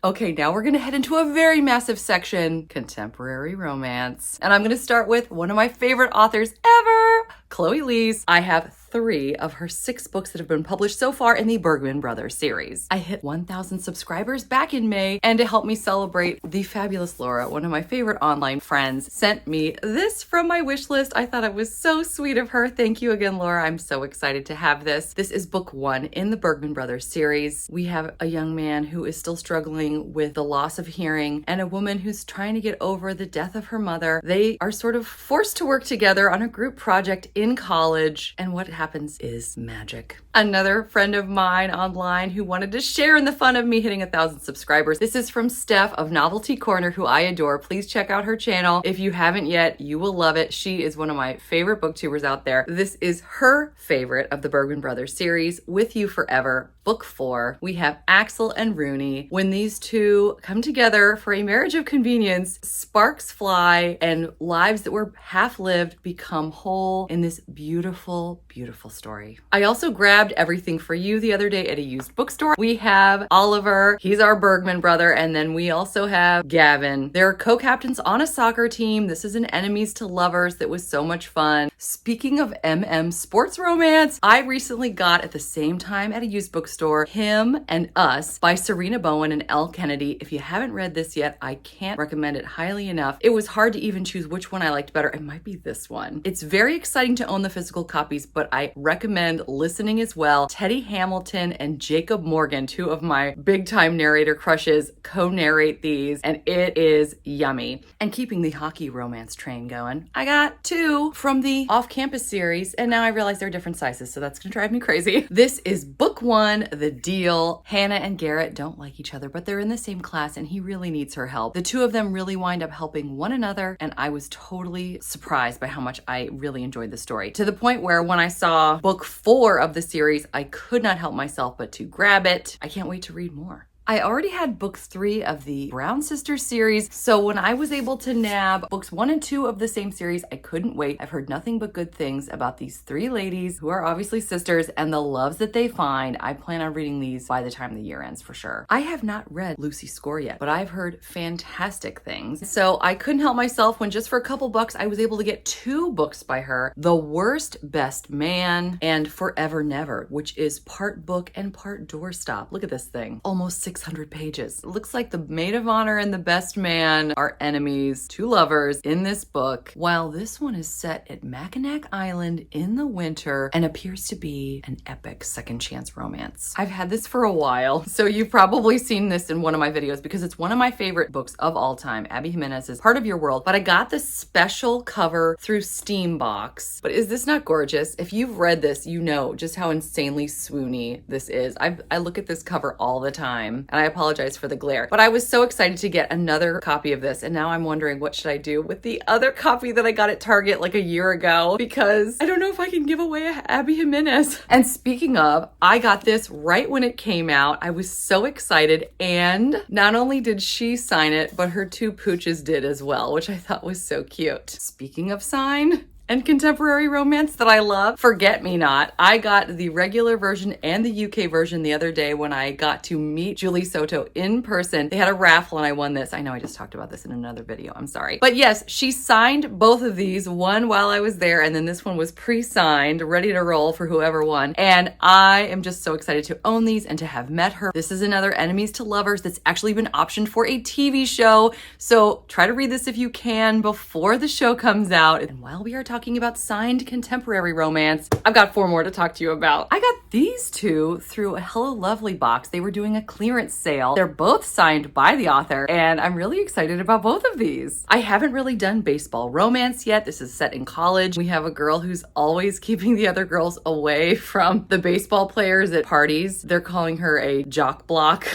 Okay, now we're gonna head into a very massive section, contemporary romance. And I'm gonna start with one of my favorite authors ever, Chloe Lees. I have 3 of her 6 books that have been published so far in the Bergman Brothers series. I hit 1,000 subscribers back in May, and to help me celebrate, the fabulous Laura, one of my favorite online friends, sent me this from my wish list. I thought it was so sweet of her. Thank you again, Laura. I'm so excited to have this. This is book 1 in the Bergman Brothers series. We have a young man who is still struggling with the loss of hearing and a woman who's trying to get over the death of her mother. They are sort of forced to work together on a group project in college, and what happens is magic. Another friend of mine online who wanted to share in the fun of me hitting 1,000 subscribers. This is from Steph of Novelty Corner, who I adore. Please check out her channel. If you haven't yet, you will love it. She is one of my favorite booktubers out there. This is her favorite of the Bergman Brothers series, With You Forever, book 4. We have Axel and Rooney. When these two come together for a marriage of convenience, sparks fly and lives that were half-lived become whole in this beautiful, beautiful story. I also grabbed Everything for You the other day at a used bookstore. We have Oliver, he's our Bergman brother, and then we also have Gavin. They're co-captains on a soccer team. This is an enemies to lovers that was so much fun. Speaking of sports romance, I recently got at the same time at a used bookstore, Him and Us by Serena Bowen and Elle Kennedy. If you haven't read this yet, I can't recommend it highly enough. It was hard to even choose which one I liked better. It might be this one. It's very exciting to own the physical copies, but I recommend listening as well. Teddy Hamilton and Jacob Morgan, 2 of my big time narrator crushes, co-narrate these, and it is yummy. And keeping the hockey romance train going, I got 2 from the off-campus series, and now I realize they're different sizes, so that's gonna drive me crazy. This is book 1, The Deal. Hannah and Garrett don't like each other, but they're in the same class and he really needs her help. The 2 of them really wind up helping one another, and I was totally surprised by how much I really enjoyed the story, to the point where when I saw book 4 of the series, I could not help myself but to grab it. I can't wait to read more. I already had book 3 of the Brown Sisters series, so when I was able to nab books 1 and 2 of the same series, I couldn't wait. I've heard nothing but good things about these 3 ladies who are obviously sisters and the loves that they find. I plan on reading these by the time the year ends for sure. I have not read Lucy Score yet, but I've heard fantastic things. So I couldn't help myself when just for a couple bucks, I was able to get 2 books by her, The Worst Best Man and Forever Never, which is part book and part doorstop. Look at this thing, almost 600 pages. It looks like the maid of honor and the best man are enemies, 2 lovers in this book, while this one is set at Mackinac Island in the winter and appears to be an epic second chance romance. I've had this for a while, so you've probably seen this in one of my videos because it's one of my favorite books of all time. Abby Jimenez's Part of Your World, but I got this special cover through Steambox. But is this not gorgeous? If you've read this, you know just how insanely swoony this is. I look at this cover all the time. and I apologize for the glare. But I was so excited to get another copy of this, and now I'm wondering what should I do with the other copy that I got at Target like a year ago, because I don't know if I can give away a Abby Jimenez. And speaking of, I got this right when it came out. I was so excited, and not only did she sign it, but her two pooches did as well, which I thought was so cute. Speaking of sign and contemporary romance that I love, Forget Me Not. I got the regular version and the UK version the other day when I got to meet Julie Soto in person. They had a raffle and I won this. I know I just talked about this in another video, I'm sorry. But yes, she signed both of these, one while I was there, and then this one was pre-signed, ready to roll for whoever won. And I am just so excited to own these and to have met her. This is another Enemies to Lovers that's actually been optioned for a TV show. So try to read this if you can before the show comes out. And while we are talking about signed contemporary romance, I've got 4 more to talk to you about. I got these 2 through a Hello Lovely box. They were doing a clearance sale. They're both signed by the author, and I'm really excited about both of these. I haven't really done baseball romance yet. This is set in college. We have a girl who's always keeping the other girls away from the baseball players at parties. They're calling her a jock block.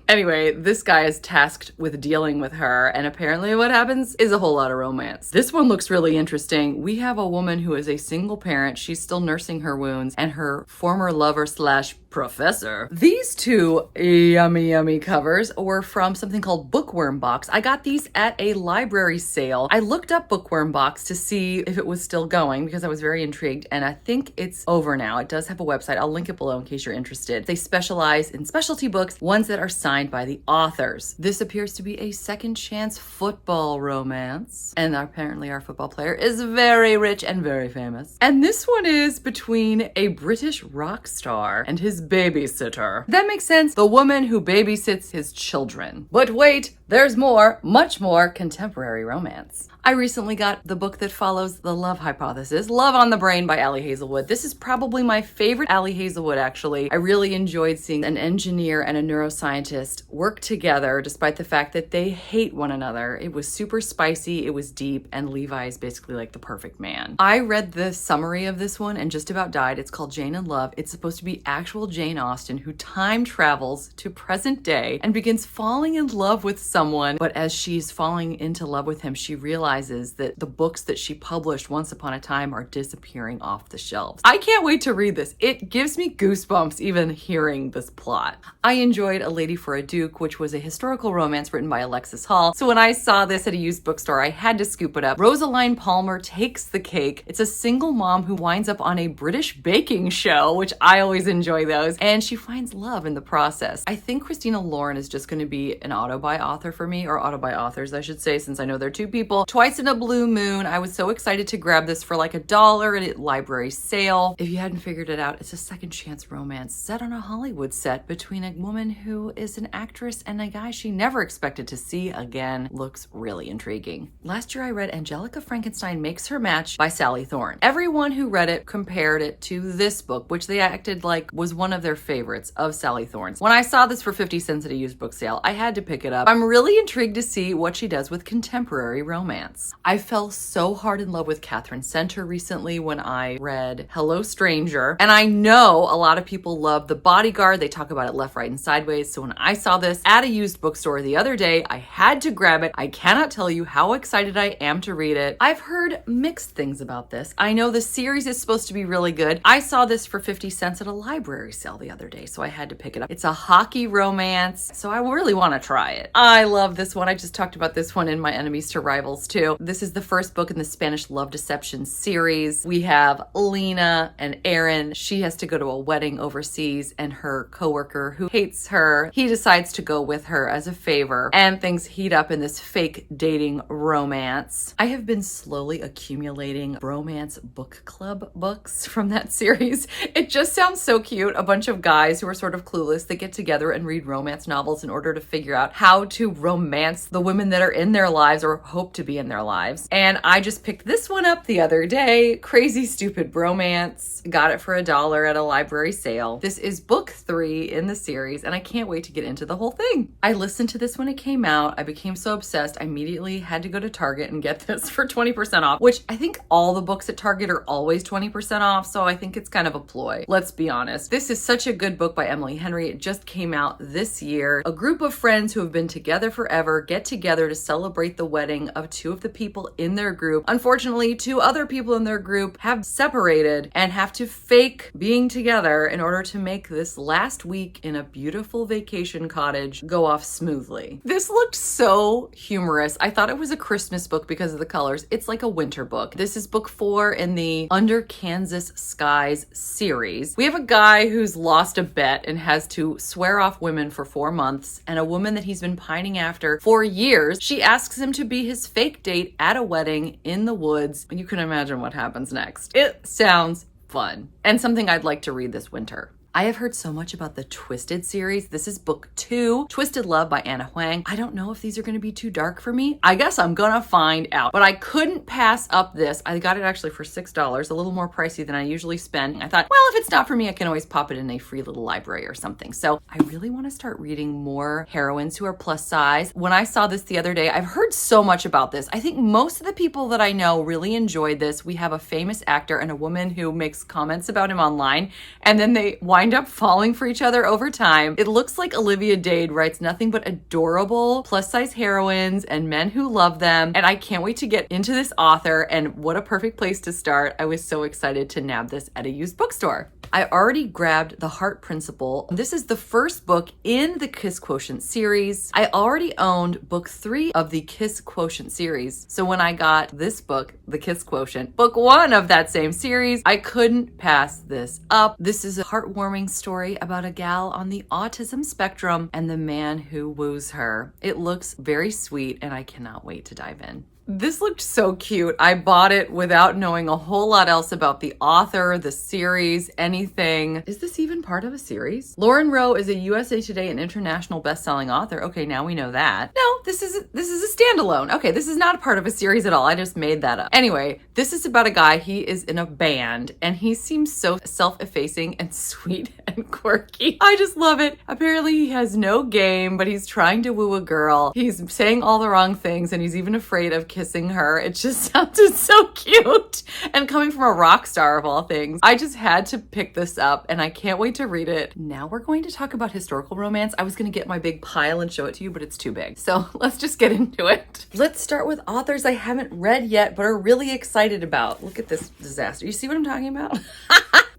Anyway, this guy is tasked with dealing with her, and apparently what happens is a whole lot of romance. This one looks really interesting. We have a woman who is a single parent. She's still nursing her wounds, and her former lover slash professor. These 2 yummy covers were from something called Bookworm Box. I got these at a library sale. I looked up Bookworm Box to see if it was still going because I was very intrigued, and I think it's over now. It does have a website. I'll link it below in case you're interested. They specialize in specialty books, ones that are signed by the authors. This appears to be a second chance football romance, and apparently our football player is very rich and very famous. And this one is between a British rock star and his babysitter. That makes sense. The woman who babysits his children. But wait, there's more, much more contemporary romance. I recently got the book that follows the love hypothesis, Love on the Brain by Ali Hazelwood. This is probably my favorite Ali Hazelwood, actually. I really enjoyed seeing an engineer and a neuroscientist work together despite the fact that they hate one another. It was super spicy, it was deep, and Levi is basically like the perfect man. I read the summary of this one and just about died. It's called Jane in Love. It's supposed to be actual Jane Austen who time travels to present day and begins falling in love with someone, but as she's falling into love with him, she realizes that the books that she published once upon a time are disappearing off the shelves. I can't wait to read this. It gives me goosebumps even hearing this plot. I enjoyed A Lady for a Duke, which was a historical romance written by Alexis Hall. So when I saw this at a used bookstore, I had to scoop it up. Rosaline Palmer takes the cake. It's a single mom who winds up on a British baking show, which I always enjoy those, and she finds love in the process. I think Christina Lauren is just going to be an auto-buy author for me, or auto-buy authors, I should say, since I know they're 2 people. Twice in a Blue Moon. I was so excited to grab this for like $1 at a library sale. If you hadn't figured it out, it's a second chance romance set on a Hollywood set between a woman who is an actress and a guy she never expected to see again. Looks really intriguing. Last year I read Angelica Frankenstein Makes Her Match by Sally Thorne. Everyone who read it compared it to this book, which they acted like was one of their favorites of Sally Thorne's. When I saw this for 50 cents at a used book sale, I had to pick it up. I'm really intrigued to see what she does with contemporary romance. I fell so hard in love with Catherine Center recently when I read Hello Stranger, and I know a lot of people love The Bodyguard. They talk about it left, right, and sideways. So when I saw this at a used bookstore the other day, I had to grab it. I cannot tell you how excited I am to read it. I've heard mixed things about this. I know the series is supposed to be really good. I saw this for 50 cents at a library sale the other day, so I had to pick it up. It's a hockey romance, so I really want to try it. I love this one. I just talked about this one in my Enemies to Rivals too. This is the first book in the Spanish Love Deception series. We have Lena and Erin. She has to go to a wedding overseas, and her coworker who hates her, he decides to go with her as a favor, and things heat up in this fake dating romance. I have been slowly accumulating romance book club books from that series. It just sounds so cute. A bunch of guys who are sort of clueless that get together and read romance novels in order to figure out how to romance the women that are in their lives or hope to be in their lives. And I just picked this one up the other day. Crazy Stupid Bromance. Got it for $1 at a library sale. This is book 3 in the series, and I can't wait to get into the whole thing. I listened to this when it came out. I became so obsessed, I immediately had to go to Target and get this for 20% off, which I think all the books at Target are always 20% off, so I think it's kind of a ploy. Let's be honest. This Stepbacks is such a good book by Emily Henry. It just came out this year. A group of friends who have been together forever get together to celebrate the wedding of two of the people in their group. Unfortunately, two other people in their group have separated and have to fake being together in order to make this last week in a beautiful vacation cottage go off smoothly. This looked so humorous. I thought it was a Christmas book because of the colors. It's like a winter book. This is book 4 in the Under Kansas Skies series. We have a guy who's lost a bet and has to swear off women for 4 months, and a woman that he's been pining after for years. She asks him to be his fake date at a wedding in the woods, and you can imagine what happens next. It sounds fun and something I'd like to read this winter. I have heard so much about the Twisted series. This is book 2, Twisted Love by Anna Huang. I don't know if these are going to be too dark for me. I guess I'm gonna find out. But I couldn't pass up this. I got it actually for $6, a little more pricey than I usually spend. I thought, well, if it's not for me, I can always pop it in a free little library or something. So I really want to start reading more heroines who are plus size. When I saw this the other day, I've heard so much about this. I think most of the people that I know really enjoyed this. We have a famous actor and a woman who makes comments about him online, and then they wind up falling for each other over time. It looks like Olivia Dade writes nothing but adorable plus-size heroines and men who love them, and I can't wait to get into this author, and what a perfect place to start. I was so excited to nab this at a used bookstore. I already grabbed The Heart Principle. This is the first book in the Kiss Quotient series. I already owned book 3 of the Kiss Quotient series. So when I got this book, The Kiss Quotient, book 1 of that same series, I couldn't pass this up. This is a heartwarming story about a gal on the autism spectrum and the man who woos her. It looks very sweet, and I cannot wait to dive in. This looked so cute. I bought it without knowing a whole lot else about the author, the series, anything. Is this even part of a series? Lauren Rowe is a USA Today and international best-selling author. Okay, now we know that. No, this is a standalone. Okay, this is not a part of a series at all. I just made that up. Anyway, this is about a guy. He is in a band, and he seems so self-effacing and sweet and quirky. I just love it. Apparently, he has no game, but he's trying to woo a girl. He's saying all the wrong things, and he's even afraid of kissing her. It just sounded so cute. And coming from a rock star of all things, I just had to pick this up, and I can't wait to read it. Now we're going to talk about historical romance. I was going to get my big pile and show it to you, but it's too big. So let's just get into it. Let's start with authors I haven't read yet, but are really excited about. Look at this disaster. You see what I'm talking about?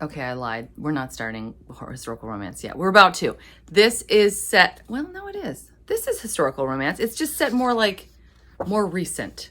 Okay, I lied. We're not starting historical romance yet. We're about to. This is set, well, no, it is. This is historical romance. It's just set more recent,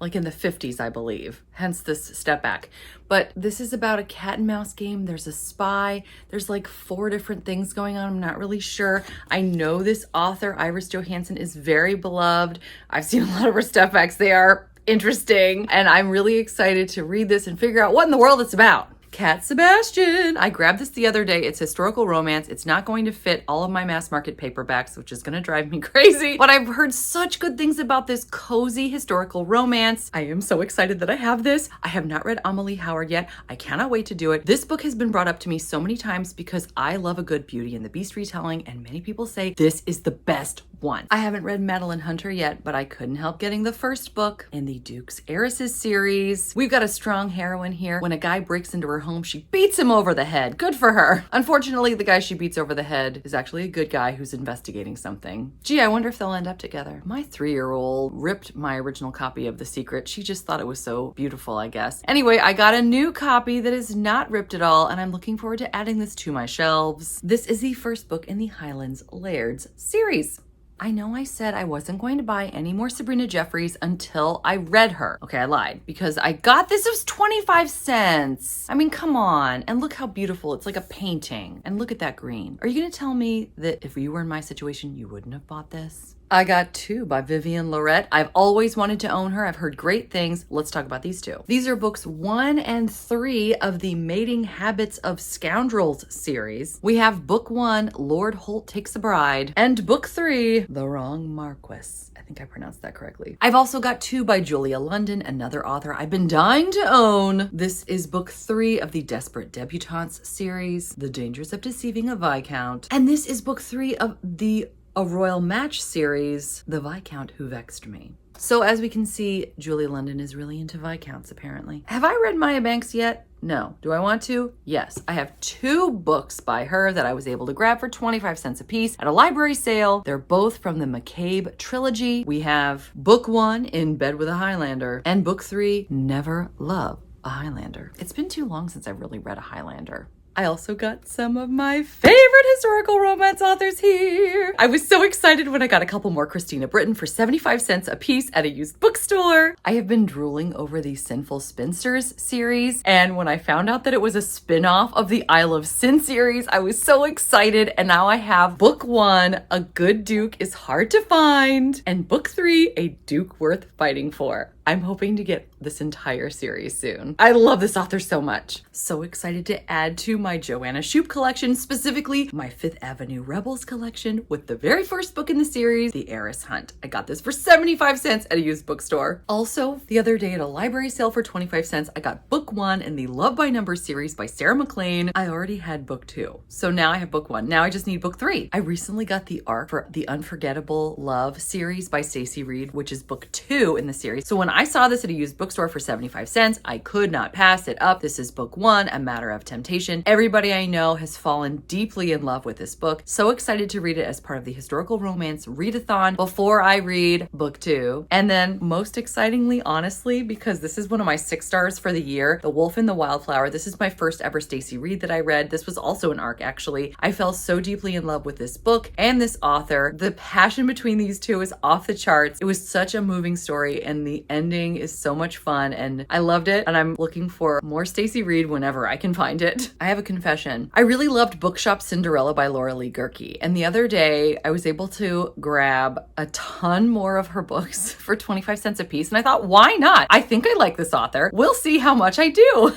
like in the 50s, I believe, hence this step back. But this is about a cat and mouse game. There's a spy. There's like 4 different things going on. I'm not really sure. I know this author, Iris Johansen, is very beloved. I've seen a lot of her step backs. They are interesting, and I'm really excited to read this and figure out what in the world it's about. Cat Sebastian. I grabbed this the other day. It's historical romance. It's not going to fit all of my mass market paperbacks, which is going to drive me crazy. But I've heard such good things about this cozy historical romance. I am so excited that I have this. I have not read Amelie Howard yet. I cannot wait to do it. This book has been brought up to me so many times because I love a good Beauty and the Beast retelling, and many people say this is the best one. I haven't read Madeline Hunter yet, but I couldn't help getting the first book in the Duke's Heiresses series. We've got a strong heroine here. When a guy breaks into her home, she beats him over the head. Good for her. Unfortunately, the guy she beats over the head is actually a good guy who's investigating something. Gee, I wonder if they'll end up together. My 3-year-old ripped my original copy of The Secret. She just thought it was so beautiful, I guess. Anyway, I got a new copy that is not ripped at all, and I'm looking forward to adding this to my shelves. This is the first book in the Highlands Lairds series. I know I said I wasn't going to buy any more Sabrina Jeffries until I read her. Okay, I lied because I got this. It was 25 cents. I mean, come on. And look how beautiful. It's like a painting. And look at that green. Are you going to tell me that if you were in my situation, you wouldn't have bought this? I got 2 by Vivian Lorette. I've always wanted to own her. I've heard great things. Let's talk about these 2. These are books 1 and 3 of the Mating Habits of Scoundrels series. We have book 1, Lord Holt Takes a Bride, and book 3, The Wrong Marquis. I think I pronounced that correctly. I've also got 2 by Julia London, another author I've been dying to own. This is book 3 of the Desperate Debutantes series, The Dangers of Deceiving a Viscount. And this is book 3 of the A Royal Match series, The Viscount Who Vexed Me. So as we can see, Julie London is really into Viscounts apparently. Have I read Maya Banks yet? No. Do I want to? Yes. I have 2 books by her that I was able to grab for 25 cents a piece at a library sale. They're both from the McCabe trilogy. We have book 1, In Bed with a Highlander, and book 3, Never Love a Highlander. It's been too long since I've really read a Highlander. I also got some of my favorite historical romance authors here. I was so excited when I got a couple more Christina Britton for 75 cents a piece at a used bookstore. I have been drooling over the Sinful Spinsters series, and when I found out that it was a spin-off of the Isle of Sin series, I was so excited, and now I have book 1, A Good Duke is Hard to Find, and book 3, A Duke Worth Fighting For. I'm hoping to get this entire series soon. I love this author so much. So excited to add to my Joanna Shoup collection, specifically my Fifth Avenue Rebels collection with the very first book in the series, The Heiress Hunt. I got this for 75 cents at a used bookstore. Also, the other day at a library sale for 25 cents, I got book 1 in the Love by Numbers series by Sarah McLean. I already had book 2. So now I have book 1. Now I just need book 3. I recently got the arc for the Unforgettable Love series by Stacey Reed, which is book 2 in the series. So when I saw this at a used bookstore for 75 cents, I could not pass it up. This is book 1, A Matter of Temptation. Everybody I know has fallen deeply in love with this book. So excited to read it as part of the historical romance readathon before I read book 2. And then most excitingly, honestly, because this is one of my 6 stars for the year, The Wolf and the Wildflower. This is my first ever Stacey Reed that I read. This was also an arc, actually. I fell so deeply in love with this book and this author. The passion between these two is off the charts. It was such a moving story, and the ending is so much fun, and I loved it, and I'm looking for more Stacey Reed whenever I can find it. I have a confession. I really loved Bookshop Cinderella by Laura Lee Gerke, and the other day I was able to grab a ton more of her books for 25 cents a piece, and I thought, why not? I think I like this author. We'll see how much I do.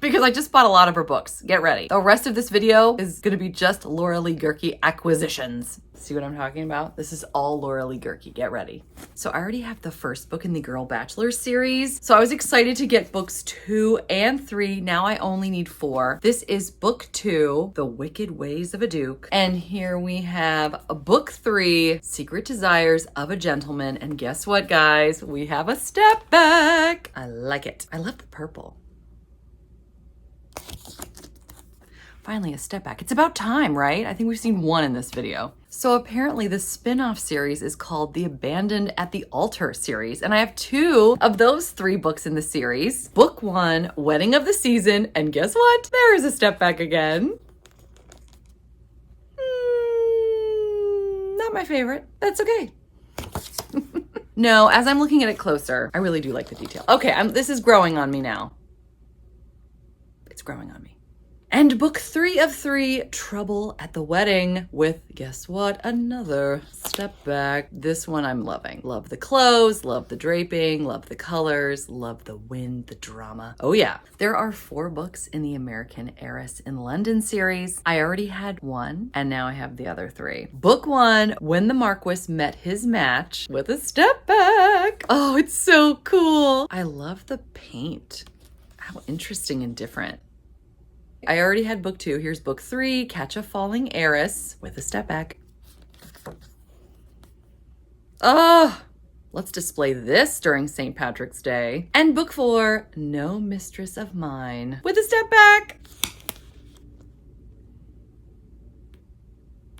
Because I just bought a lot of her books. Get ready. The rest of this video is going to be just Laura Lee Gerke acquisitions. See what I'm talking about? This is all Laura Lee Gerke. Get ready. So I already have the first book in the Girl Bachelor series. So I was excited to get books 2 and 3. Now I only need 4. This is book 2, The Wicked Ways of a Duke. And here we have book 3, Secret Desires of a Gentleman. And guess what, guys? We have a step back. I like it. I love the purple. Finally, a step back. It's about time, right? I think we've seen 1 in this video. So apparently the spin-off series is called the Abandoned at the Altar series, and I have 2 of those 3 books in the series. Book 1, Wedding of the Season, and guess what? There is a step back again. Not my favorite. That's okay. No, as I'm looking at it closer, I really do like the detail. Okay, this is growing on me now. It's growing on me. And book 3 of 3, Trouble at the Wedding, with, guess what, another step back. This one I'm loving. Love the clothes, love the draping, love the colors, love the wind, the drama. Oh yeah. There are 4 books in the American Heiress in London series. I already had 1, and now I have the other 3. Book 1, When the Marquis Met His Match, with a step back. Oh, it's so cool. I love the paint. How interesting and different. I already had book 2. Here's book 3, Catch a Falling Heiress, with a step back. Oh, let's display this during St. Patrick's Day. And book 4, No Mistress of Mine, with a step back.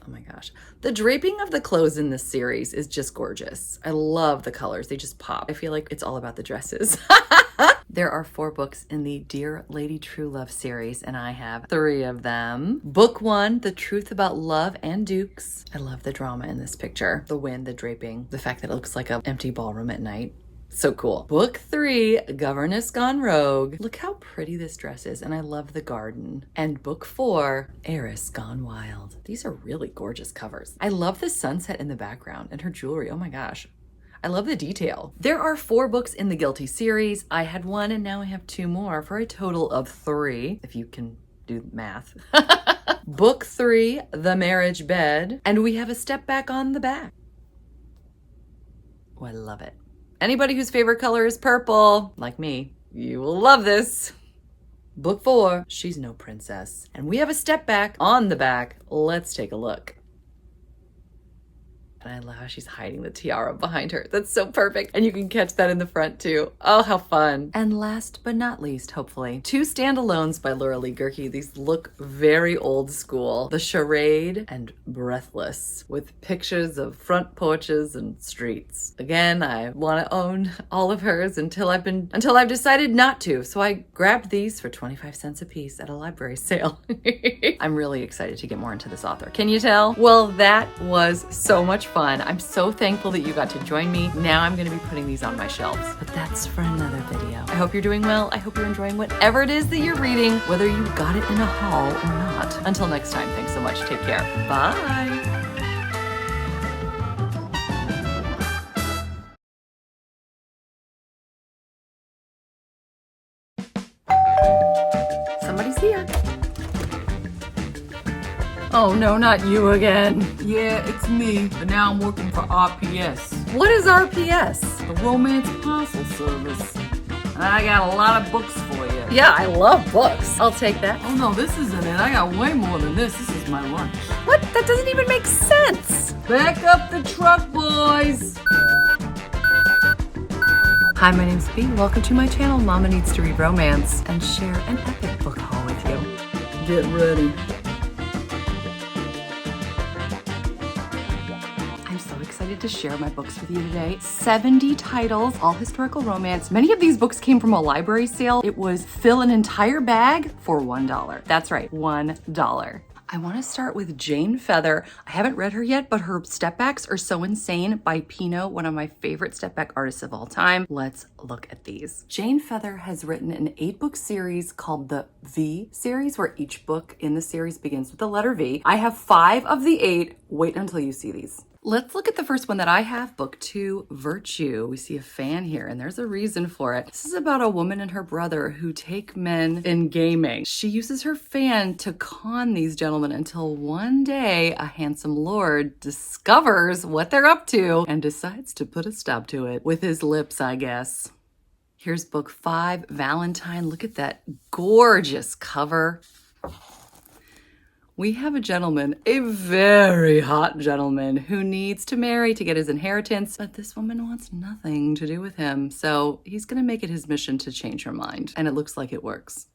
Oh my gosh. The draping of the clothes in this series is just gorgeous. I love the colors. They just pop. I feel like it's all about the dresses. There are 4 books in the Dear Lady True Love series, and I have 3 of them. Book 1, The Truth About Love and Dukes. I love the drama in this picture. The wind, the draping, the fact that it looks like an empty ballroom at night. So cool. Book 3, Governess Gone Rogue. Look how pretty this dress is, and I love the garden. And book 4, Heiress Gone Wild. These are really gorgeous covers. I love the sunset in the background and her jewelry. Oh my gosh. I love the detail. There are 4 books in the Guilty series. I had 1 and now I have 2 more for a total of 3, if you can do math. Book 3, The Marriage Bed, and we have a step back on the back. Oh, I love it. Anybody whose favorite color is purple, like me, you will love this. Book 4, She's No Princess, and we have a step back on the back. Let's take a look. And I love how she's hiding the tiara behind her. That's so perfect. And you can catch that in the front too. Oh, how fun. And last but not least, hopefully, 2 standalones by Laura Lee Gerke. These look very old school. The Charade and Breathless, with pictures of front porches and streets. Again, I want to own all of hers until I've decided not to. So I grabbed these for 25 cents a piece at a library sale. I'm really excited to get more into this author. Can you tell? Well, that was so much fun. I'm so thankful that you got to join me. Now I'm going to be putting these on my shelves, but that's for another video. I hope you're doing well. I hope you're enjoying whatever it is that you're reading, whether you got it in a haul or not. Until next time, thanks so much. Take care. Bye. Somebody's here. Oh no, not you again. Yeah, it's me, but now I'm working for RPS, What is RPS? the Romance Parcel Service. And I got a lot of books for you. Yeah, I love books. I'll take that. Oh no, this isn't it. I got way more than this. This is my lunch. What? That doesn't even make sense. Back up the truck, boys! Hi, my name's Bea. Welcome to my channel, Mama Needs to Read Romance, and share an epic book haul with you. Get ready. I'm so excited to share my books with you today. 70 titles, all historical romance. Many of these books came from a library sale. It was fill an entire bag for $1. That's right, $1. I want to start with Jane Feather. I haven't read her yet, but her stepbacks are so insane by Pino, one of my favorite stepback artists of all time. Let's look at these. Jane Feather has written an 8-book series called the V series, where each book in the series begins with the letter V. I have 5 of the 8. Wait until you see these. Let's look at the first one that I have, book 2, Virtue. We see a fan here, and there's a reason for it. This is about a woman and her brother who take men in gaming. She uses her fan to con these gentlemen until one day a handsome lord discovers what they're up to and decides to put a stop to it with his lips, I guess. Here's book 5, Valentine. Look at that gorgeous cover. We have a gentleman, a very hot gentleman, who needs to marry to get his inheritance, but this woman wants nothing to do with him. So he's going to make it his mission to change her mind. And it looks like it works.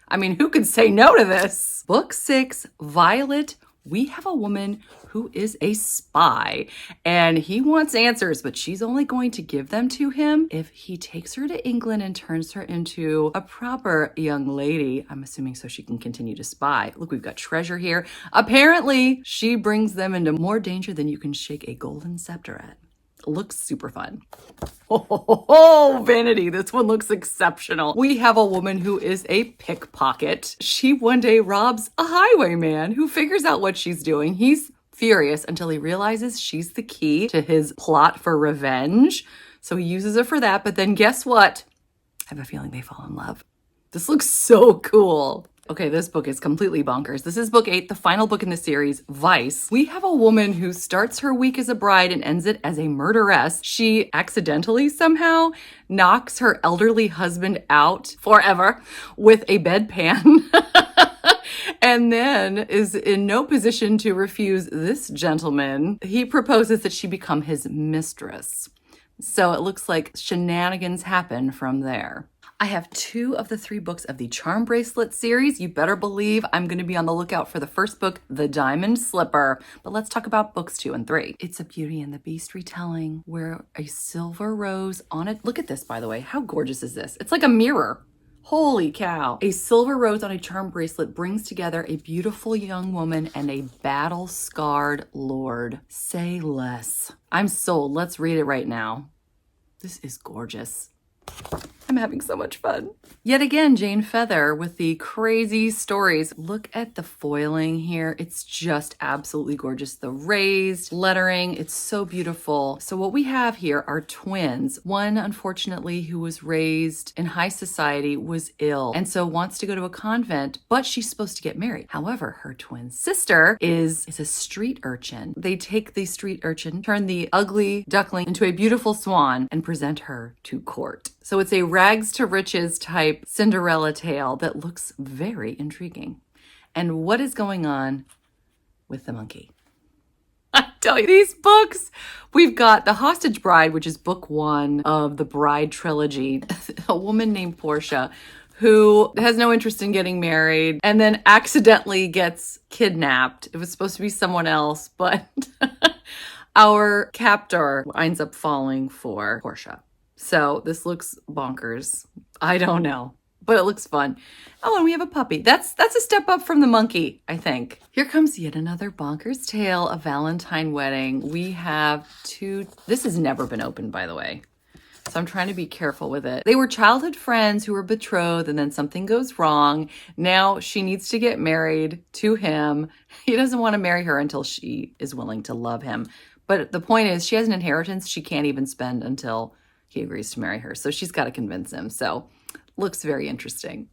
I mean, who could say no to this? Book 6, Violet. We have a woman who is a spy, and he wants answers, but she's only going to give them to him if he takes her to England and turns her into a proper young lady. I'm assuming so she can continue to spy. Look, we've got treasure here. Apparently, she brings them into more danger than you can shake a golden scepter at. Looks super fun. Oh, vanity. This one looks exceptional. We have a woman who is a pickpocket. She one day robs a highwayman who figures out what she's doing. He's furious until he realizes she's the key to his plot for revenge. So he uses her for that. But then guess what? I have a feeling they fall in love. This looks so cool. Okay, this book is completely bonkers. This is book 8, the final book in the series, Vice. We have a woman who starts her week as a bride and ends it as a murderess. She accidentally somehow knocks her elderly husband out forever with a bedpan. And then is in no position to refuse this gentleman. He proposes that she become his mistress. So it looks like shenanigans happen from there. I have 2 of the 3 books of the Charm Bracelet series. You better believe I'm going to be on the lookout for the first book, The Diamond Slipper. But let's talk about books 2 and 3. It's a Beauty and the Beast retelling where a silver rose on it. Look at this, by the way. How gorgeous is this? It's like a mirror. Holy cow. A silver rose on a charm bracelet brings together a beautiful young woman and a battle-scarred lord. Say less. I'm sold. Let's read it right now. This is gorgeous. I'm having so much fun. Yet again, Jane Feather with the crazy stories. Look at the foiling here. It's just absolutely gorgeous. The raised lettering, it's so beautiful. So what we have here are twins. One, unfortunately, who was raised in high society was ill and so wants to go to a convent, but she's supposed to get married. However, her twin sister is a street urchin. They take the street urchin, turn the ugly duckling into a beautiful swan, and present her to court. So it's a rags to riches type Cinderella tale that looks very intriguing. And what is going on with the monkey? tell you, these books, we've got The Hostage Bride, which is book 1 of the Bride trilogy. A woman named Portia who has no interest in getting married and then accidentally gets kidnapped. It was supposed to be someone else, but our captor ends up falling for Portia. So this looks bonkers. I don't know, but it looks fun. Oh, and we have a puppy. That's a step up from the monkey, I think. Here comes yet another bonkers tale, A Valentine Wedding. We have 2. This has never been opened, by the way. So I'm trying to be careful with it. They were childhood friends who were betrothed and then something goes wrong. Now she needs to get married to him. He doesn't want to marry her until she is willing to love him. But the point is she has an inheritance she can't even spend until he agrees to marry her. So she's got to convince him. So looks very interesting.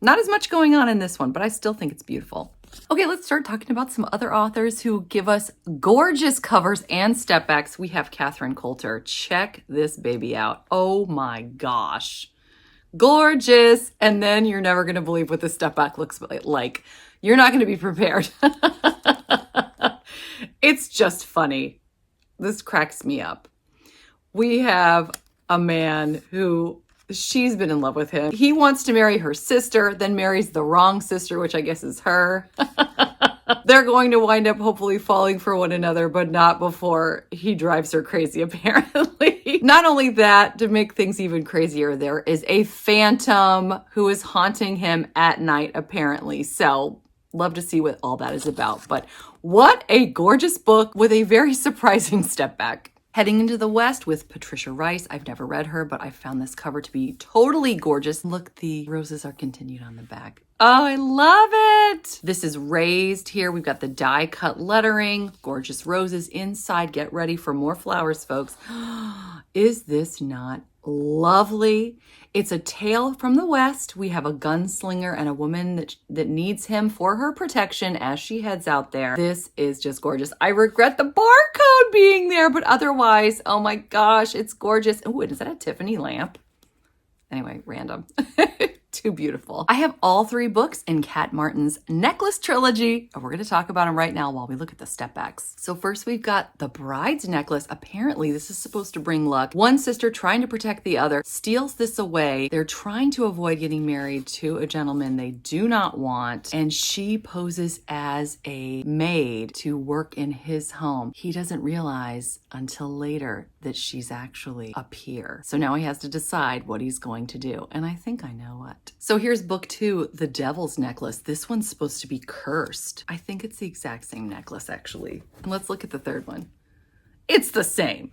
Not as much going on in this one, but I still think it's beautiful. Okay, let's start talking about some other authors who give us gorgeous covers and stepbacks. We have Catherine Coulter. Check this baby out. Oh my gosh. Gorgeous. And then you're never going to believe what the stepback looks like. You're not going to be prepared. It's just funny. This cracks me up. We have a man who she's been in love with him. He wants to marry her sister, then marries the wrong sister, which I guess is her. They're going to wind up hopefully falling for one another, but not before he drives her crazy, apparently. Not only that, to make things even crazier, there is a phantom who is haunting him at night, apparently. So love to see what all that is about. But what a gorgeous book with a very surprising step back. Heading into the West with Patricia Rice. I've never read her, but I found this cover to be totally gorgeous. Look, the roses are continued on the back. Oh, I love it. This is Raised here. We've got the die cut lettering, gorgeous roses inside. Get ready for more flowers, folks. Is this not lovely? It's a tale from the West. We have a gunslinger and a woman that needs him for her protection as she heads out there. This is just gorgeous. I regret the barcode being there, but otherwise, oh my gosh, it's gorgeous. Oh, is that a Tiffany lamp? Anyway, random. Too beautiful. I have all 3 books in Kat Martin's Necklace Trilogy, and we're going to talk about them right now while we look at the stepbacks. So first we've got the Bride's Necklace. Apparently this is supposed to bring luck. One sister trying to protect the other steals this away. They're trying to avoid getting married to a gentleman they do not want, and she poses as a maid to work in his home. He doesn't realize until later that she's actually a peer. So now he has to decide what he's going to do, and I think I know what. So here's book 2, The Devil's Necklace. This one's supposed to be cursed. I think it's the exact same necklace, actually. And let's look at the third one. It's the same.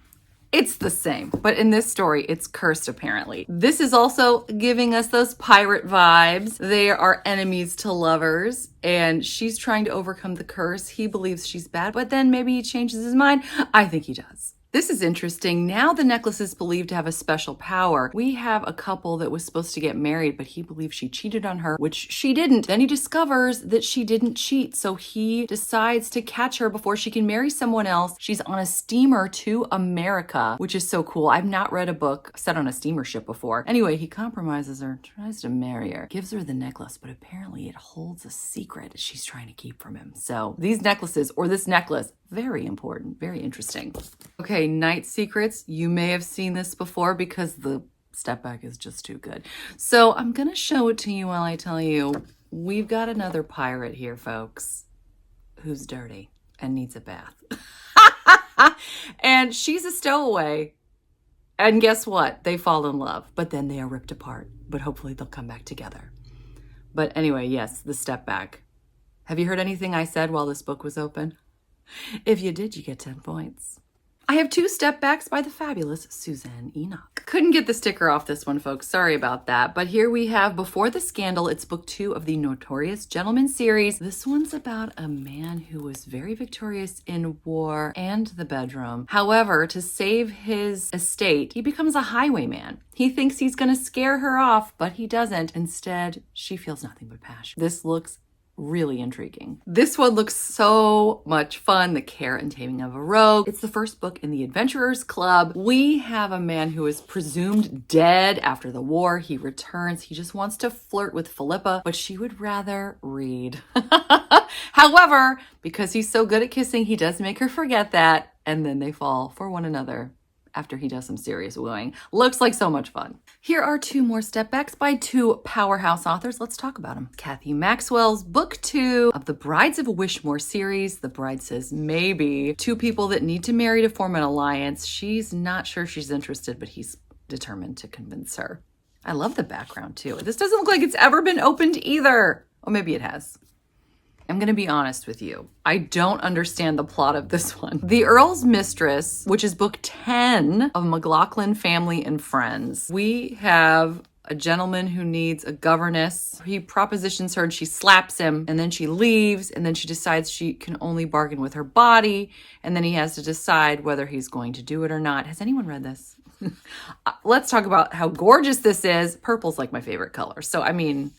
It's the same. But in this story, it's cursed, apparently. This is also giving us those pirate vibes. They are enemies to lovers, and she's trying to overcome the curse. He believes she's bad, but then maybe he changes his mind. I think he does. This is interesting. Now the necklace is believed to have a special power. We have a couple that was supposed to get married, but he believes she cheated on her, which she didn't. Then he discovers that she didn't cheat, so he decides to catch her before she can marry someone else. She's on a steamer to America, which is so cool. I've not read a book set on a steamer ship before. Anyway, he compromises her, tries to marry her, gives her the necklace, but apparently it holds a secret she's trying to keep from him. So these necklaces, or this necklace, very important, very interesting. Okay, Night Secrets. You may have seen this before because the step back is just too good. So I'm going to show it to you while I tell you, we've got another pirate here, folks, who's dirty and needs a bath. And she's a stowaway. And guess what? They fall in love, but then they are ripped apart. But hopefully they'll come back together. But anyway, yes, the step back. Have you heard anything I said while this book was open? If you did, you get 10 points. I have 2 step backs by the fabulous Suzanne Enoch. Couldn't get the sticker off this one, folks. Sorry about that. But here we have Before the Scandal. It's book 2 of the Notorious Gentleman series. This one's about a man who was very victorious in war and the bedroom. However, to save his estate, he becomes a highwayman. He thinks he's going to scare her off, but he doesn't. Instead, she feels nothing but passion. This looks really intriguing. This one looks so much fun. The Care and Taming of a Rogue. It's the first book in the Adventurers Club. We have a man who is presumed dead after the war. He returns. He just wants to flirt with Philippa, but she would rather read. However, because he's so good at kissing, he does make her forget that, and then they fall for one another after he does some serious wooing. Looks like so much fun. Here are 2 more step backs by 2 powerhouse authors. Let's talk about them. Kathy Maxwell's book 2 of the Brides of Wishmore series. The bride says maybe. 2 people that need to marry to form an alliance. She's not sure she's interested, but he's determined to convince her. I love the background too. This doesn't look like it's ever been opened either. Oh, maybe it has. I'm going to be honest with you. I don't understand the plot of this one. The Earl's Mistress, which is book 10 of McLaughlin Family and Friends. We have a gentleman who needs a governess. He propositions her and she slaps him, and then she leaves, and then she decides she can only bargain with her body, and then he has to decide whether he's going to do it or not. Has anyone read this? Let's talk about how gorgeous this is. Purple's like my favorite color. So, I mean,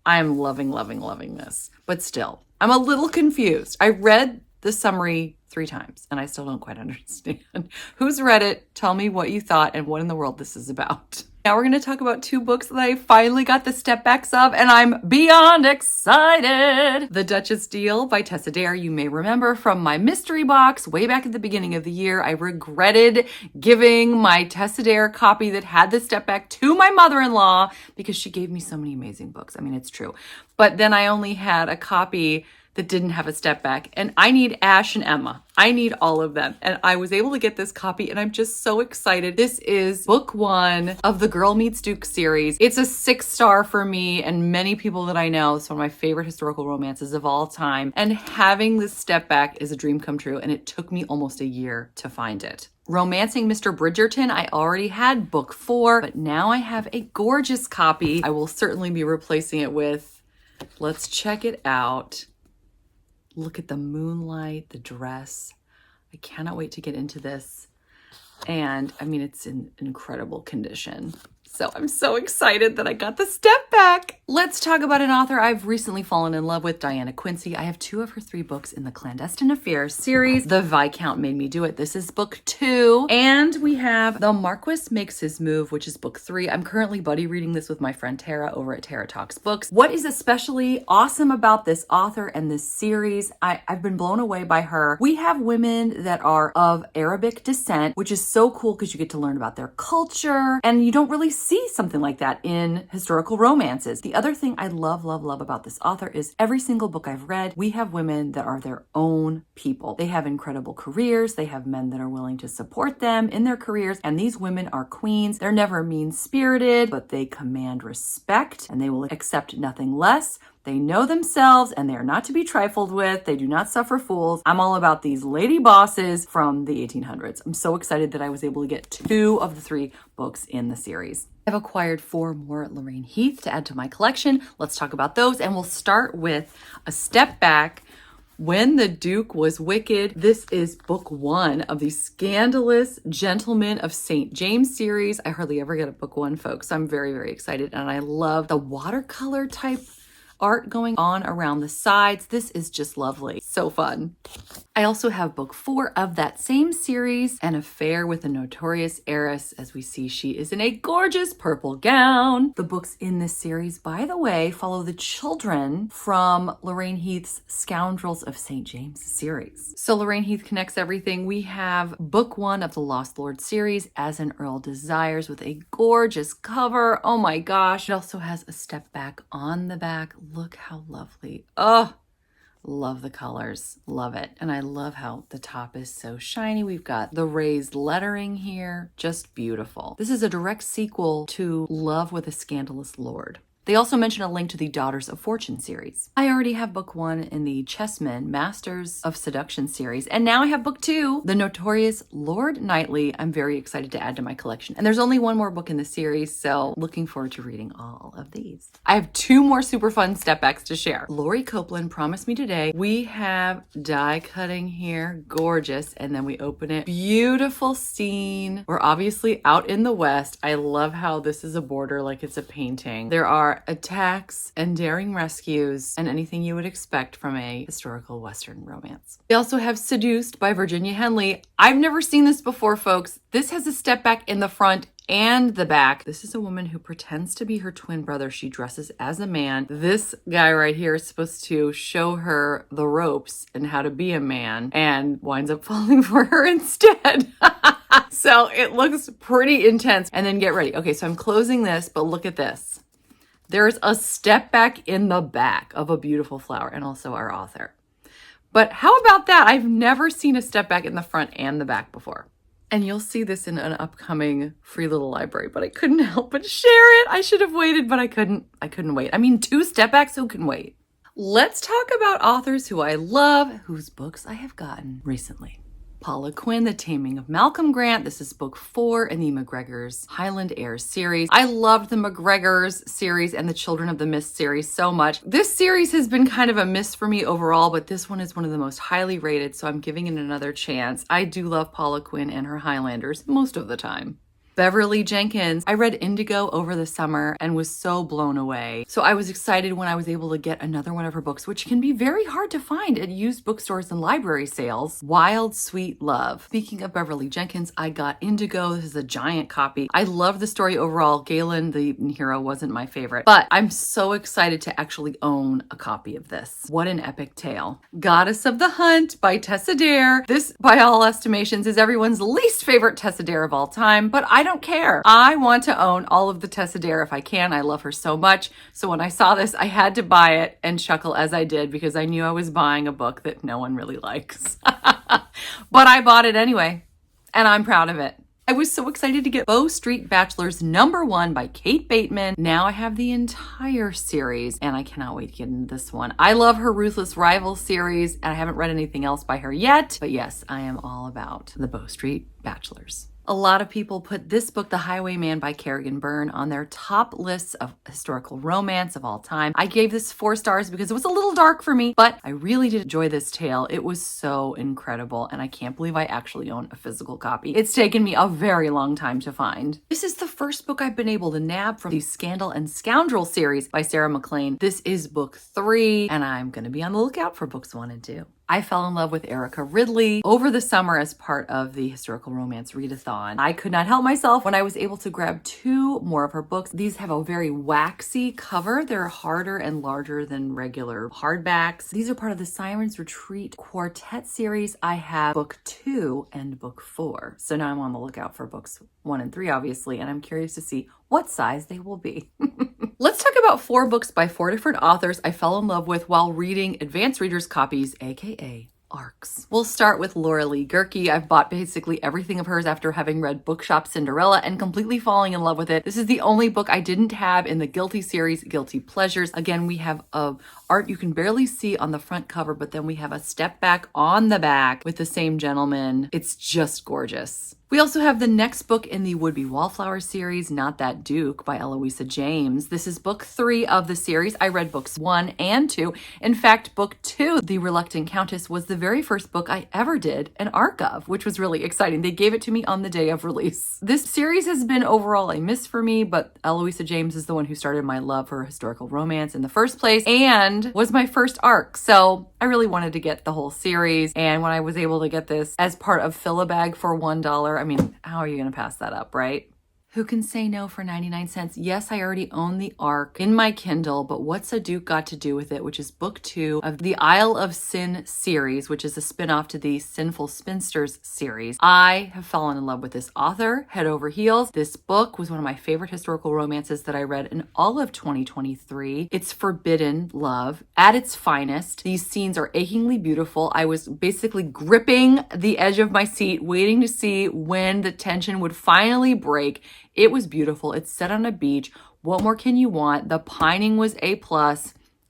I'm loving this. But still, I'm a little confused. I read the summary 3 times and I still don't quite understand. Who's read it? Tell me what you thought and what in the world this is about. Now we're going to talk about 2 books that I finally got the step backs of, and I'm beyond excited. The Duchess Deal by Tessa Dare. You may remember from my mystery box way back at the beginning of the year, I regretted giving my Tessa Dare copy that had the step back to my mother-in-law because she gave me so many amazing books. I mean, it's true. But then I only had a copy that didn't have a step back, and I need Ash and Emma. I need all of them. And I was able to get this copy and I'm just so excited. This is book 1 of the Girl Meets Duke series. It's a 6-star for me and many people that I know. It's one of my favorite historical romances of all time. And having this step back is a dream come true, and it took me almost a year to find it. Romancing Mr. Bridgerton, I already had book 4, but now I have a gorgeous copy. I will certainly be replacing it with, let's check it out. Look at the moonlight, the dress. I cannot wait to get into this. And I mean, it's in incredible condition. So I'm so excited that I got the step back. Let's talk about an author I've recently fallen in love with, Diana Quincy. I have 2 of her 3 books in the Clandestine Affairs series. The Viscount Made Me Do It. This is book 2. And we have The Marquis Makes His Move, which is book 3. I'm currently buddy reading this with my friend Tara over at Tara Talks Books. What is especially awesome about this author and this series, I've been blown away by her. We have women that are of Arabic descent, which is so cool because you get to learn about their culture, and you don't really see something like that in historical romances. The other thing I love about this author is every single book I've read, we have women that are their own people. They have incredible careers. They have men that are willing to support them in their careers. And these women are queens. They're never mean-spirited, but they command respect and they will accept nothing less. They know themselves and they are not to be trifled with. They do not suffer fools. I'm all about these lady bosses from the 1800s. I'm so excited that I was able to get 2 of the 3 books in the series. I've acquired 4 more Lorraine Heath to add to my collection. Let's talk about those, and we'll start with a step back. When the Duke Was Wicked. This is book 1 of the Scandalous Gentlemen of St. James series. I hardly ever get a book 1, folks. So I'm very, very excited, and I love the watercolor type art going on around the sides. This is just lovely. So fun. I also have book 4 of that same series, An Affair with a Notorious Heiress. As we see, she is in a gorgeous purple gown. The books in this series, by the way, follow the children from Lorraine Heath's Scoundrels of St. James series. So Lorraine Heath connects everything. We have book 1 of the Lost Lord series, As an Earl Desires, with a gorgeous cover. Oh my gosh. It also has a step back on the back. Look how lovely. Oh, love the colors. Love it. And I love how the top is so shiny. We've got the raised lettering here. Just beautiful. This is a direct sequel to Love with a Scandalous Lord. They also mention a link to the Daughters of Fortune series. I already have book 1 in the Chessmen Masters of Seduction series. And now I have book 2, The Notorious Lord Knightley. I'm very excited to add to my collection. And there's only 1 more book in the series, so looking forward to reading all of these. I have 2 more super fun step backs to share. Lori Copeland promised me today. We have die cutting here. Gorgeous. And then we open it. Beautiful scene. We're obviously out in the West. I love how this is a border like it's a painting. There are are attacks and daring rescues and anything you would expect from a historical Western romance. We also have Seduced by Virginia Henley. I've never seen this before, folks. This has a step back in the front and the back. This is a woman who pretends to be her twin brother. She dresses as a man. This guy right here is supposed to show her the ropes and how to be a man and winds up falling for her instead. So it looks pretty intense. And then get ready. Okay, so I'm closing this, but look at this. There's a step back in the back of a beautiful flower and also our author. But how about that? I've never seen a step back in the front and the back before. And you'll see this in an upcoming free little library, but I couldn't help but share it. I should have waited, but I couldn't wait. I mean, 2 step backs, who can wait? Let's talk about authors who I love, whose books I have gotten recently. Paula Quinn, The Taming of Malcolm Grant. This is book 4 in the McGregor's Highland Heirs series. I loved the McGregor's series and the Children of the Mist series so much. This series has been kind of a miss for me overall, but this one is one of the most highly rated, so I'm giving it another chance. I do love Paula Quinn and her Highlanders most of the time. Beverly Jenkins. I read Indigo over the summer and was so blown away. So I was excited when I was able to get another one of her books, which can be very hard to find at used bookstores and library sales. Wild Sweet Love. Speaking of Beverly Jenkins, I got Indigo. This is a giant copy. I love the story overall. Galen, the hero, wasn't my favorite, but I'm so excited to actually own a copy of this. What an epic tale. Goddess of the Hunt by Tessa Dare. This, by all estimations, is everyone's least favorite Tessa Dare of all time, but I don't care. I want to own all of the Tessa Dare if I can. I love her so much. So when I saw this, I had to buy it and chuckle as I did because I knew I was buying a book that no one really likes. But I bought it anyway, and I'm proud of it. I was so excited to get Bow Street Bachelors #1 by Kate Bateman. Now I have the entire series, and I cannot wait to get into this one. I love her Ruthless Rival series, and I haven't read anything else by her yet. But yes, I am all about the Bow Street Bachelors. A lot of people put this book, The Highwayman by Kerrigan Byrne, on their top lists of historical romance of all time. I gave this 4 stars because it was a little dark for me, but I really did enjoy this tale. It was so incredible, and I can't believe I actually own a physical copy. It's taken me a very long time to find. This is the first book I've been able to nab from the Scandal and Scoundrel series by Sarah MacLean. This is book 3, and I'm going to be on the lookout for books 1 and 2. I fell in love with Erica Ridley over the summer as part of the historical romance readathon. I could not help myself when I was able to grab 2 more of her books. These have a very waxy cover. They're harder and larger than regular hardbacks. These are part of the Sirens Retreat Quartet series. I have book 2 and book 4. So now I'm on the lookout for books 1 and 3, obviously, and I'm curious to see what size they will be. Let's talk about 4 books by 4 different authors I fell in love with while reading advanced readers copies, aka ARCs. We'll start with Laura Lee Gerke. I've bought basically everything of hers after having read Bookshop Cinderella and completely falling in love with it. This is the only book I didn't have in the Guilty series, Guilty Pleasures. Again, we have art you can barely see on the front cover, but then we have a step back on the back with the same gentleman. It's just gorgeous. We also have the next book in the Would-Be Wallflower series, Not That Duke by Eloisa James. This is book 3 of the series. I read books 1 and 2. In fact, book 2, The Reluctant Countess, was the very first book I ever did an ARC of, which was really exciting. They gave it to me on the day of release. This series has been overall a miss for me, but Eloisa James is the one who started my love for historical romance in the first place and was my first ARC. So I really wanted to get the whole series. And when I was able to get this as part of Fill-A-Bag for $1, I mean, how are you going to pass that up, right? Who can say no for 99 cents? Yes, I already own the ARC in my Kindle, but What's a Duke Got to Do with It, which is book 2 of the Isle of Sin series, which is a spinoff to the Sinful Spinsters series. I have fallen in love with this author head over heels. This book was one of my favorite historical romances that I read in all of 2023. It's forbidden love at its finest. These scenes are achingly beautiful. I was basically gripping the edge of my seat, waiting to see when the tension would finally break. It was beautiful. It's set on a beach. What more can you want? The pining was A+.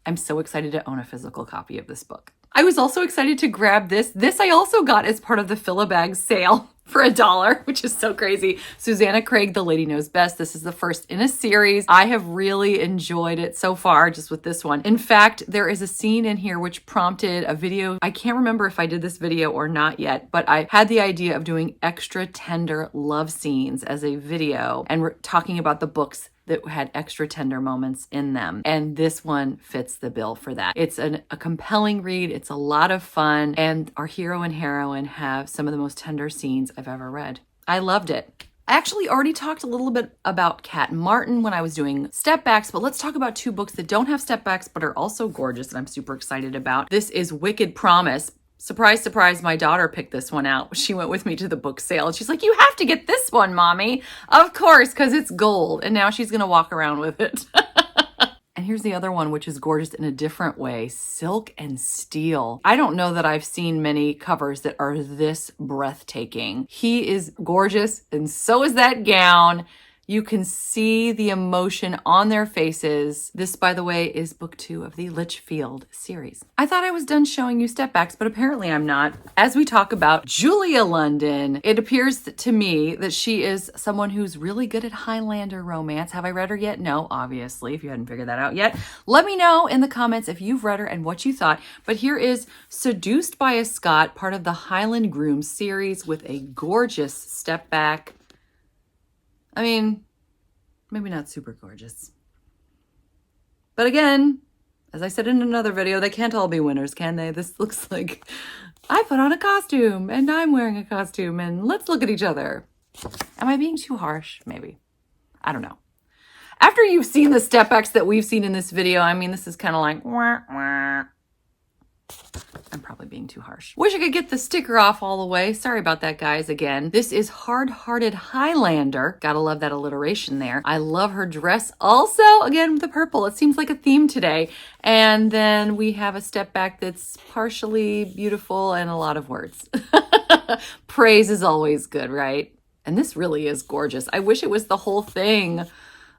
I'm so excited to own a physical copy of this book. I was also excited to grab this. This I also got as part of the Fill-A-Bag sale for $1, which is so crazy. Susanna Craig, The Lady Knows Best. This is the first in a series. I have really enjoyed it so far just with this one. In fact, there is a scene in here which prompted a video. I can't remember if I did this video or not yet, but I had the idea of doing extra tender love scenes as a video, and we're talking about the books that had extra tender moments in them. And this one fits the bill for that. It's a compelling read. It's a lot of fun. And our hero and heroine have some of the most tender scenes I've ever read. I loved it. I actually already talked a little bit about Cat Martin when I was doing stepbacks, but let's talk about 2 books that don't have stepbacks but are also gorgeous and I'm super excited about. This is Wicked Promise. Surprise, surprise, my daughter picked this one out. She went with me to the book sale. She's like, you have to get this one, Mommy. Of course, because it's gold. And now she's going to walk around with it. And here's the other one, which is gorgeous in a different way, Silk and Steel. I don't know that I've seen many covers that are this breathtaking. He is gorgeous, and so is that gown. You can see the emotion on their faces. This, by the way, is book 2 of the Litchfield series. I thought I was done showing you stepbacks, but apparently I'm not. As we talk about Julia London, it appears to me that she is someone who's really good at Highlander romance. Have I read her yet? No, obviously, if you hadn't figured that out yet. Let me know in the comments if you've read her and what you thought. But here is Seduced by a Scot, part of the Highland Groom series with a gorgeous stepback. I mean, maybe not super gorgeous. But again, as I said in another video, they can't all be winners, can they? This looks like I put on a costume and I'm wearing a costume and let's look at each other. Am I being too harsh? Maybe. I don't know. After you've seen the stepbacks that we've seen in this video, I mean, this is kind of like, wah, wah. I'm probably being too harsh. Wish I could get the sticker off all the way. Sorry about that, guys. Again, this is Hard-Hearted Highlander. Gotta love that alliteration there. I love her dress also. Again, the purple. It seems like a theme today. And then we have a step back that's partially beautiful and a lot of words. Praise is always good, right? And this really is gorgeous. I wish it was the whole thing.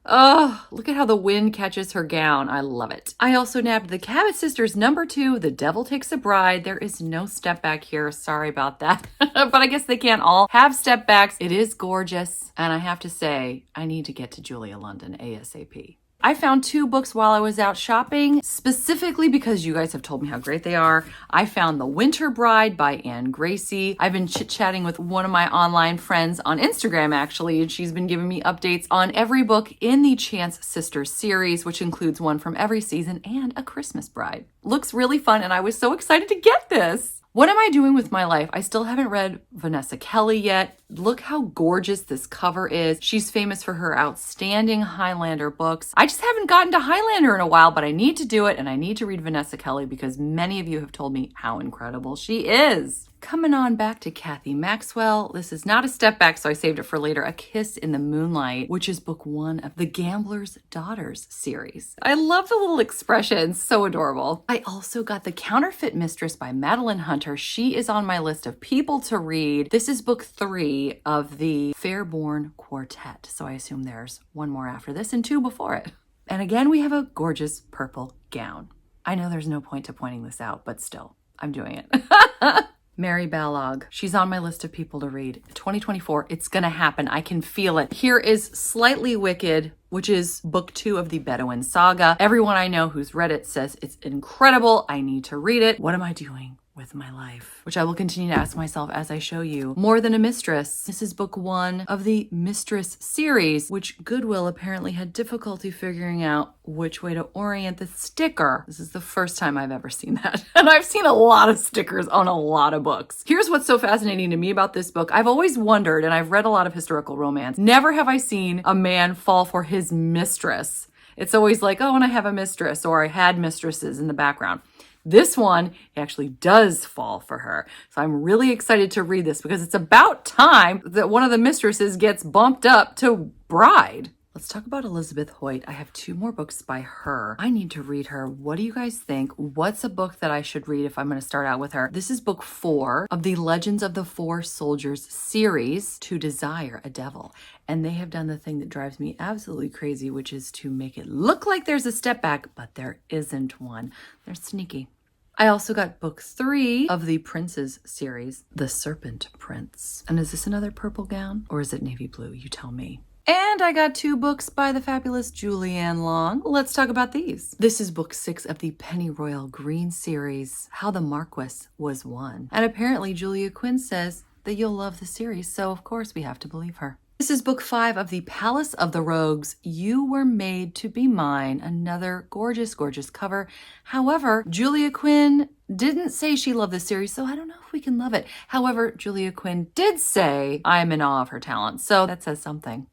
Oh, look at how the wind catches her gown. I love it. I also nabbed the Cabot Sisters #2, The Devil Takes a Bride. There is no step back here. Sorry about that. But I guess they can't all have step backs. It is gorgeous. And I have to say, I need to get to Julia London ASAP. I found 2 books while I was out shopping, specifically because you guys have told me how great they are. I found The Winter Bride by Anne Gracie. I've been chit-chatting with one of my online friends on Instagram, actually, and she's been giving me updates on every book in the Chance Sisters series, which includes one from every season and A Christmas Bride. Looks really fun, and I was so excited to get this. What am I doing with my life? I still haven't read Vanessa Kelly yet. Look how gorgeous this cover is. She's famous for her outstanding Highlander books. I just haven't gotten to Highlander in a while, but I need to do it, and I need to read Vanessa Kelly because many of you have told me how incredible she is. Coming on back to Kathy Maxwell. This is not a step back, so I saved it for later. A Kiss in the Moonlight, which is book 1 of the Gambler's Daughters series. I love the little expressions. So adorable. I also got The Counterfeit Mistress by Madeline Hunter. She is on my list of people to read. This is book 3 of the Fairborn Quartet. So I assume there's one more after this and 2 before it. And again, we have a gorgeous purple gown. I know there's no point to pointing this out, but still, I'm doing it. Mary Balog. She's on my list of people to read. 2024, it's gonna happen. I can feel it. Here is Slightly Wicked, which is book 2 of the Bedouin Saga. Everyone I know who's read it says it's incredible. I need to read it. What am I doing with my life? Which I will continue to ask myself as I show you. More Than a Mistress. This is book 1 of the Mistress series, which Goodwill apparently had difficulty figuring out which way to orient the sticker. This is the first time I've ever seen that. And I've seen a lot of stickers on a lot of books. Here's what's so fascinating to me about this book. I've always wondered, and I've read a lot of historical romance, never have I seen a man fall for his mistress. It's always like, oh, and I have a mistress, or I had mistresses in the background. This one actually does fall for her. So I'm really excited to read this because it's about time that one of the mistresses gets bumped up to bride. Let's talk about Elizabeth Hoyt. I have 2 more books by her. I need to read her. What do you guys think? What's a book that I should read if I'm going to start out with her? This is book 4 of the Legends of the Four Soldiers series, To Desire a Devil. And they have done the thing that drives me absolutely crazy, which is to make it look like there's a step back, but there isn't one. They're sneaky. I also got book 3 of the Princes series, The Serpent Prince. And is this another purple gown or is it navy blue? You tell me. And I got 2 books by the fabulous Julianne Long. Let's talk about these. This is book 6 of the Pennyroyal Green series, How the Marquess Was Won. And apparently Julia Quinn says that you'll love the series, so of course we have to believe her. This is book 5 of The Palace of the Rogues. You Were Made to Be Mine. Another gorgeous, gorgeous cover. However, Julia Quinn didn't say she loved this series, so I don't know if we can love it. However, Julia Quinn did say I am in awe of her talent, so that says something.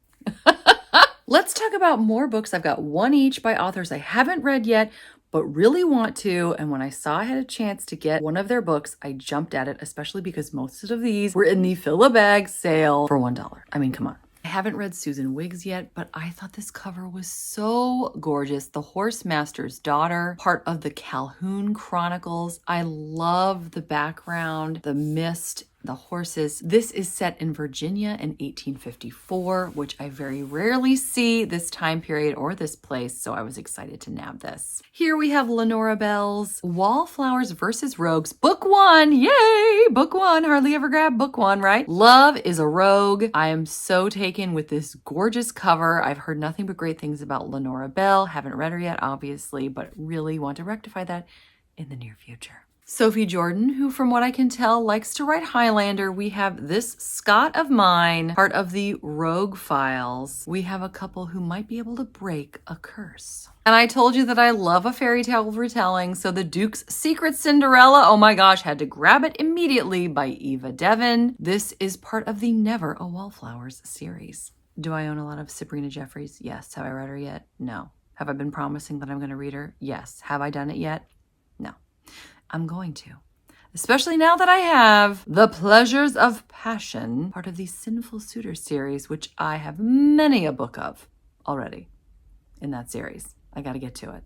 Let's talk about more books. I've got one each by authors I haven't read yet, but really want to. And when I saw I had a chance to get one of their books, I jumped at it, especially because most of these were in the fill-a-bag sale for $1. I mean, come on. I haven't read Susan Wiggs yet, but I thought this cover was so gorgeous. The Horse Master's Daughter, part of the Calhoun Chronicles. I love the background, the mist, the horses. This is set in Virginia in 1854, which I very rarely see this time period or this place, so I was excited to nab this. Here we have Lenora Bell's Wallflowers versus Rogues, book 1. Yay! Book 1. Hardly ever grab book 1, right? Love is a Rogue. I am so taken with this gorgeous cover. I've heard nothing but great things about Lenora Bell. Haven't read her yet, obviously, but really want to rectify that in the near future. Sophie Jordan, who from what I can tell likes to write Highlander. We have This Scott of Mine, part of the Rogue Files. We have a couple who might be able to break a curse. And I told you that I love a fairy tale retelling, so The Duke's Secret Cinderella, oh my gosh, had to grab it immediately by Eva Devon. This is part of the Never a Wallflowers series. Do I own a lot of Sabrina Jeffries? Yes. Have I read her yet? No. Have I been promising that I'm going to read her? Yes. Have I done it yet? No. I'm going to. Especially now that I have The Pleasures of Passion, part of the Sinful Suitor series, which I have many a book of already in that series. I got to get to it.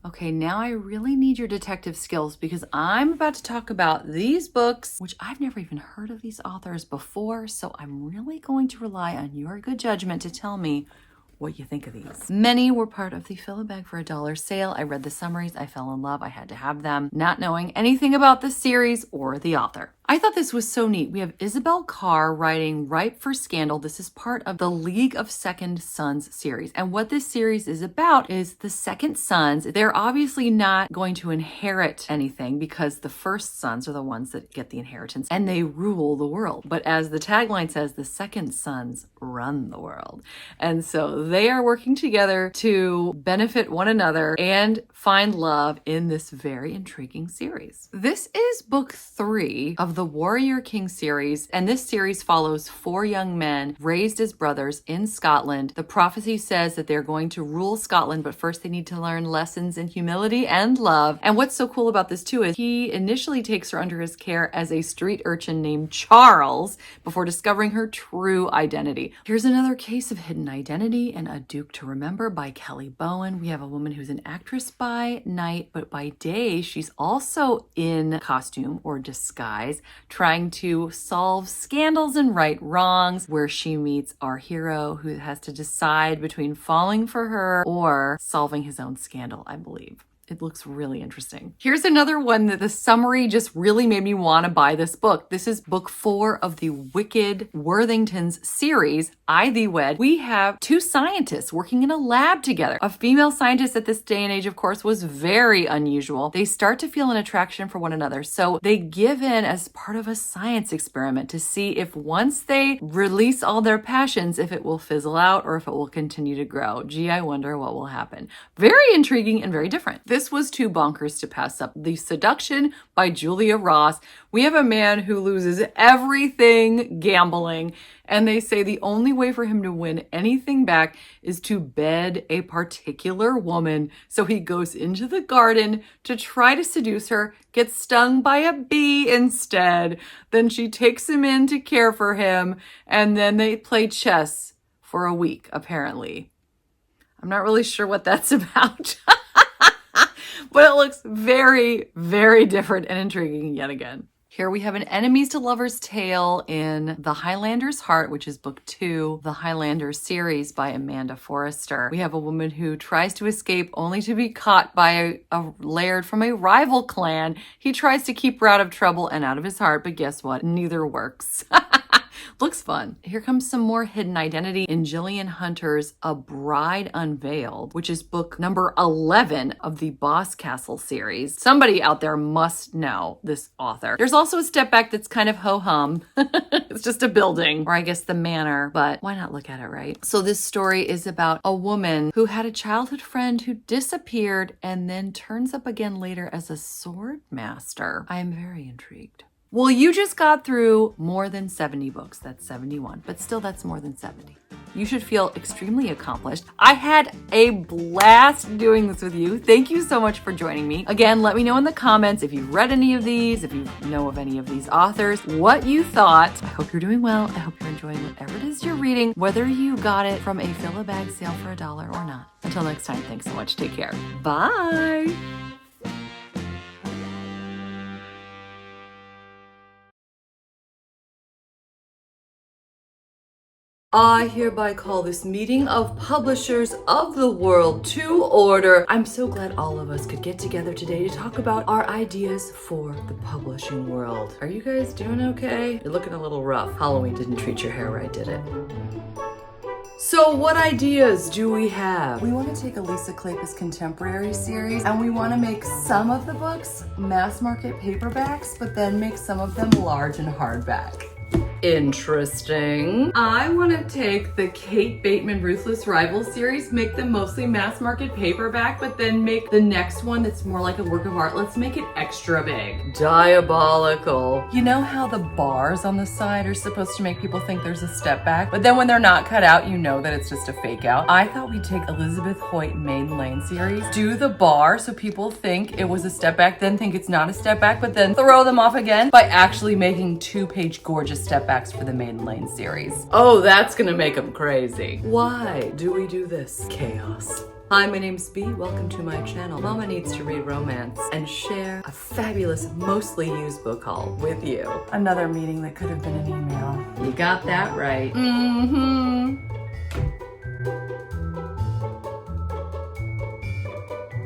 Okay, now I really need your detective skills because I'm about to talk about these books, which I've never even heard of these authors before, so I'm really going to rely on your good judgment to tell me what you think of these. Many were part of the Fill-A-Bag for $1 sale. I read the summaries, I fell in love, I had to have them, not knowing anything about the series or the author. I thought this was so neat. We have Isabel Carr writing Ripe for Scandal. This is part of the League of Second Sons series. And what this series is about is the second sons. They're obviously not going to inherit anything because the first sons are the ones that get the inheritance and they rule the world. But as the tagline says, the second sons run the world. And so they are working together to benefit one another and find love in this very intriguing series. This is book 3 of the Warrior King series, and this series follows 4 young men raised as brothers in Scotland. The prophecy says that they're going to rule Scotland, but first they need to learn lessons in humility and love. And what's so cool about this too is he initially takes her under his care as a street urchin named Charles before discovering her true identity. Here's another case of hidden identity in A Duke to Remember by Kelly Bowen. We have a woman who's an actress by night, but by day she's also in costume or disguise, trying to solve scandals and right wrongs, where she meets our hero who has to decide between falling for her or solving his own scandal, I believe. It looks really interesting. Here's another one that the summary just really made me want to buy this book. This is book 4 of the Wicked Worthingtons series, I Thee Wed. We have 2 scientists working in a lab together. A female scientist at this day and age, of course, was very unusual. They start to feel an attraction for one another. So they give in as part of a science experiment to see if once they release all their passions, if it will fizzle out or if it will continue to grow. Gee, I wonder what will happen. Very intriguing and very different. This was too bonkers to pass up. The Seduction by Julia Ross. We have a man who loses everything gambling, and they say the only way for him to win anything back is to bed a particular woman. So he goes into the garden to try to seduce her, gets stung by a bee instead. Then she takes him in to care for him, and then they play chess for a week, apparently. I'm not really sure what that's about. But it looks very, very different and intriguing yet again. Here we have an enemies to lovers tale in The Highlander's Heart, which is book 2, the Highlander series by Amanda Forrester. We have a woman who tries to escape only to be caught by a laird from a rival clan. He tries to keep her out of trouble and out of his heart, but guess what? Neither works. Looks fun. Here comes some more hidden identity in Gillian Hunter's A Bride Unveiled, which is book number 11 of the Boss Castle series. Somebody out there must know this author. There's also a step back that's kind of ho-hum. It's just a building, or I guess the manor, but why not look at it, right? So this story is about a woman who had a childhood friend who disappeared and then turns up again later as a sword master. I am very intrigued. Well, you just got through more than 70 books. That's 71, but still that's more than 70. You should feel extremely accomplished. I had a blast doing this with you. Thank you so much for joining me. Again, let me know in the comments if you've read any of these, if you know of any of these authors, what you thought. I hope you're doing well. I hope you're enjoying whatever it is you're reading, whether you got it from a fill-a-bag sale for $1 or not. Until next time, thanks so much. Take care. Bye. I hereby call this meeting of publishers of the world to order. I'm so glad all of us could get together today to talk about our ideas for the publishing world. Are you guys doing okay? You're looking a little rough. Halloween didn't treat your hair right, did it? So what ideas do we have? We want to take a Lisa Kleypas contemporary series and we want to make some of the books mass market paperbacks, but then make some of them large and hardback. Interesting. I want to take the Kate Bateman Ruthless Rival series, make them mostly mass market paperback, but then make the next one that's more like a work of art. Let's make it extra big. Diabolical. You know how the bars on the side are supposed to make people think there's a step back, but then when they're not cut out, you know that it's just a fake out? I thought we'd take Elizabeth Hoyt Maiden Lane series, do the bar so people think it was a step back, then think it's not a step back, but then throw them off again by actually making 2-page gorgeous step backs for the Maiden Lane series. Oh, that's gonna make them crazy. Why do we do this? Chaos. Hi, my name's Bea. Welcome to my channel. Mama Needs to Read Romance and share a fabulous, mostly used book haul with you. Another meeting that could have been an email. You got that right.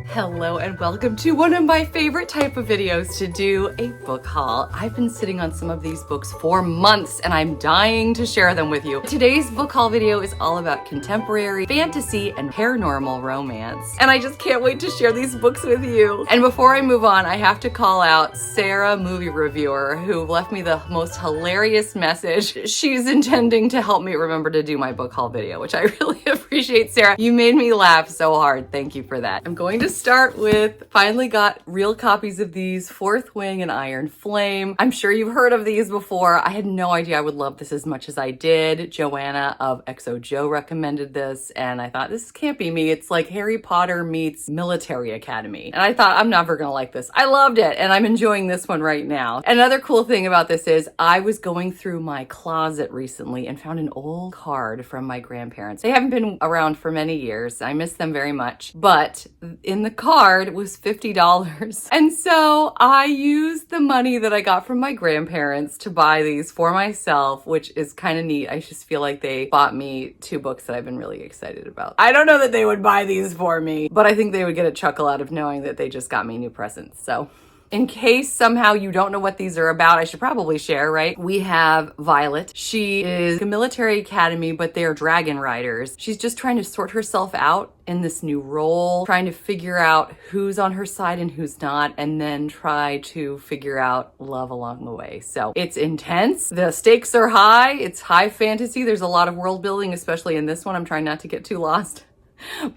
Hello and welcome to one of my favorite type of videos to do a book haul. I've been sitting on some of these books for months and I'm dying to share them with you. Today's book haul video is all about contemporary fantasy and paranormal romance. And I just can't wait to share these books with you. And before I move on, I have to call out Sarah, movie reviewer, who left me the most hilarious message. She's intending to help me remember to do my book haul video, which I really appreciate, Sarah. You made me laugh so hard. Thank you for that. I'm going to start with, finally got real copies of these, Fourth Wing and Iron Flame. I'm sure you've heard of these before. I had no idea I would love this as much as I did. Joanna of XO Joe recommended this and I thought, this can't be me. It's like Harry Potter meets Military Academy. And I thought, I'm never gonna like this. I loved it and I'm enjoying this one right now. Another cool thing about this is I was going through my closet recently and found an old card from my grandparents. They haven't been around for many years. I miss them very much, but in the card was $50. And so I used the money that I got from my grandparents to buy these for myself, which is kind of neat. I just feel like they bought me 2 books that I've been really excited about. I don't know that they would buy these for me, but I think they would get a chuckle out of knowing that they just got me new presents. So in case somehow you don't know what these are about, I should probably share, right? We have Violet. She is a military academy, but they're dragon riders. She's just trying to sort herself out in this new role, trying to figure out who's on her side and who's not, and then try to figure out love along the way. So it's intense. The stakes are high. It's high fantasy. There's a lot of world building, especially in this one. I'm trying not to get too lost.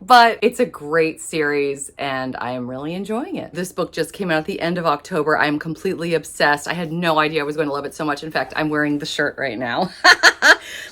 But it's a great series and I am really enjoying it. This book just came out at the end of October. I am completely obsessed. I had no idea I was going to love it so much. In fact, I'm wearing the shirt right now.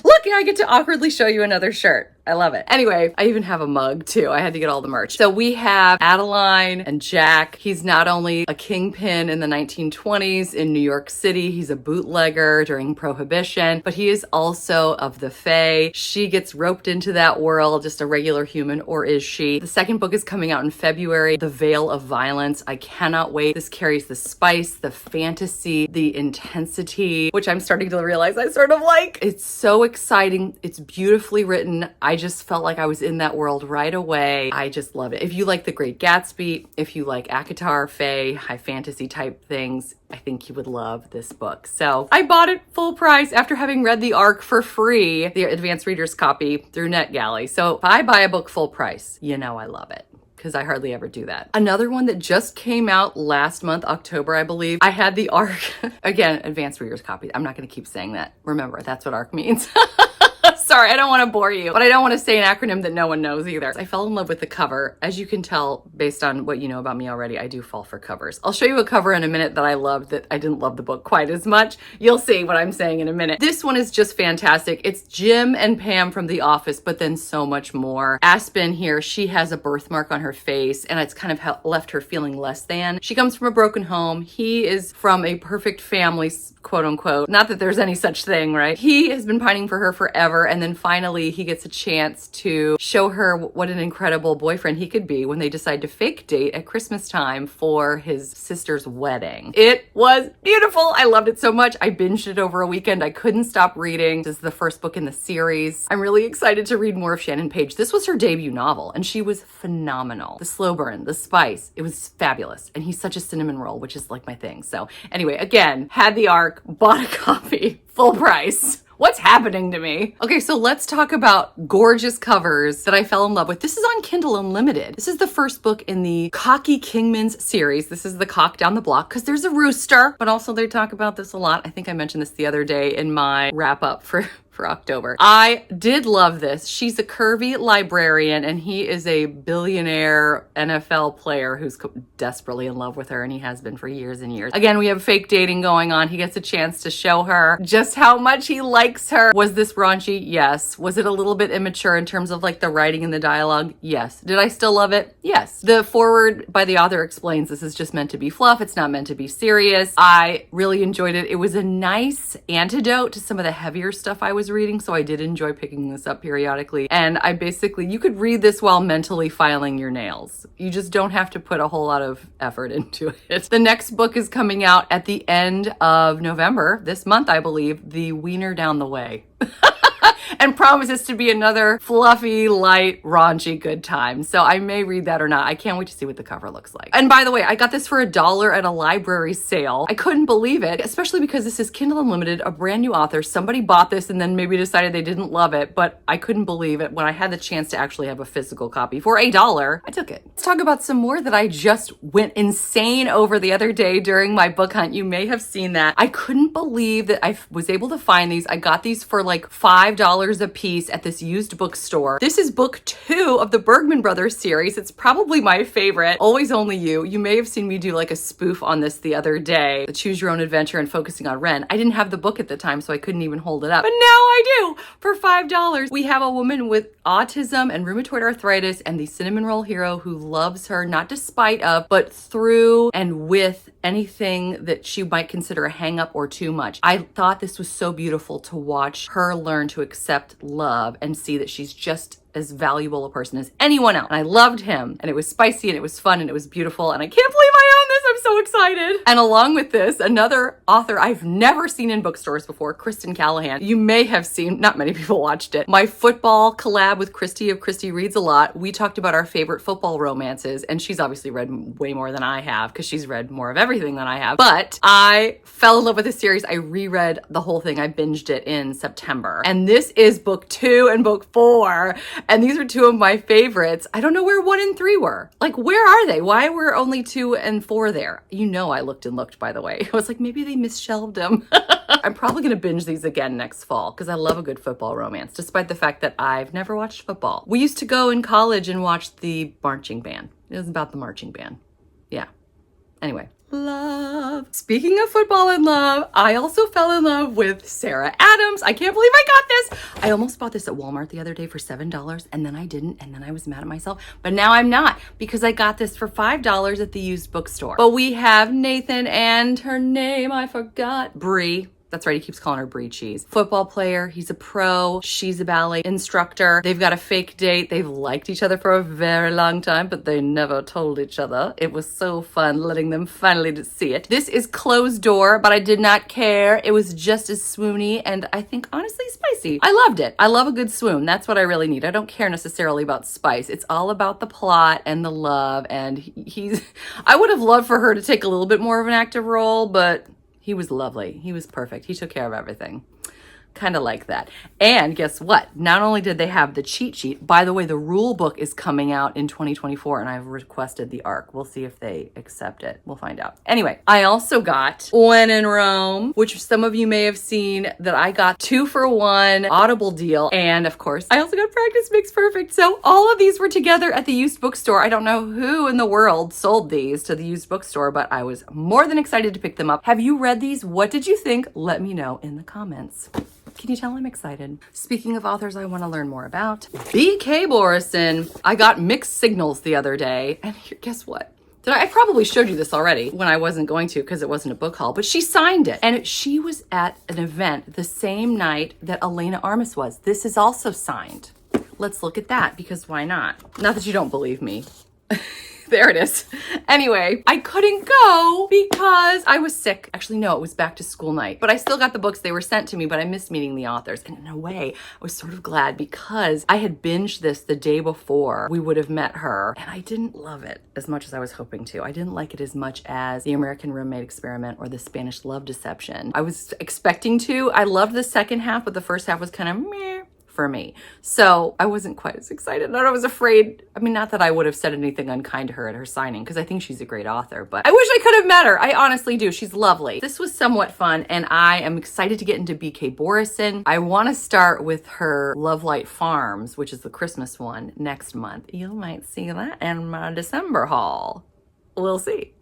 Look, I get to awkwardly show you another shirt. I love it. Anyway, I even have a mug too. I had to get all the merch. So we have Adeline and Jack. He's not only a kingpin in the 1920s in New York City, he's a bootlegger during Prohibition, but he is also of the Fae. She gets roped into that world, just a regular human, or is she? The second book is coming out in February, The Veil of Violence. I cannot wait. This carries the spice, the fantasy, the intensity, which I'm starting to realize I sort of like. It's so exciting. It's beautifully written. I I just felt like I was in that world right away. I just love it. If you like The Great Gatsby, if you like ACOTAR, Fae, high fantasy type things, I think you would love this book. So I bought it full price after having read the ARC for free, the advanced reader's copy through NetGalley. So if I buy a book full price, you know I love it, because I hardly ever do that. Another one that just came out last month, October, I believe. I had the ARC, again, advanced reader's copy. I'm not gonna keep saying that. Remember, that's what ARC means. Sorry, I don't want to bore you, but I don't want to say an acronym that no one knows either. I fell in love with the cover. As you can tell, based on what you know about me already, I do fall for covers. I'll show you a cover in a minute that I loved that I didn't love the book quite as much. You'll see what I'm saying in a minute. This one is just fantastic. It's Jim and Pam from The Office, but then so much more. Aspen here, she has a birthmark on her face, and it's kind of left her feeling less than. She comes from a broken home. He is from a perfect family, quote unquote. Not that there's any such thing, right? He has been pining for her forever, and then finally he gets a chance to show her what an incredible boyfriend he could be when they decide to fake date at Christmas time for his sister's wedding. It was beautiful. I loved it so much. I binged it over a weekend. I couldn't stop reading. This is the first book in the series. I'm really excited to read more of Shannon Page. This was her debut novel, and she was phenomenal. The slow burn, the spice, it was fabulous. And he's such a cinnamon roll, which is like my thing. So anyway, again, had the ARC, bought a copy, full price. What's happening to me? Okay, so let's talk about gorgeous covers that I fell in love with. This is on Kindle Unlimited. This is the first book in the Cocky Kingman's series. This is the cock down the block because there's a rooster, but also they talk about this a lot. I think I mentioned this the other day in my wrap up for October. I did love this. She's a curvy librarian and he is a billionaire NFL player who's desperately in love with her, and he has been for years and years. Again, we have fake dating going on. He gets a chance to show her just how much he likes her. Was this raunchy? Yes. Was it a little bit immature in terms of like the writing and the dialogue? Yes. Did I still love it? Yes. The foreword by the author explains this is just meant to be fluff. It's not meant to be serious. I really enjoyed it. It was a nice antidote to some of the heavier stuff I was reading, so I did enjoy picking this up periodically. And you could read this while mentally filing your nails. You just don't have to put a whole lot of effort into it. The next book is coming out at the end of November, this month, I believe, The Wiener Down the Way. And promises to be another fluffy, light, raunchy good time. So I may read that or not. I can't wait to see what the cover looks like. And by the way, I got this for $1 at a library sale. I couldn't believe it, especially because this is Kindle Unlimited, a brand new author. Somebody bought this and then maybe decided they didn't love it, but I couldn't believe it. When I had the chance to actually have a physical copy for $1, I took it. Let's talk about some more that I just went insane over the other day during my book hunt. You may have seen that. I couldn't believe that I was able to find these. I got these for like $5 a piece at this used bookstore. This is book 2 of the Bergman Brothers series. It's probably my favorite. Always Only You. You may have seen me do like a spoof on this the other day, the Choose Your Own Adventure and focusing on Ren. I didn't have the book at the time, so I couldn't even hold it up. But now I do for $5. We have a woman with autism and rheumatoid arthritis and the cinnamon roll hero who loves her, not despite of, but through and with anything that she might consider a hang up or too much. I thought this was so beautiful to watch her learn to accept love and see that she's just as valuable a person as anyone else. And I loved him, and it was spicy and it was fun and it was beautiful, and I can't believe I own this. I'm so excited. And along with this, another author I've never seen in bookstores before, Kristen Callahan. You may have seen, not many people watched it, my football collab with Christy of Christy Reads a Lot. We talked about our favorite football romances, and she's obviously read way more than I have because she's read more of everything than I have. But I fell in love with this series. I reread the whole thing. I binged it in September. And this is book 2 and book 4. And these are 2 of my favorites. I don't know where 1 and 3 were. Like, where are they? Why were only 2 and 4 there? You know I looked and looked, by the way. I was like, maybe they misshelved them. I'm probably going to binge these again next fall because I love a good football romance, despite the fact that I've never watched football. We used to go in college and watch the marching band. It was about the marching band. Yeah. Anyway. Love. Speaking of football and love, I also fell in love with Sarah Adams. I can't believe I got this. I almost bought this at Walmart the other day for $7 and then I didn't, and then I was mad at myself. But now I'm not, because I got this for $5 at the used bookstore. But we have Nathan and her name I forgot, Bree. That's right, he keeps calling her Brie Cheese. Football player, he's a pro, she's a ballet instructor. They've got a fake date. They've liked each other for a very long time, but they never told each other. It was so fun letting them finally see it. This is Closed Door, but I did not care. It was just as swoony and I think honestly spicy. I loved it. I love a good swoon. That's what I really need. I don't care necessarily about spice. It's all about the plot and the love, and I would have loved for her to take a little bit more of an active role, but he was lovely. He was perfect. He took care of everything. Kind of like that. And guess what? Not only did they have the cheat sheet, by the way, the rule book is coming out in 2024 and I've requested the ARC. We'll see if they accept it. We'll find out. Anyway, I also got When in Rome, which some of you may have seen that I got 2-for-1 Audible deal. And of course, I also got Practice Makes Perfect. So all of these were together at the used bookstore. I don't know who in the world sold these to the used bookstore, but I was more than excited to pick them up. Have you read these? What did you think? Let me know in the comments. Can you tell I'm excited? Speaking of authors I want to learn more about, B.K. Borison. I got Mixed Signals the other day, and guess what? I probably showed you this already when I wasn't going to because it wasn't a book haul, but she signed it. And she was at an event the same night that Elena Armas was. This is also signed. Let's look at that because why not? Not that you don't believe me. There it is. Anyway, I couldn't go because I was sick. Actually, no, it was back to school night, but I still got the books. They were sent to me, but I missed meeting the authors. And in a way, I was sort of glad because I had binged this the day before we would have met her. And I didn't love it as much as I was hoping to. I didn't like it as much as The American Roommate Experiment or The Spanish Love Deception. I was expecting to. I loved the second half, but the first half was kind of meh for me. So I wasn't quite as excited. And I was afraid, I mean, not that I would have said anything unkind to her at her signing, because I think she's a great author, but I wish I could have met her. I honestly do. She's lovely. This was somewhat fun, and I am excited to get into B.K. Borison. I want to start with her Love Light Farms, which is the Christmas one, next month. You might see that in my December haul. We'll see.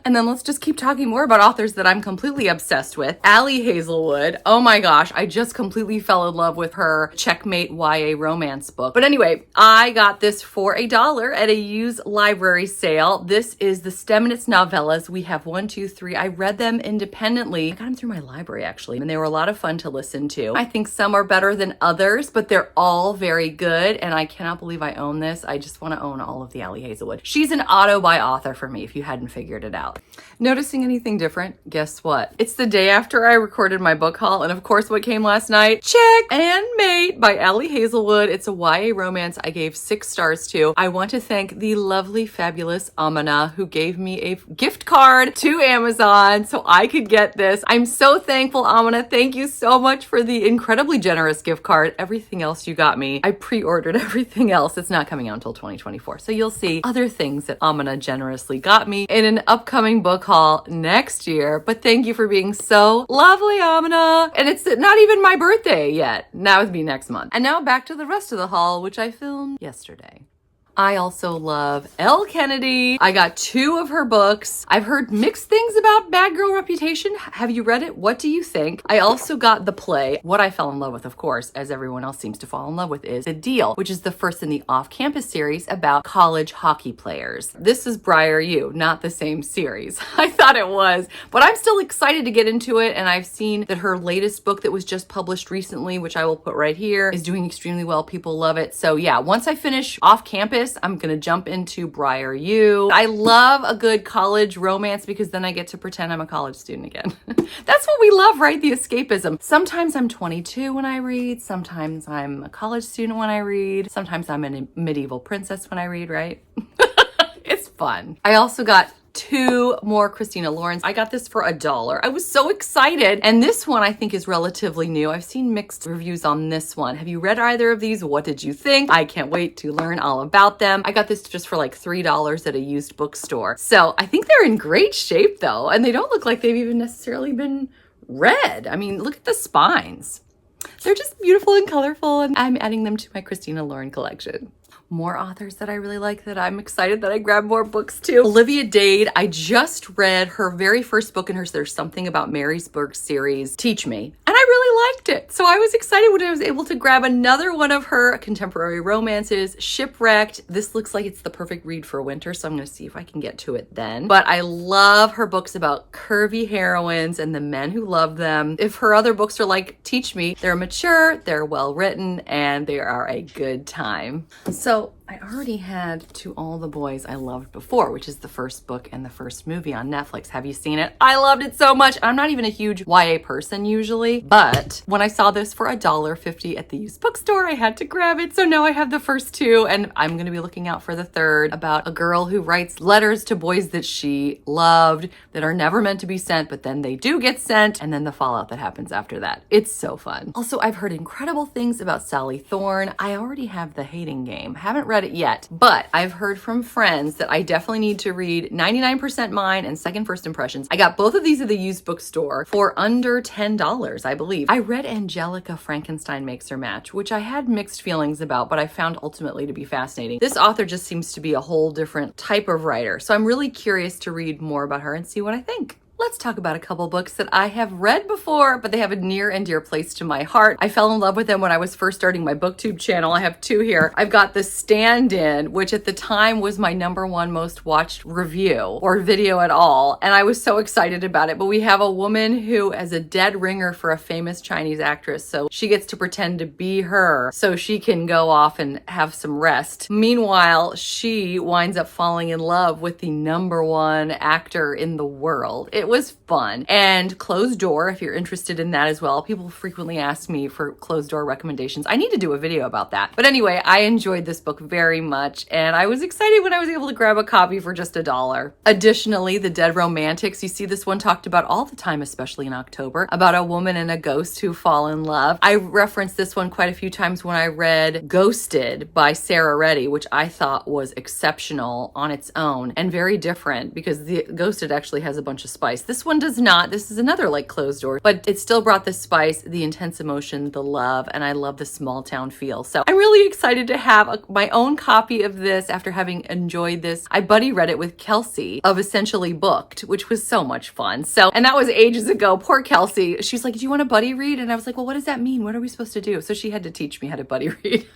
And then let's just keep talking more about authors that I'm completely obsessed with. Allie Hazelwood. Oh my gosh, I just completely fell in love with her Checkmate YA romance book. But anyway, I got this for $1 at a used library sale. This is the Stemnitz novellas. We have 1, 2, 3. I read them independently. I got them through my library actually, and they were a lot of fun to listen to. I think some are better than others, but they're all very good, and I cannot believe I own this. I just want to own all of the Allie Hazelwood. She's an auto-buy author for me, if you hadn't figured it out. Noticing anything different? Guess what? It's the day after I recorded my book haul, and of course what came last night? Check and Mate by Allie Hazelwood. It's a YA romance I gave 6 stars to. I want to thank the lovely, fabulous Amina who gave me a gift card to Amazon so I could get this. I'm so thankful, Amina. Thank you so much for the incredibly generous gift card. Everything else you got me. I pre-ordered everything else. It's not coming out until 2024. So you'll see other things that Amina generously got me in an upcoming book haul next year. But thank you for being so lovely, Amina. And it's not even my birthday yet. That would be next month. And now back to the rest of the haul, which I filmed yesterday. I also love Elle Kennedy. I got 2 of her books. I've heard mixed things about Bad Girl Reputation. Have you read it? What do you think? I also got the play. What I fell in love with, of course, as everyone else seems to fall in love with, is The Deal, which is the first in the off-campus series about college hockey players. This is Briar U, not the same series. I thought it was, but I'm still excited to get into it, and I've seen that her latest book that was just published recently, which I will put right here, is doing extremely well. People love it. So yeah, once I finish off-campus, I'm gonna jump into Briar U. I love a good college romance because then I get to pretend I'm a college student again. That's what we love, right? The escapism. Sometimes I'm 22 when I read. Sometimes I'm a college student when I read. Sometimes I'm a medieval princess when I read, right? It's fun. I also got 2 more Christina Lauren's. I got this for $1. I was so excited. And this one I think is relatively new. I've seen mixed reviews on this one. Have you read either of these? What did you think? I can't wait to learn all about them. I got this just for like $3 at a used bookstore. So I think they're in great shape though. And they don't look like they've even necessarily been read. I mean, look at the spines. They're just beautiful and colorful, and I'm adding them to my Christina Lauren collection. More authors that I really like that I'm excited that I grabbed more books too. Olivia Dade. I just read her very first book in her There's Something About Marysburg series, Teach Me. And I really liked liked it. So I was excited when I was able to grab another one of her contemporary romances, Shipwrecked. This looks like it's the perfect read for winter, so I'm going to see if I can get to it then. But I love her books about curvy heroines and the men who love them. If her other books are like Teach Me, they're mature, they're well written, and they are a good time. So I already had To All the Boys I Loved Before, which is the first book and the first movie on Netflix. Have you seen it? I loved it so much. I'm not even a huge YA person usually, but when I saw this for $1.50 at the used bookstore, I had to grab it. So now I have the first two, and I'm going to be looking out for the third, about a girl who writes letters to boys that she loved that are never meant to be sent, but then they do get sent, and then the fallout that happens after that. It's so fun. Also, I've heard incredible things about Sally Thorne. I already have The Hating Game. Haven't read it yet, but I've heard from friends that I definitely need to read 99% Mine and Second First Impressions. I got both of these at the used bookstore for under $10, I believe. I read Angelica Frankenstein Makes Her Match, which I had mixed feelings about, but I found ultimately to be fascinating. This author just seems to be a whole different type of writer, so I'm really curious to read more about her and see what I think. Let's talk about a couple books that I have read before, but they have a near and dear place to my heart. I fell in love with them when I was first starting my booktube channel. I have two here. I've got The Stand-In, which at the time was my #1 most watched review or video at all, and I was so excited about it. But we have a woman who is a dead ringer for a famous Chinese actress, so she gets to pretend to be her so she can go off and have some rest. Meanwhile, she winds up falling in love with the #1 actor in the world. It was fun. And Closed Door, if you're interested in that as well. People frequently ask me for Closed Door recommendations. I need to do a video about that. But anyway, I enjoyed this book very much, and I was excited when I was able to grab a copy for just $1. Additionally, The Dead Romantics. You see this one talked about all the time, especially in October, about a woman and a ghost who fall in love. I referenced this one quite a few times when I read Ghosted by Sarah Reddy, which I thought was exceptional on its own and very different because the Ghosted actually has a bunch of spice. This one does not. This is another like Closed Door, but it still brought the spice, the intense emotion, the love, and I love the small town feel. So I'm really excited to have my own copy of this after having enjoyed this. I buddy read it with Kelsey of Essentially Booked, which was so much fun. And that was ages ago. Poor Kelsey. She's like, do you want a buddy read? And I was like, well, what does that mean? What are we supposed to do? So she had to teach me how to buddy read.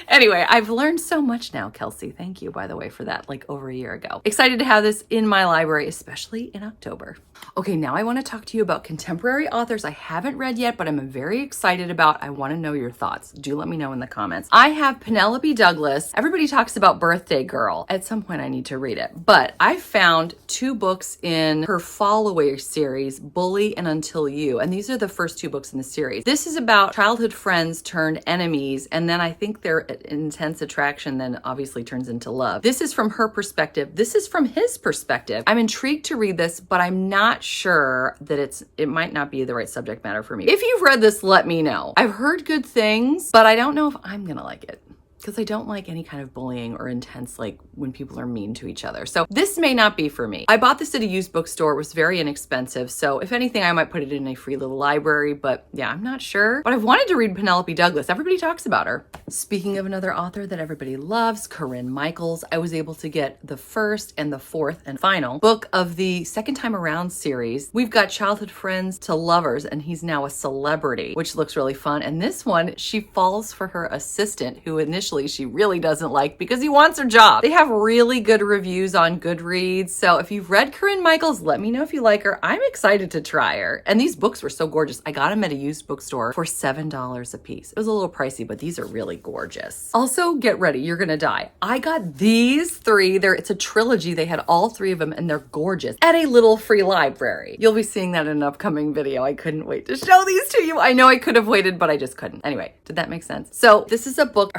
Anyway, I've learned so much now, Kelsey. Thank you, by the way, for that, like over a year ago. Excited to have this in my library, especially in October. Okay, now I want to talk to you about contemporary authors I haven't read yet, but I'm very excited about. I want to know your thoughts. Do let me know in the comments. I have Penelope Douglas. Everybody talks about Birthday Girl. At some point, I need to read it. But I found 2 books in her follower series, Bully and Until You. And these are the first 2 books in the series. This is about childhood friends turned enemies, and then I think their intense attraction then obviously turns into love. This is from her perspective. This is from his perspective. I'm intrigued to read this, but I'm not sure that it might not be the right subject matter for me. If you've read this, let me know. I've heard good things, but I don't know if I'm gonna like it, because I don't like any kind of bullying or intense, like when people are mean to each other. So this may not be for me. I bought this at a used bookstore. It was very inexpensive. So if anything, I might put it in a free little library, but yeah, I'm not sure. But I've wanted to read Penelope Douglas. Everybody talks about her. Speaking of another author that everybody loves, Corinne Michaels, I was able to get the first and the fourth and final book of the Second Time Around series. We've got childhood friends to lovers, and he's now a celebrity, which looks really fun. And this one, she falls for her assistant, who initially she really doesn't like because he wants her job. They have really good reviews on Goodreads. So if you've read Corinne Michaels, let me know if you like her. I'm excited to try her. And these books were so gorgeous. I got them at a used bookstore for $7 a piece. It was a little pricey, but these are really gorgeous. Also, get ready. You're going to die. I got these 3. It's a trilogy. They had all 3 of them, and they're gorgeous at a little free library. You'll be seeing that in an upcoming video. I couldn't wait to show these to you. I know I could have waited, but I just couldn't. Anyway, did that make sense? So this is a book.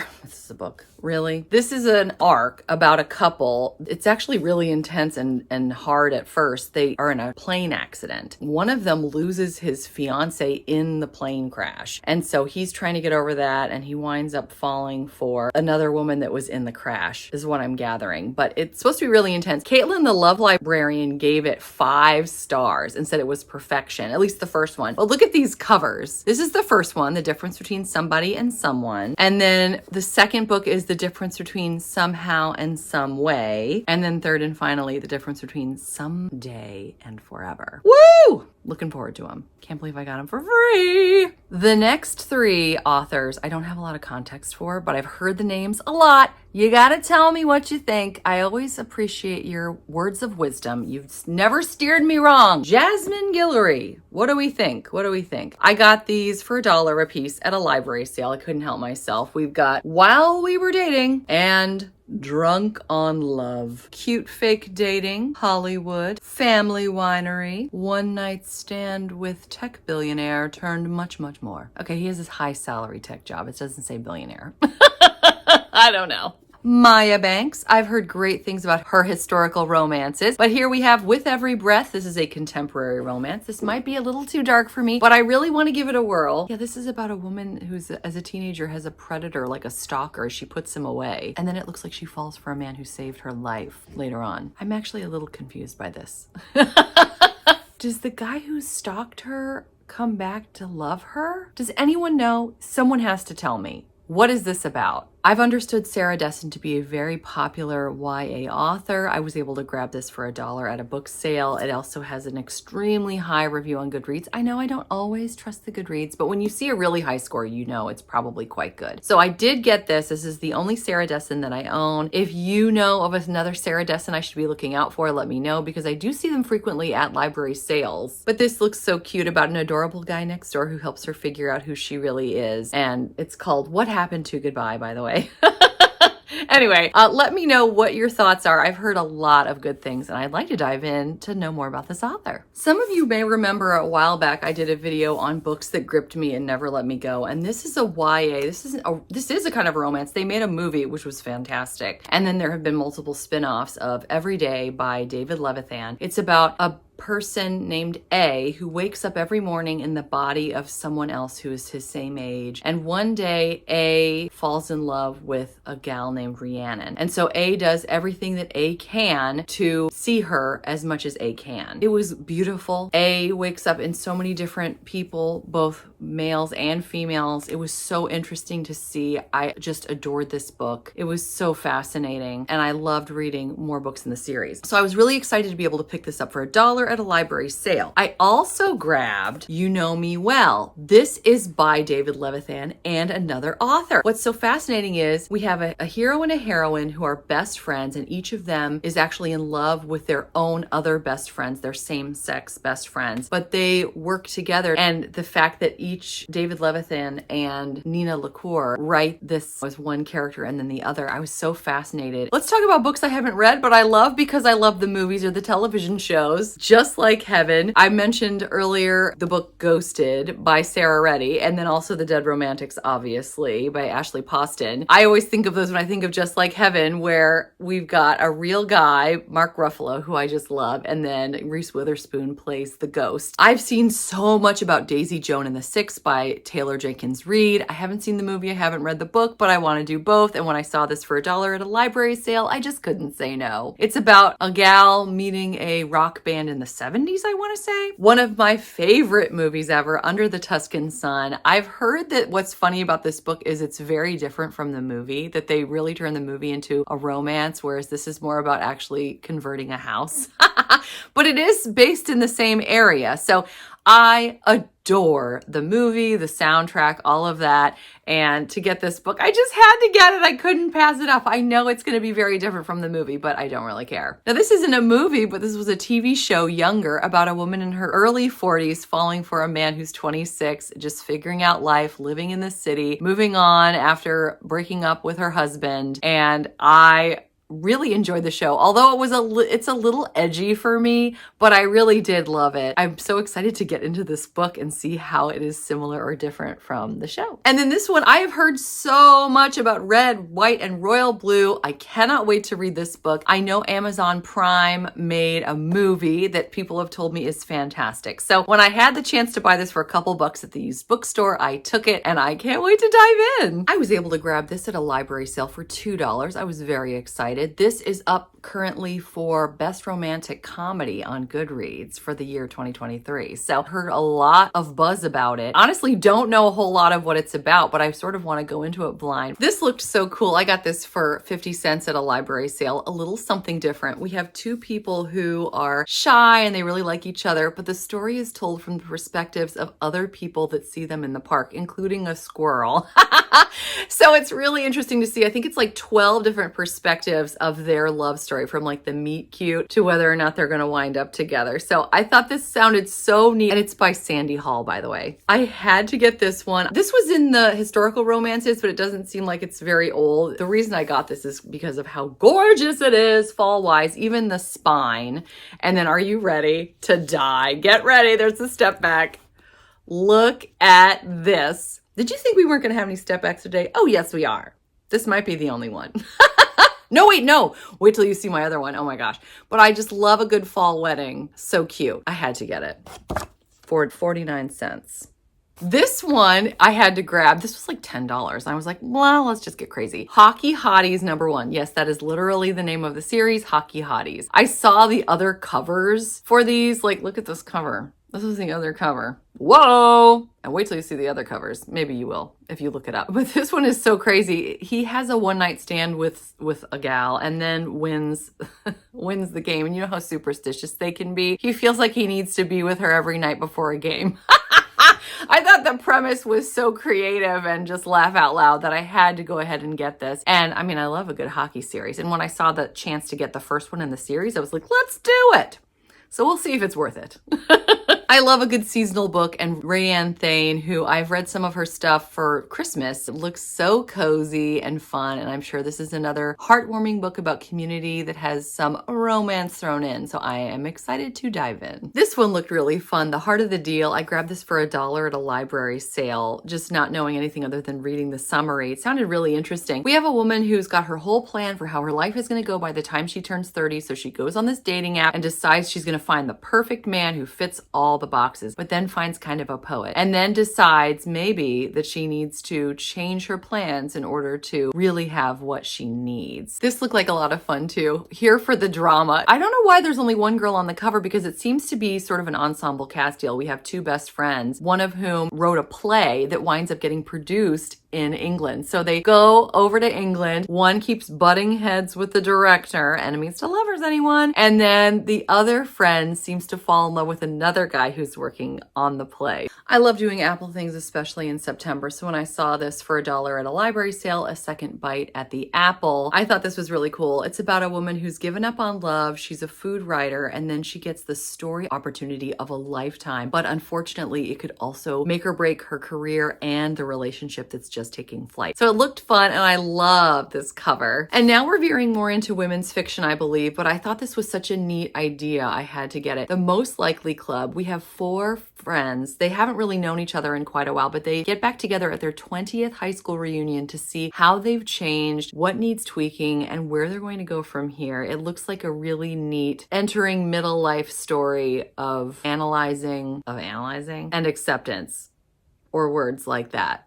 Really? This is an arc about a couple. It's actually really intense and hard at first. They are in a plane accident. One of them loses his fiance in the plane crash. And so he's trying to get over that, and he winds up falling for another woman that was in the crash, is what I'm gathering. But it's supposed to be really intense. Caitlin, the love librarian, gave it 5 stars and said it was perfection, at least the first one. But look at these covers. This is the first one, The Difference Between Somebody and Someone. And then the second book is The Difference Between Somehow and Some Way. And then third and finally, The Difference Between Someday and Forever. Woo! Woo! Looking forward to them. Can't believe I got them for free. The next 3 authors, I don't have a lot of context for, but I've heard the names a lot. You gotta tell me what you think. I always appreciate your words of wisdom. You've never steered me wrong. Jasmine Guillory. What do we think? What do we think? I got these for $1 a piece at a library sale. I couldn't help myself. We've got While We Were Dating and Drunk on Love. Cute Fake Dating, Hollywood, Family Winery, One Night Stand with Tech Billionaire turned much, much more. Okay, he has this high salary tech job. It doesn't say billionaire. I don't know. Maya Banks. I've heard great things about her historical romances, but here we have With Every Breath. This is a contemporary romance. This might be a little too dark for me, but I really want to give it a whirl. Yeah, this is about a woman who's, as a teenager, has a predator, like a stalker. She puts him away, and then it looks like she falls for a man who saved her life later on. I'm actually a little confused by this. Does the guy who stalked her come back to love her? Does anyone know? Someone has to tell me. What is this about? I've understood Sarah Dessen to be a very popular YA author. I was able to grab this for $1 at a book sale. It also has an extremely high review on Goodreads. I know I don't always trust the Goodreads, but when you see a really high score, you know it's probably quite good. So I did get this. This is the only Sarah Dessen that I own. If you know of another Sarah Dessen I should be looking out for, let me know, because I do see them frequently at library sales. But this looks so cute, about an adorable guy next door who helps her figure out who she really is. And it's called What Happened to Goodbye, by the way. Anyway, let me know what your thoughts are. I've heard a lot of good things, and I'd like to dive in to know more about this author. Some of you may remember a while back I did a video on books that gripped me and never let me go, and this is a YA. This is a kind of romance. They made a movie, which was fantastic, and then there have been multiple spin-offs of Every Day by David Levithan. It's about a person named A who wakes up every morning in the body of someone else who is his same age. And one day A falls in love with a gal named Rhiannon. And so A does everything that A can to see her as much as A can. It was beautiful. A wakes up in so many different people, both males and females. It was so interesting to see. I just adored this book. It was so fascinating, and I loved reading more books in the series. So I was really excited to be able to pick this up for $1 at a library sale. I also grabbed You Know Me Well. This is by David Levithan and another author. What's so fascinating is we have a hero and a heroine who are best friends, and each of them is actually in love with their own other best friends, their same-sex best friends, but they work together. And the fact that each David Levithan and Nina LaCour write this as one character and then the other, I was so fascinated. Let's talk about books I haven't read, but I love because I love the movies or the television shows. Just Like Heaven. I mentioned earlier the book Ghosted by Sarah Reddy, and then also The Dead Romantics, obviously, by Ashley Poston. I always think of those when I think of Just Like Heaven, where we've got a real guy, Mark Ruffalo, who I just love, and then Reese Witherspoon plays the ghost. I've seen so much about Daisy Joan and the Six by Taylor Jenkins Reid. I haven't seen the movie, I haven't read the book, but I want to do both, and when I saw this for $1 at a library sale, I just couldn't say no. It's about a gal meeting a rock band in the 70s, I want to say. One of my favorite movies ever, Under the Tuscan Sun. I've heard that what's funny about this book is it's very different from the movie, that they really turn the movie into a romance, whereas this is more about actually converting a house. But it is based in the same area. So I adore the movie, the soundtrack, all of that. And to get this book, I just had to get it. I couldn't pass it up. I know it's going to be very different from the movie, but I don't really care. Now, this isn't a movie, but this was a TV show, Younger, about a woman in her early 40s falling for a man who's 26, just figuring out life, living in the city, moving on after breaking up with her husband. And I really enjoyed the show, although it's a little edgy for me, but I really did love it. I'm so excited to get into this book and see how it is similar or different from the show. And then this one, I have heard so much about Red, White, and Royal Blue. I cannot wait to read this book. I know Amazon Prime made a movie that people have told me is fantastic. So when I had the chance to buy this for a couple bucks at the used bookstore, I took it, and I can't wait to dive in. I was able to grab this at a library sale for $2. I was very excited. This is up currently for Best Romantic Comedy on Goodreads for the year 2023. So heard a lot of buzz about it. Honestly, don't know a whole lot of what it's about, but I sort of want to go into it blind. This looked so cool. I got this for 50 cents at a library sale, a little something different. We have two people who are shy and they really like each other, but the story is told from the perspectives of other people that see them in the park, including a squirrel. So it's really interesting to see. I think it's like 12 different perspectives of their love story, from like the meet cute to whether or not they're going to wind up together. So I thought this sounded so neat. And it's by Sandy Hall, by the way. I had to get this one. This was in the historical romances, but it doesn't seem like it's very old. The reason I got this is because of how gorgeous it is fall-wise, even the spine. And then, are you ready to die? Get ready. There's the step back. Look at this. Did you think we weren't going to have any step backs today? Oh, yes, we are. This might be the only one. No, wait, no. Wait till you see my other one. Oh my gosh. But I just love a good fall wedding. So cute. I had to get it for 49 cents. This one I had to grab. This was like $10. I was like, well, let's just get crazy. Hockey Hotties #1. Yes, that is literally the name of the series, Hockey Hotties. I saw the other covers for these. Like, look at this cover. This is the other cover. Whoa! And wait till you see the other covers. Maybe you will if you look it up. But this one is so crazy. He has a one-night stand with a gal and then wins the game. And you know how superstitious they can be. He feels like he needs to be with her every night before a game. I thought the premise was so creative and just laugh out loud that I had to go ahead and get this. And I mean, I love a good hockey series. And when I saw the chance to get the first one in the series, I was like, let's do it. So we'll see if it's worth it. I love a good seasonal book, and Rayanne Thane, who I've read some of her stuff for Christmas, looks so cozy and fun, and I'm sure this is another heartwarming book about community that has some romance thrown in, so I am excited to dive in. This one looked really fun, The Heart of the Deal. I grabbed this for $1 at a library sale, just not knowing anything other than reading the summary. It sounded really interesting. We have a woman who's got her whole plan for how her life is going to go by the time she turns 30, so she goes on this dating app and decides she's going to find the perfect man who fits all the boxes, but then finds kind of a poet, and then decides maybe that she needs to change her plans in order to really have what she needs. This looked like a lot of fun too. Here for the drama. I don't know why there's only one girl on the cover, because it seems to be sort of an ensemble cast deal. We have two best friends, one of whom wrote a play that winds up getting produced in England. So they go over to England. One keeps butting heads with the director, enemies to lovers, anyone? And then the other friend seems to fall in love with another guy who's working on the play. I love doing Apple things, especially in September. So when I saw this for $1 at a library sale, a second bite at the Apple, I thought this was really cool. It's about a woman who's given up on love. She's a food writer, and then she gets the story opportunity of a lifetime. But unfortunately, it could also make or break her career and the relationship that's just taking flight. So it looked fun, and I love this cover. And now we're veering more into women's fiction, I believe, but I thought this was such a neat idea, I had to get it. The Most Likely Club. We have 4 friends. They haven't really known each other in quite a while, but they get back together at their 20th high school reunion to see how they've changed, what needs tweaking, and where they're going to go from here. It looks like a really neat entering middle life story of analyzing and acceptance, or words like that.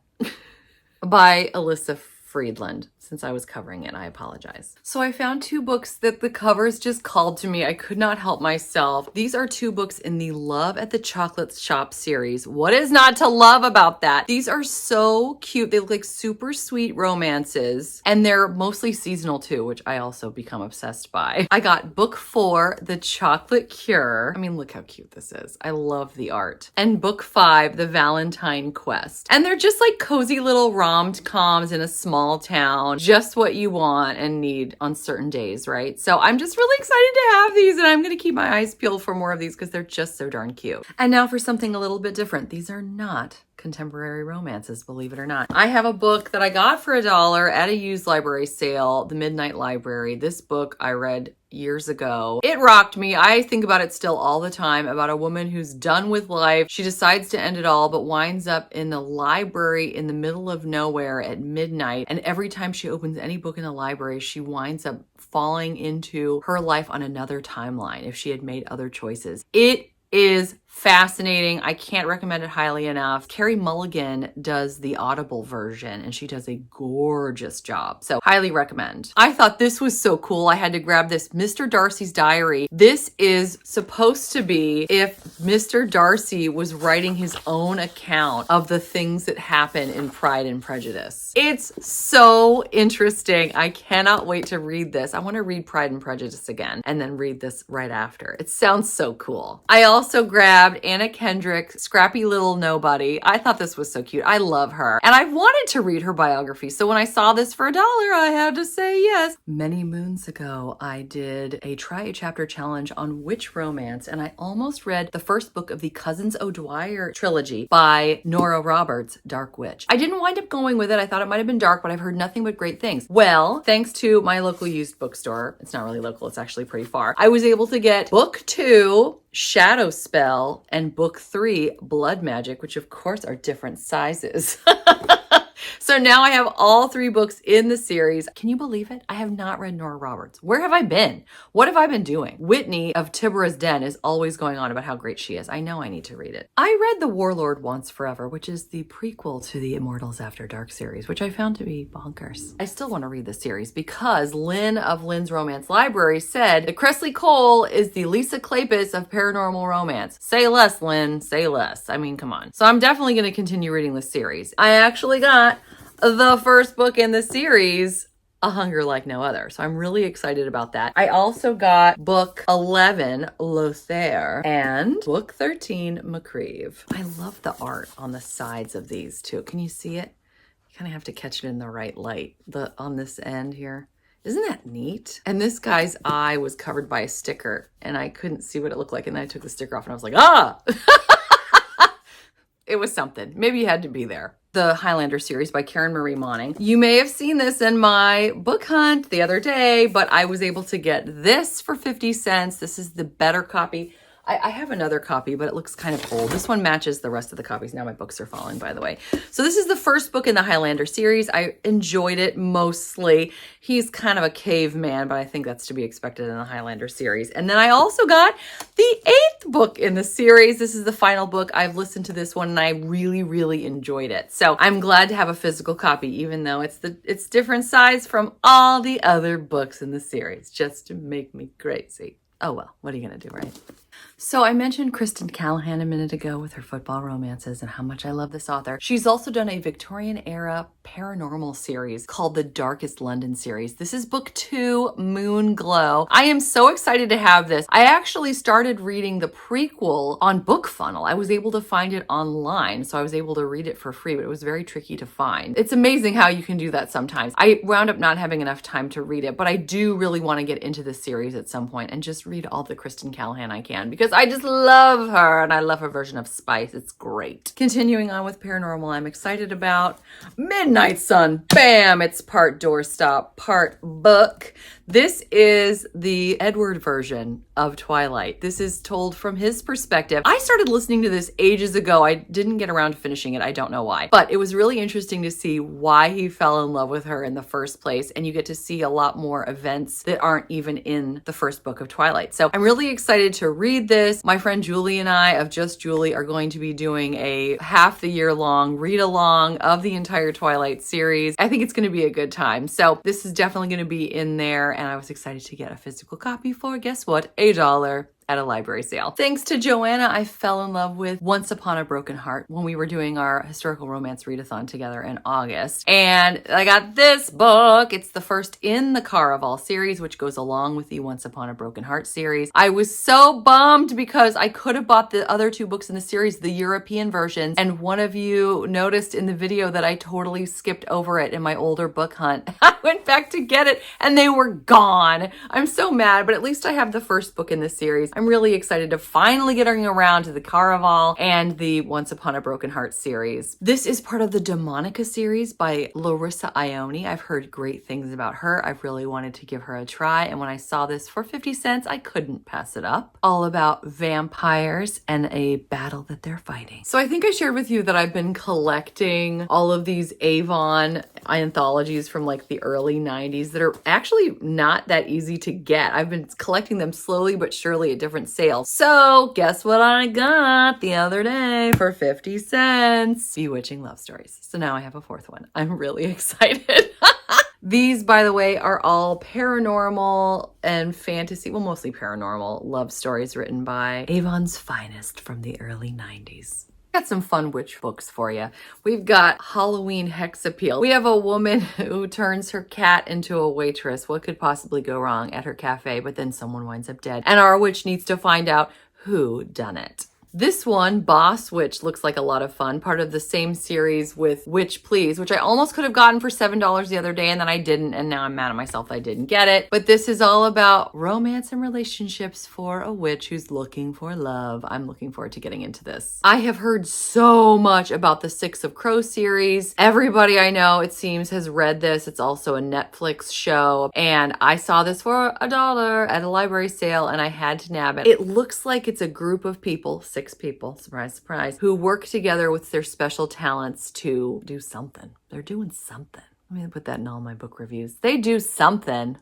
By Alyssa Friedland. Since I was covering it, I apologize. So I found 2 books that the covers just called to me. I could not help myself. These are 2 books in the Love at the Chocolate Shop series. What is not to love about that? These are so cute. They look like super sweet romances, and they're mostly seasonal too, which I also become obsessed by. I got book 4, The Chocolate Cure. I mean, look how cute this is. I love the art. And book 5, The Valentine Quest. And they're just like cozy little rom-coms in a small town. Just what you want and need on certain days, right? So I'm just really excited to have these, and I'm going to keep my eyes peeled for more of these because they're just so darn cute. And now for something a little bit different. These are not contemporary romances, believe it or not. I have a book that I got for $1 at a used library sale, The Midnight Library. This book I read years ago. It rocked me. I think about it still all the time, about a woman who's done with life. She decides to end it all, but winds up in the library in the middle of nowhere at midnight. And every time she opens any book in the library, she winds up falling into her life on another timeline if she had made other choices. It is fascinating. I can't recommend it highly enough. Carrie Mulligan does the Audible version and she does a gorgeous job. So highly recommend. I thought this was so cool. I had to grab this Mr. Darcy's Diary. This is supposed to be if Mr. Darcy was writing his own account of the things that happen in Pride and Prejudice. It's so interesting. I cannot wait to read this. I want to read Pride and Prejudice again and then read this right after. It sounds so cool. I also grabbed Anna Kendrick's Scrappy Little Nobody. I thought this was so cute. I love her. And I've wanted to read her biography. So when I saw this for $1, I had to say yes. Many moons ago, I did a try a chapter challenge on witch romance, and I almost read the first book of the Cousins O'Dwyer trilogy by Nora Roberts, Dark Witch. I didn't wind up going with it. I thought it might have been dark, but I've heard nothing but great things. Well, thanks to my local used bookstore, it's not really local, it's actually pretty far, I was able to get book 2, Shadow Spell, and book 3, Blood Magic, which of course are different sizes. So now I have all 3 books in the series. Can you believe it? I have not read Nora Roberts. Where have I been? What have I been doing? Whitney of Tibbora's Den is always going on about how great she is. I know I need to read it. I read The Warlord Wants Forever, which is the prequel to the Immortals After Dark series, which I found to be bonkers. I still want to read the series because Lynn of Lynn's Romance Library said that Cressley Cole is the Lisa Kleypas of paranormal romance. Say less, Lynn. Say less. I mean, come on. So I'm definitely going to continue reading this series. I actually got the first book in the series, A Hunger Like No Other. So I'm really excited about that. I also got book 11, Lothair, and book 13, McCreeve. I love the art on the sides of these too. Can you see it? You kind of have to catch it in the right light. On this end here. Isn't that neat? And this guy's eye was covered by a sticker and I couldn't see what it looked like. And then I took the sticker off and I was like, ah! It was something. Maybe you had to be there. The Highlander series by Karen Marie Monning. You may have seen this in my book hunt the other day, but I was able to get this for 50 cents. This is the better copy. I have another copy, but it looks kind of old. This one matches the rest of the copies. Now my books are falling, by the way. So this is the first book in the Highlander series. I enjoyed it mostly. He's kind of a caveman, but I think that's to be expected in the Highlander series. And then I also got the 8th book in the series. This is the final book. I've listened to this one and I really, really enjoyed it. So I'm glad to have a physical copy, even though it's different size from all the other books in the series, just to make me crazy. Oh well, what are you gonna do, right? So I mentioned Kristen Callahan a minute ago with her football romances and how much I love this author. She's also done a Victorian era paranormal series called the Darkest London series. This is book 2, Moon Glow. I am so excited to have this. I actually started reading the prequel on Book Funnel. I was able to find it online, so I was able to read it for free, but it was very tricky to find. It's amazing how you can do that sometimes. I wound up not having enough time to read it, but I do really want to get into this series at some point and just read all the Kristen Callahan I can because I just love her and I love her version of Spice. It's great. Continuing on with paranormal, I'm excited about Midnight Sun. Bam! It's part doorstop, part book. This is the Edward version of Twilight. This is told from his perspective. I started listening to this ages ago. I didn't get around to finishing it. I don't know why. But it was really interesting to see why he fell in love with her in the first place. And you get to see a lot more events that aren't even in the first book of Twilight. So I'm really excited to read this. My friend Julie and I of Just Julie are going to be doing a half the year long read along of the entire Twilight series. I think it's going to be a good time. So this is definitely going to be in there. And I was excited to get a physical copy for, guess what? $1 at a library sale. Thanks to Joanna, I fell in love with Once Upon a Broken Heart when we were doing our historical romance readathon together in August. And I got this book. It's the first in the Caraval series, which goes along with the Once Upon a Broken Heart series. I was so bummed because I could have bought the other 2 books in the series, the European versions, and one of you noticed in the video that I totally skipped over it in my older book hunt. I went back to get it and they were gone. I'm so mad, but at least I have the first book in the series. I'm really excited to finally getting around to the Caraval and the Once Upon a Broken Heart series. This is part of the Demonica series by Larissa Ione. I've heard great things about her. I've really wanted to give her a try. And when I saw this for 50 cents, I couldn't pass it up. All about vampires and a battle that they're fighting. So I think I shared with you that I've been collecting all of these Avon anthologies from like the early 90s that are actually not that easy to get. I've been collecting them slowly but surely at different sales. So guess what I got the other day for 50 cents? Bewitching Love Stories. So now I have a fourth one. I'm really excited. These, by the way, are all paranormal and fantasy, well, mostly paranormal love stories written by Avon's finest from the early 90s. Got some fun witch books for you. We've got Halloween Hex Appeal. We have a woman who turns her cat into a waitress. What could possibly go wrong at her cafe? But then someone winds up dead. And our witch needs to find out who done it. This one, Boss Witch, looks like a lot of fun. Part of the same series with Witch Please, which I almost could have gotten for $7 the other day and then I didn't. And now I'm mad at myself I didn't get it. But this is all about romance and relationships for a witch who's looking for love. I'm looking forward to getting into this. I have heard so much about the Six of Crows series. Everybody I know, it seems, has read this. It's also a Netflix show. And I saw this for $1 at a library sale and I had to nab it. It looks like it's a group of people, 6 people, surprise, surprise, who work together with their special talents to do something. They're doing something. Let me put that in all my book reviews. They do something.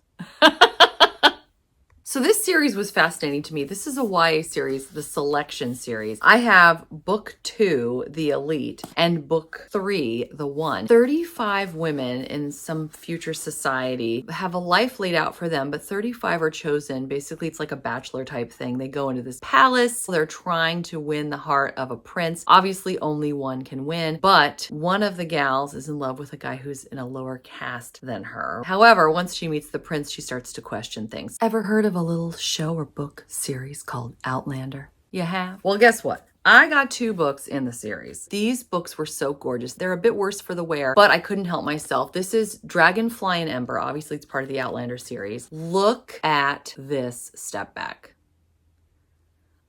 So this series was fascinating to me. This is a YA series, the Selection series. I have book 2, The Elite, and book 3, The One. 35 women in some future society have a life laid out for them, but 35 are chosen. Basically, it's like a bachelor type thing. They go into this palace. They're trying to win the heart of a prince. Obviously, only one can win, but one of the gals is in love with a guy who's in a lower caste than her. However, once she meets the prince, she starts to question things. Ever heard of a little show or book series called Outlander? You have? Well, guess what? I got 2 books in the series. These books were so gorgeous. They're a bit worse for the wear, but I couldn't help myself. This is Dragonfly and Ember. Obviously, it's part of the Outlander series. Look at this step back.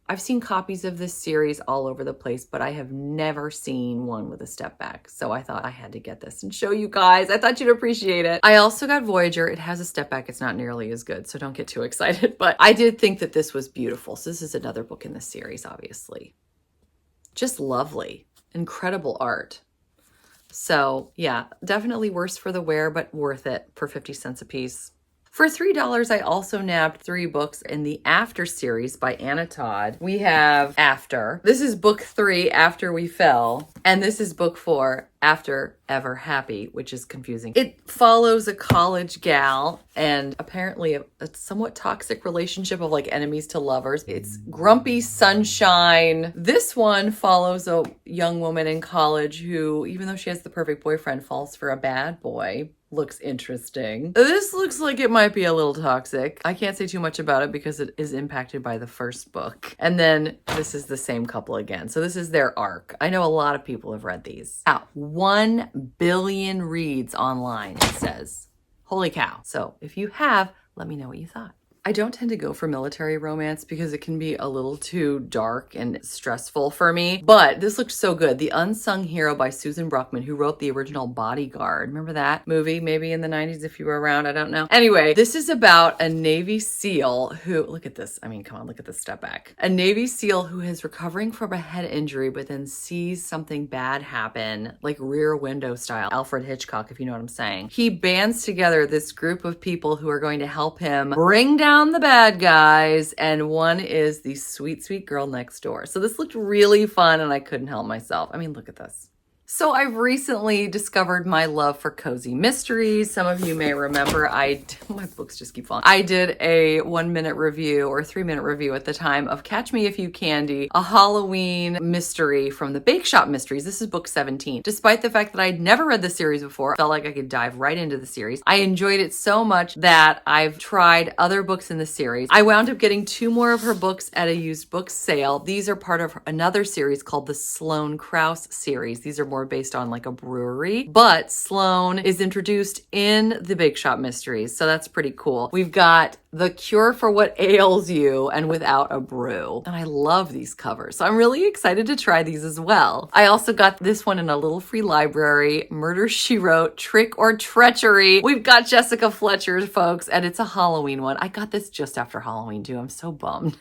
I've seen copies of this series all over the place, but I have never seen one with a step back. So I thought I had to get this and show you guys. I thought you'd appreciate it. I also got Voyager. It has a step back. It's not nearly as good, so don't get too excited. But I did think that this was beautiful. So this is another book in the series, obviously. Just lovely. Incredible art. So yeah, definitely worse for the wear, but worth it for 50 cents a piece. For $3, I also nabbed 3 books in the After series by Anna Todd. We have After. This is book 3, After We Fell. And this is book 4, After Ever Happy, which is confusing. It follows a college gal and apparently a somewhat toxic relationship of like enemies to lovers. It's grumpy sunshine. This one follows a young woman in college who, even though she has the perfect boyfriend, falls for a bad boy. Looks interesting. This looks like it might be a little toxic. I can't say too much about it because it is impacted by the first book. And then this is the same couple again. So this is their arc. I know a lot of people have read these. Wow, 1 billion reads online, it says. Holy cow. So if you have, let me know what you thought. I don't tend to go for military romance because it can be a little too dark and stressful for me, but this looked so good. The Unsung Hero by Susan Bruckman, who wrote the original Bodyguard. Remember that movie? Maybe in the 90s if you were around, I don't know. Anyway, this is about a Navy SEAL who, look at this. I mean, come on, look at this step back. A Navy SEAL who is recovering from a head injury, but then sees something bad happen, like Rear Window style, Alfred Hitchcock, if you know what I'm saying. He bands together this group of people who are going to help him bring down the bad guys, and one is the sweet, sweet girl next door. So this looked really fun and I couldn't help myself. I mean, look at this. So I've recently discovered my love for cozy mysteries. Some of you may remember my books just keep falling. I did a 1-minute review or 3-minute review at the time of Catch Me If You Candy, a Halloween mystery from the Bake Shop Mysteries. This is book 17. Despite the fact that I'd never read the series before, I felt like I could dive right into the series. I enjoyed it so much that I've tried other books in the series. I wound up getting 2 more of her books at a used book sale. These are part of another series called the Sloane Krause series. These are more based on like a brewery, but Sloane is introduced in the Bake Shop Mysteries, so that's pretty cool. We've got The Cure for What Ails You and Without a Brew, and I love these covers, so I'm really excited to try these as well. I also got this one in a little free library, Murder, She Wrote, Trick or Treachery. We've got Jessica Fletcher, folks, and it's a Halloween one. I got this just after Halloween too. I'm so bummed.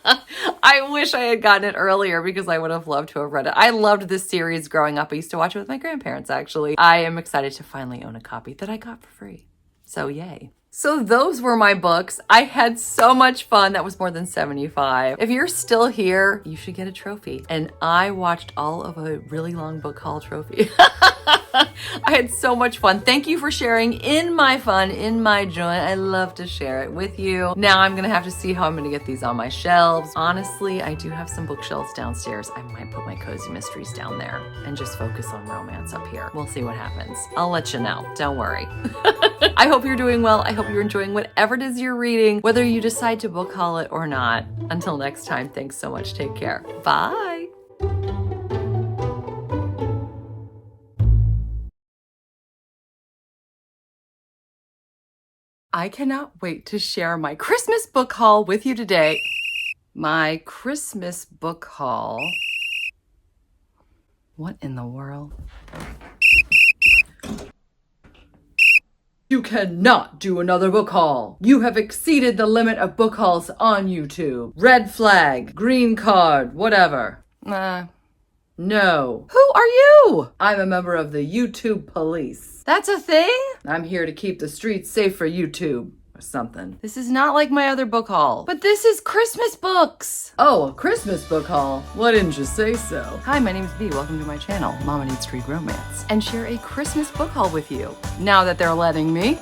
I wish I had gotten it earlier because I would have loved to have read it. I loved this series growing up. I used to watch it with my grandparents, actually. I am excited to finally own a copy that I got for free. So yay. So those were my books. I had so much fun. That was more than 75. If you're still here, you should get a trophy. And I watched all of a really long book haul trophy. I had so much fun. Thank you for sharing in my fun, in my joy. I love to share it with you. Now I'm gonna have to see how I'm gonna get these on my shelves. Honestly, I do have some bookshelves downstairs. I might put my cozy mysteries down there and just focus on romance up here. We'll see what happens. I'll let you know. Don't worry. I hope you're doing well. I hope you're enjoying whatever it is you're reading, whether you decide to book haul it or not. Until next time, thanks so much. Take care. Bye. I cannot wait to share my Christmas book haul with you today. My Christmas book haul. What in the world? You cannot do another book haul. You have exceeded the limit of book hauls on YouTube. Red flag, green card, whatever. No. Who are you? I'm a member of the YouTube police. That's a thing? I'm here to keep the streets safe for YouTube. Or something. This is not like my other book haul. But this is Christmas books. Oh, a Christmas book haul. Why didn't you say so? Hi, my name's Bea. Welcome to my channel, Mama Needs to Read Romance, and share a Christmas book haul with you. Now that they're letting me.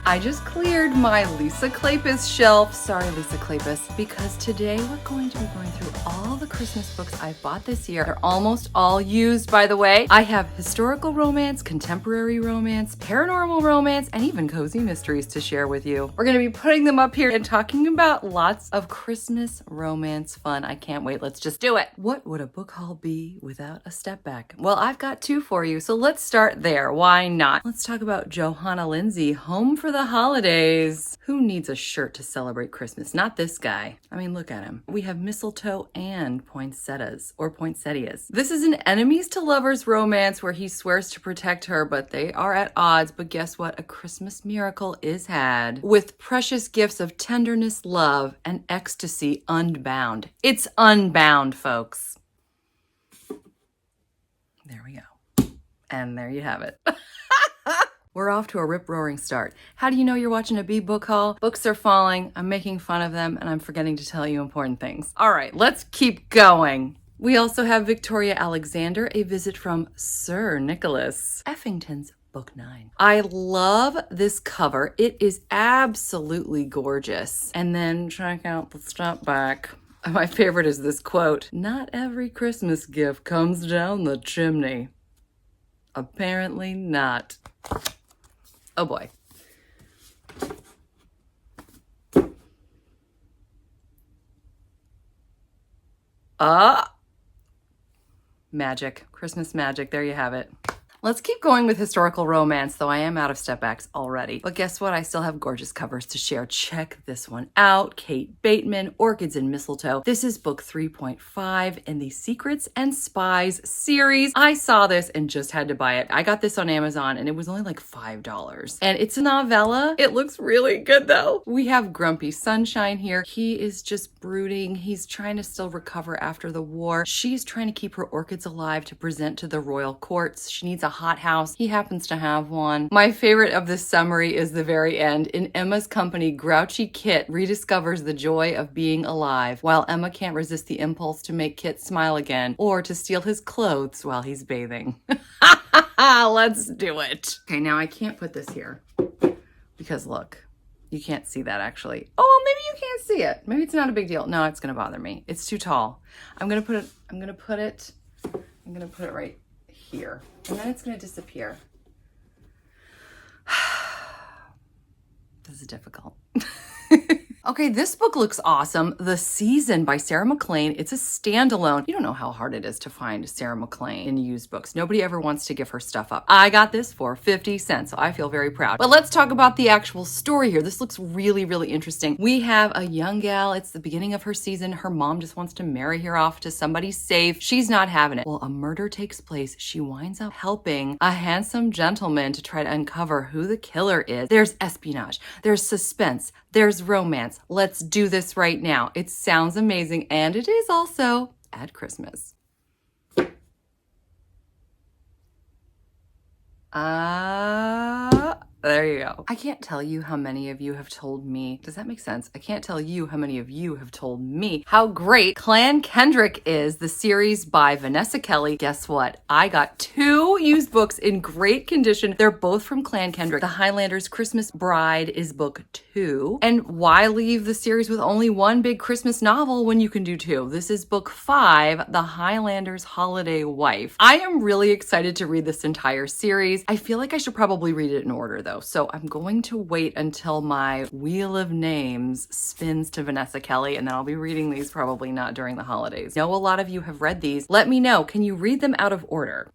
I just cleared my Lisa Kleypas shelf. Sorry, Lisa Kleypas, because today we're going to be going through all the Christmas books I've bought this year. They're almost all used, by the way. I have historical romance, contemporary romance, paranormal romance, and even cozy mysteries to share with you. We're going to be putting them up here and talking about lots of Christmas romance fun. I can't wait. Let's just do it. What would a book haul be without a step back? Well, I've got two for you, so let's start there. Why not? Let's talk about Johanna Lindsey, Home for the Holidays. Who needs a shirt to celebrate Christmas? Not this guy. I mean, look at him. We have mistletoe and poinsettias or poinsettias. This is an enemies to lovers romance where he swears to protect her, but they are at odds. But guess what? A Christmas miracle is had with precious gifts of tenderness, love, and ecstasy unbound. It's unbound, folks. There we go. And there you have it. We're off to a rip-roaring start. How do you know you're watching a Bea book haul? Books are falling, I'm making fun of them, and I'm forgetting to tell you important things. All right, let's keep going. We also have Victoria Alexander, A Visit from Sir Nicholas Effington's Book 9. I love this cover. It is absolutely gorgeous. And then check out the step back. My favorite is this quote, "Not every Christmas gift comes down the chimney." Apparently not. Oh boy. Magic. Christmas magic. There you have it. Let's keep going with historical romance, though I am out of step backs already. But guess what? I still have gorgeous covers to share. Check this one out. Kate Bateman, Orchids and Mistletoe. This is book 3.5 in the Secrets and Spies series. I saw this and just had to buy it. I got this on Amazon and it was only like $5. And it's a novella. It looks really good though. We have Grumpy Sunshine here. He is just brooding. He's trying to still recover after the war. She's trying to keep her orchids alive to present to the royal courts. She needs a hothouse. He happens to have one. My favorite of this summary is the very end. In Emma's company, grouchy Kit rediscovers the joy of being alive, while Emma can't resist the impulse to make Kit smile again or to steal his clothes while he's bathing. Let's do it. Okay, now I can't put this here because look, you can't see that actually. Oh, well, maybe you can't see it. Maybe it's not a big deal. No, it's gonna bother me. It's too tall. I'm gonna put it right here. And then it's going to disappear. This is difficult. Okay, this book looks awesome. The Season by Sarah McLean. It's a standalone. You don't know how hard it is to find Sarah McLean in used books. Nobody ever wants to give her stuff up. I got this for 50 cents, so I feel very proud. But let's talk about the actual story here. This looks really, really interesting. We have a young gal. It's the beginning of her season. Her mom just wants to marry her off to somebody safe. She's not having it. Well, a murder takes place. She winds up helping a handsome gentleman to try to uncover who the killer is. There's espionage. There's suspense. There's romance. Let's do this right now. It sounds amazing, and it is also at Christmas. There you go. I can't tell you how many of you have told me. Does that make sense? I can't tell you how many of you have told me how great Clan Kendrick is, the series by Vanessa Kelly. Guess what? I got 2 used books in great condition. They're both from Clan Kendrick. The Highlander's Christmas Bride is book 2. And why leave the series with only 1 big Christmas novel when you can do 2? This is book 5, The Highlander's Holiday Wife. I am really excited to read this entire series. I feel like I should probably read it in order though. So I'm going to wait until my wheel of names spins to Vanessa Kelly, and then I'll be reading these probably not during the holidays. I know a lot of you have read these. Let me know. Can you read them out of order?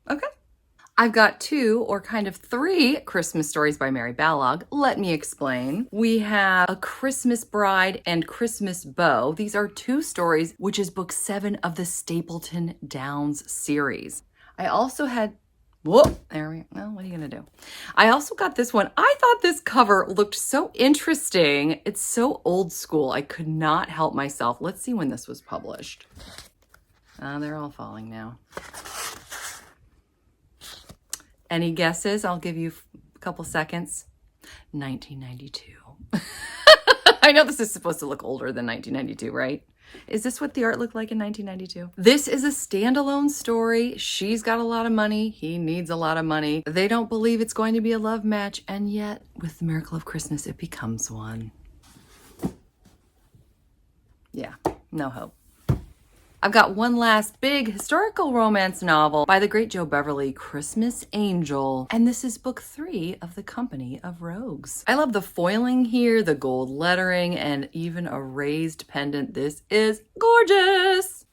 Okay. I've got 2 or kind of 3 Christmas stories by Mary Balog. Let me explain. We have A Christmas Bride and Christmas Beau. These are 2 stories, which is book 7 of the Stapleton Downs series. I also had Whoa, there we go. Well, what are you going to do? I also got this one. I thought this cover looked so interesting. It's so old school. I could not help myself. Let's see when this was published. They're all falling now. Any guesses? I'll give you a couple seconds. 1992. I know this is supposed to look older than 1992, right? Is this what the art looked like in 1992? This is a standalone story. She's got a lot of money. He needs a lot of money. They don't believe it's going to be a love match, and yet, with the miracle of Christmas, it becomes one. Yeah, no hope. I've got one last big historical romance novel by the great Joe Beverly, Christmas Angel, and this is book 3 of The Company of Rogues. I love the foiling here, the gold lettering, and even a raised pendant. This is gorgeous!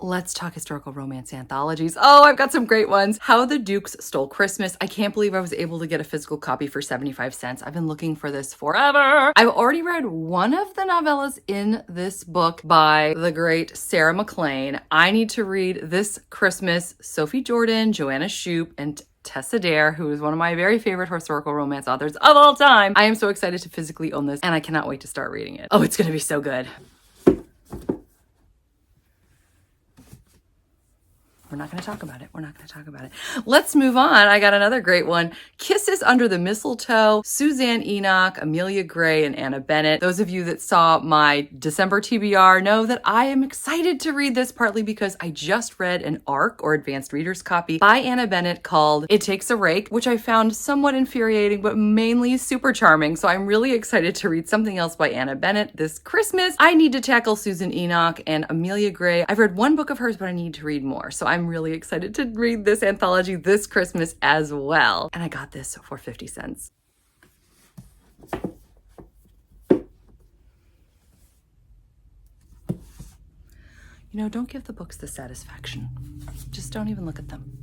Let's talk historical romance anthologies. Oh, I've got some great ones. How the Dukes Stole Christmas. I can't believe I was able to get a physical copy for 75 cents. I've been looking for this forever. I've already read one of the novellas in this book by the great Sarah McLean. I need to read this Christmas Sophie Jordan, Joanna Shoup, and Tessa Dare, who is one of my very favorite historical romance authors of all time. I am so excited to physically own this, and I cannot wait to start reading it. Oh, it's going to be so good. We're not going to talk about it. We're not going to talk about it. Let's move on. I got another great one. Kisses Under the Mistletoe, Suzanne Enoch, Amelia Gray, and Anna Bennett. Those of you that saw my December TBR know that I am excited to read this, partly because I just read an ARC or Advanced Reader's Copy by Anna Bennett called It Takes a Rake, which I found somewhat infuriating, but mainly super charming. So I'm really excited to read something else by Anna Bennett this Christmas. I need to tackle Susan Enoch and Amelia Gray. I've read one book of hers, but I need to read more. So I'm really excited to read this anthology this Christmas as well. And I got this for 50 cents. You know, don't give the books the satisfaction. Just don't even look at them.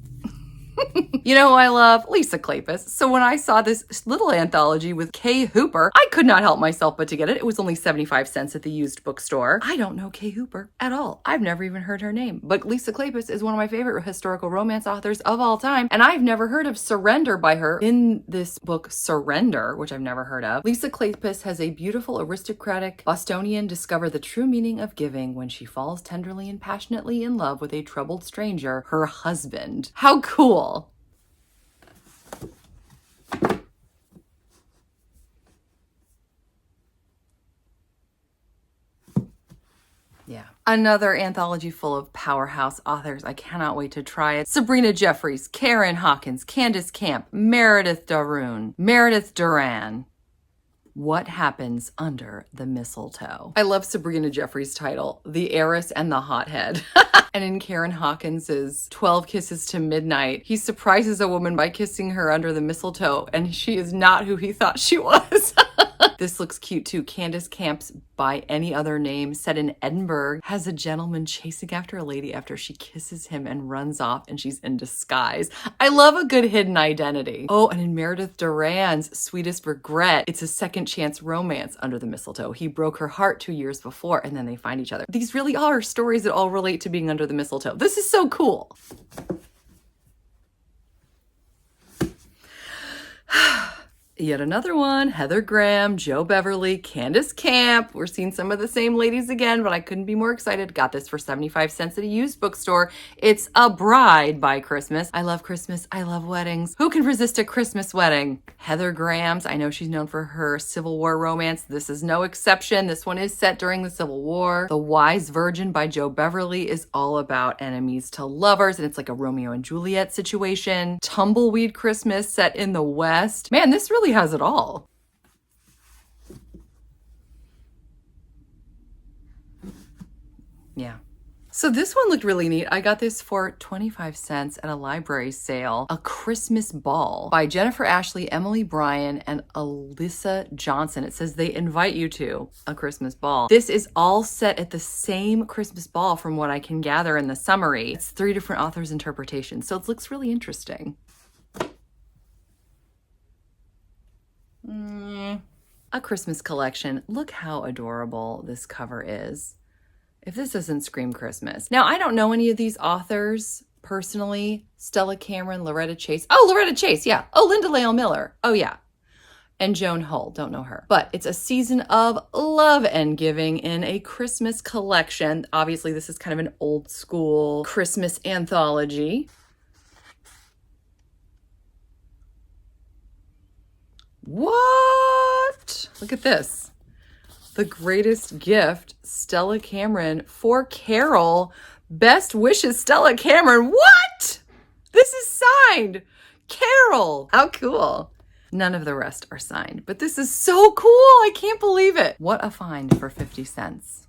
You know who I love? Lisa Kleypas. So when I saw this little anthology with Kay Hooper, I could not help myself but to get it. It was only 75 cents at the used bookstore. I don't know Kay Hooper at all. I've never even heard her name. But Lisa Kleypas is one of my favorite historical romance authors of all time. And I've never heard of Surrender by her. In this book, Surrender, which I've never heard of, Lisa Kleypas has a beautiful aristocratic Bostonian discover the true meaning of giving when she falls tenderly and passionately in love with a troubled stranger, her husband. How cool! Yeah. Another anthology full of powerhouse authors. I cannot wait to try it. Sabrina Jeffries, Karen Hawkins, Candace Camp, Meredith Duran. What Happens Under the Mistletoe. I love Sabrina Jeffrey's title, The Heiress and the Hothead. And in Karen Hawkins's 12 Kisses to Midnight, he surprises a woman by kissing her under the mistletoe, and she is not who he thought she was. This looks cute too. Candace Camp's By Any Other Name, set in Edinburgh, has a gentleman chasing after a lady after she kisses him and runs off, and she's in disguise. I love a good hidden identity. Oh, and in Meredith Duran's Sweetest Regret, it's a second chance romance under the mistletoe. He broke her heart 2 years before, and then they find each other. These really are stories that all relate to being under the mistletoe. This is so cool. Yet another one, Heather Graham, Joe Beverly, Candace Camp. We're seeing some of the same ladies again, but I couldn't be more excited. Got this for 75 cents at a used bookstore. It's A Bride by Christmas. I love Christmas. I love weddings. Who can resist a Christmas wedding? Heather Graham's, I know she's known for her Civil War romance. This is no exception. This one is set during the Civil War. The Wise Virgin by Joe Beverly is all about enemies to lovers, and it's like a Romeo and Juliet situation. Tumbleweed Christmas, set in the West. Man, this really has it all. Yeah. So this one looked really neat. I got this for 25 cents at a library sale. A Christmas Ball by Jennifer Ashley, Emily Bryan, and Alyssa Johnson. It says they invite you to a Christmas ball. This is all set at the same Christmas ball from what I can gather in the summary. It's 3 different authors' interpretations, so it looks really interesting. A Christmas Collection. Look how adorable this cover is. If this doesn't scream Christmas. Now, I don't know any of these authors personally. Stella Cameron, Loretta Chase. Oh, Loretta Chase, yeah. Oh, Linda Leal Miller. Oh, yeah. And Joan Hull, don't know her. But it's a season of love and giving in a Christmas collection. Obviously, this is kind of an old school Christmas anthology. What? Look at this. The Greatest Gift, Stella Cameron for Carol. Best wishes, Stella Cameron. What? This is signed. Carol. How cool. None of the rest are signed, but this is so cool. I can't believe it. What a find for 50 cents.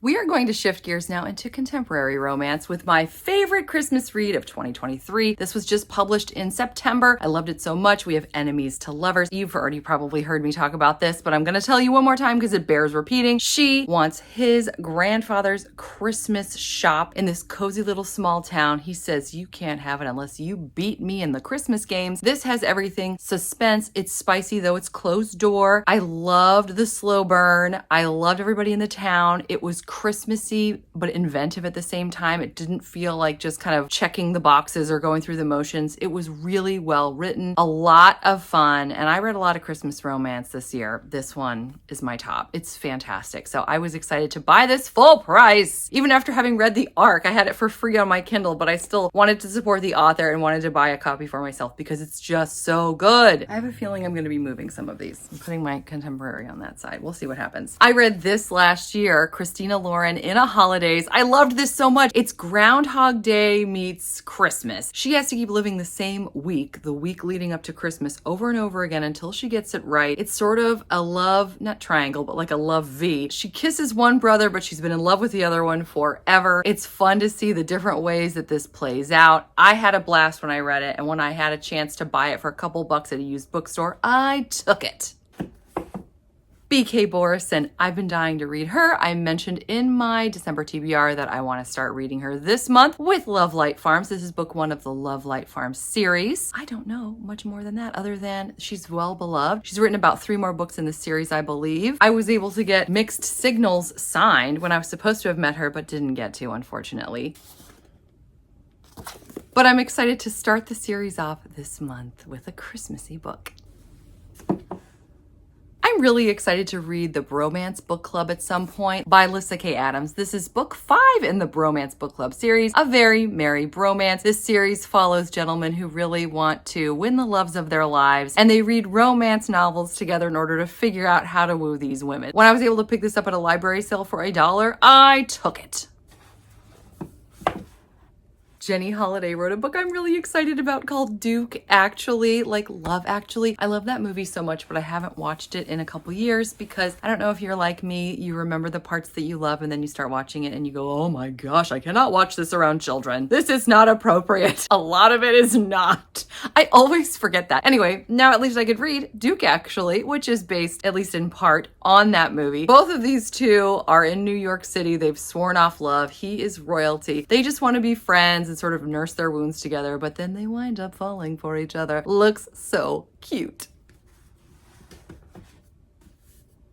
We are going to shift gears now into contemporary romance with my favorite Christmas read of 2023. This was just published in September. I loved it so much. We have Enemies to Lovers. You've already probably heard me talk about this, but I'm going to tell you one more time because it bears repeating. She wants his grandfather's Christmas shop in this cozy little small town. He says, you can't have it unless you beat me in the Christmas games. This has everything. Suspense. It's spicy, though it's closed door. I loved the slow burn. I loved everybody in the town. It was Christmassy, but inventive at the same time. It didn't feel like just kind of checking the boxes or going through the motions. It was really well written, a lot of fun, and I read a lot of Christmas romance this year. This one is my top. It's fantastic. So I was excited to buy this full price. Even after having read the ARC, I had it for free on my Kindle, but I still wanted to support the author and wanted to buy a copy for myself because it's just so good. I have a feeling I'm going to be moving some of these. I'm putting my contemporary on that side. We'll see what happens. I read this last year, Christina Lauren in a Holidays. I loved this so much. It's Groundhog Day meets Christmas. She has to keep living the same week, the week leading up to Christmas, over and over again until she gets it right. It's sort of a love, not triangle, but like a love V. She kisses one brother, but she's been in love with the other one forever. It's fun to see the different ways that this plays out. I had a blast when I read it, and when I had a chance to buy it for a couple bucks at a used bookstore, I took it. BK Borison, I've been dying to read her. I mentioned in my December TBR that I want to start reading her this month with Love Light Farms. This is book 1 of the Love Light Farms series. I don't know much more than that other than she's well beloved. She's written about 3 more books in the series, I believe. I was able to get Mixed Signals signed when I was supposed to have met her, but didn't get to, unfortunately. But I'm excited to start the series off this month with a Christmassy book. I'm really excited to read the Bromance Book Club at some point by Lyssa K. Adams. This is book 5 in the Bromance Book Club series, A Very Merry Bromance. This series follows gentlemen who really want to win the loves of their lives, and they read romance novels together in order to figure out how to woo these women. When I was able to pick this up at a library sale for $1, I took it. Jenny Holiday wrote a book I'm really excited about called Duke Actually, like Love Actually. I love that movie so much, but I haven't watched it in a couple years because I don't know if you're like me, you remember the parts that you love and then you start watching it and you go, oh my gosh, I cannot watch this around children. This is not appropriate. A lot of it is not. I always forget that. Anyway, now at least I could read Duke Actually, which is based, at least in part, on that movie. Both of these two are in New York City. They've sworn off love. He is royalty. They just want to be friends and sort of nurse their wounds together, but then they wind up falling for each other. Looks so cute.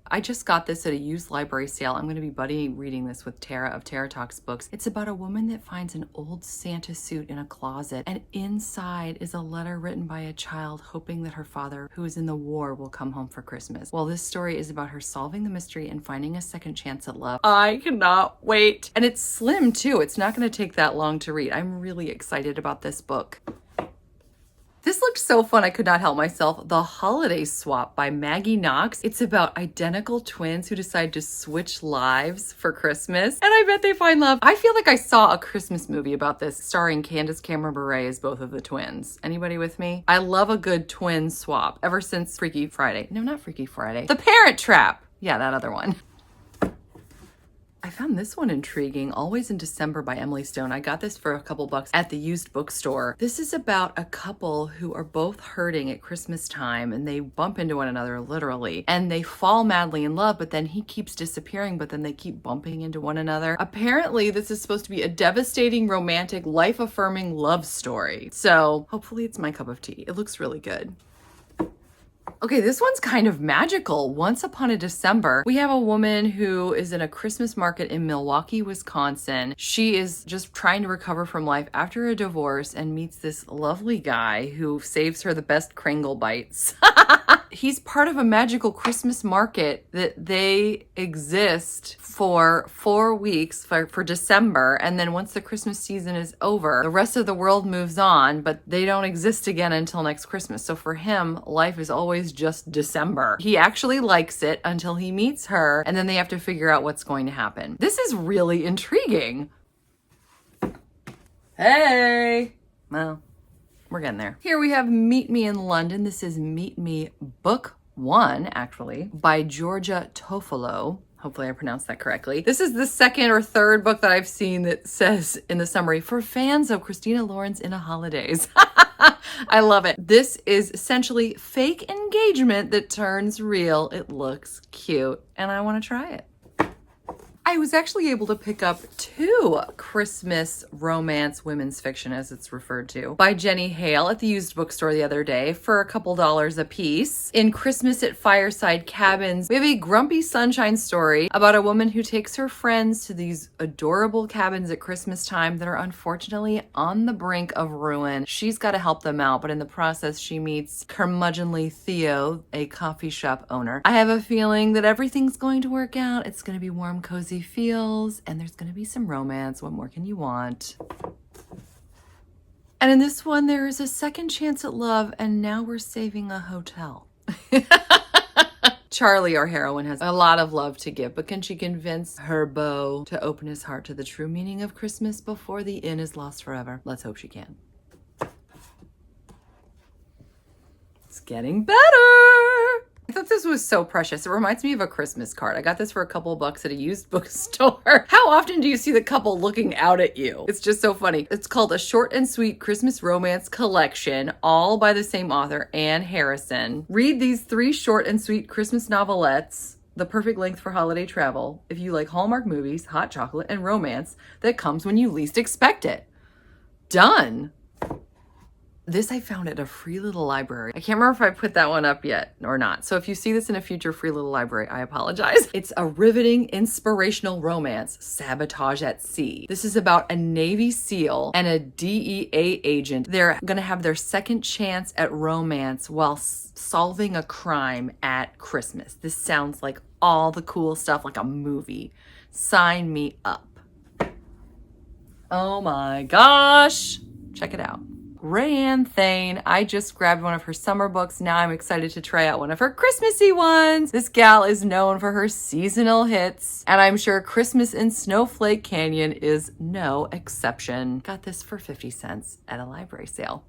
I just got this at a used library sale. I'm going to be buddy reading this with Tara of Tara Talks Books. It's about a woman that finds an old Santa suit in a closet, and inside is a letter written by a child hoping that her father, who is in the war, will come home for Christmas. Well, this story is about her solving the mystery and finding a second chance at love. I cannot wait. And it's slim too. It's not going to take that long to read. I'm really excited about this book. This looked so fun, I could not help myself. The Holiday Swap by Maggie Knox. It's about identical twins who decide to switch lives for Christmas. And I bet they find love. I feel like I saw a Christmas movie about this starring Candace Cameron Bure as both of the twins. Anybody with me? I love a good twin swap ever since Freaky Friday. No, not Freaky Friday. The Parent Trap. Yeah, that other one. I found this one intriguing, Always in December by Emily Stone. I got this for a couple bucks at the used bookstore. This is about a couple who are both hurting at Christmas time and they bump into one another literally and they fall madly in love, but then he keeps disappearing, but then they keep bumping into one another. Apparently this is supposed to be a devastating, romantic, life-affirming love story. So hopefully it's my cup of tea. It looks really good. Okay, this one's kind of magical. Once Upon a December, we have a woman who is in a Christmas market in Milwaukee, Wisconsin. She is just trying to recover from life after a divorce and meets this lovely guy who saves her the best Kringle bites. He's part of a magical Christmas market that they exist for 4 weeks for December. And then once the Christmas season is over, the rest of the world moves on, but they don't exist again until next Christmas. So for him, life is always just December. He actually likes it until he meets her, and then they have to figure out what's going to happen. This is really intriguing. Hey! Well, we're getting there. Here we have Meet Me in London. This is Meet Me Book 1, actually, by Georgia Tofolo. Hopefully I pronounced that correctly. This is the second or third book that I've seen that says in the summary, for fans of Christina Lauren's In a Holidays. I love it. This is essentially fake engagement that turns real. It looks cute and I want to try it. I was actually able to pick up 2 Christmas romance women's fiction, as it's referred to, by Jenny Hale at the used bookstore the other day for a couple dollars a piece. In Christmas at Fireside Cabins, we have a grumpy sunshine story about a woman who takes her friends to these adorable cabins at Christmas time that are unfortunately on the brink of ruin. She's got to help them out, but in the process, she meets curmudgeonly Theo, a coffee shop owner. I have a feeling that everything's going to work out. It's going to be warm, cozy feels, and there's going to be some romance. What more can you want? And in this one, there is a second chance at love, and now we're saving a hotel. Charlie, our heroine, has a lot of love to give, but can she convince her beau to open his heart to the true meaning of Christmas before the inn is lost forever? Let's hope she can. It's getting better. I thought this was so precious. It reminds me of a Christmas card. I got this for a couple bucks at a used bookstore. How often do you see the couple looking out at you? It's just so funny. It's called A Short and Sweet Christmas Romance Collection, all by the same author, Anne Harrison. Read these 3 short and sweet Christmas novelettes, the perfect length for holiday travel, if you like Hallmark movies, hot chocolate, and romance that comes when you least expect it. Done. This I found at a Free Little Library. I can't remember if I put that one up yet or not. So if you see this in a future Free Little Library, I apologize. It's a riveting, inspirational romance, Sabotage at Sea. This is about a Navy SEAL and a DEA agent. They're gonna have their second chance at romance while solving a crime at Christmas. This sounds like all the cool stuff, like a movie. Sign me up. Oh my gosh. Check it out. Rayanne Thane. I just grabbed one of her summer books. Now I'm excited to try out one of her Christmassy ones. This gal is known for her seasonal hits, and I'm sure Christmas in Snowflake Canyon is no exception. Got this for 50 cents at a library sale.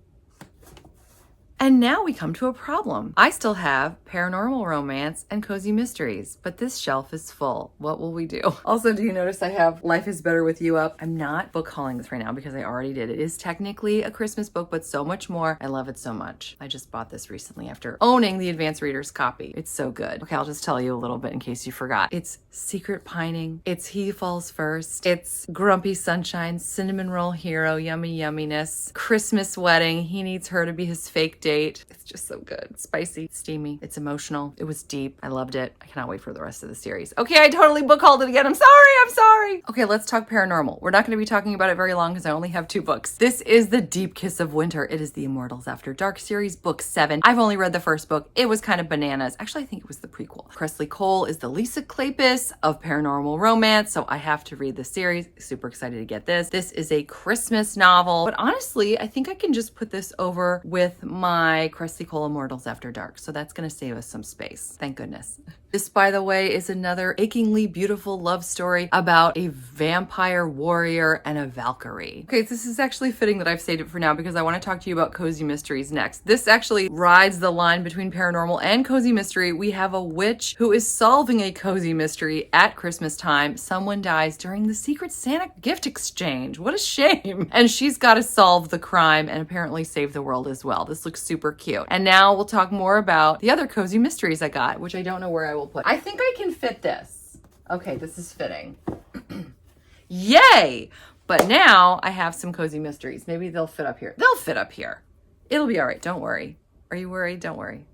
And now we come to a problem. I still have paranormal romance and cozy mysteries, but this shelf is full. What will we do? Also, do you notice I have Life is Better With You up? I'm not book hauling this right now because I already did. It is technically a Christmas book, but so much more. I love it so much. I just bought this recently after owning the advanced reader's copy. It's so good. Okay, I'll just tell you a little bit in case you forgot. It's Secret Pining. It's He Falls First. It's Grumpy Sunshine, Cinnamon Roll Hero, Yummy Yumminess, Christmas Wedding. He needs her to be his fake date. It's just so good. It's spicy, it's steamy, it's emotional. It was deep. I loved it. I cannot wait for the rest of the series. Okay, I totally book hauled it again. I'm sorry. Okay, let's talk paranormal. We're not going to be talking about it very long because I only have 2 books. This is The Deep Kiss of Winter. It is the Immortals After Dark series, book 7. I've only read the first book. It was kind of bananas. Actually, I think it was the prequel. Cressley Cole is the Lisa Kleypas of paranormal romance, so I have to read the series. Super excited to get this. This is a Christmas novel, but honestly, I think I can just put this over with my Cressley Cole Immortals After Dark, so that's going to save us some space. Thank goodness. This, by the way, is another achingly beautiful love story about a vampire warrior and a Valkyrie. Okay, this is actually fitting that I've saved it for now because I want to talk to you about cozy mysteries next. This actually rides the line between paranormal and cozy mystery. We have a witch who is solving a cozy mystery at Christmas time. Someone dies during the Secret Santa gift exchange. What a shame. And she's got to solve the crime and apparently save the world as well. This looks super cute. And now we'll talk more about the other cozy mysteries I got, which I don't know where I will put. I think I can fit this. Okay, this is fitting. Yay! But now I have some cozy mysteries. Maybe they'll fit up here. They'll fit up here. It'll be all right. Don't worry. Are you worried? Don't worry.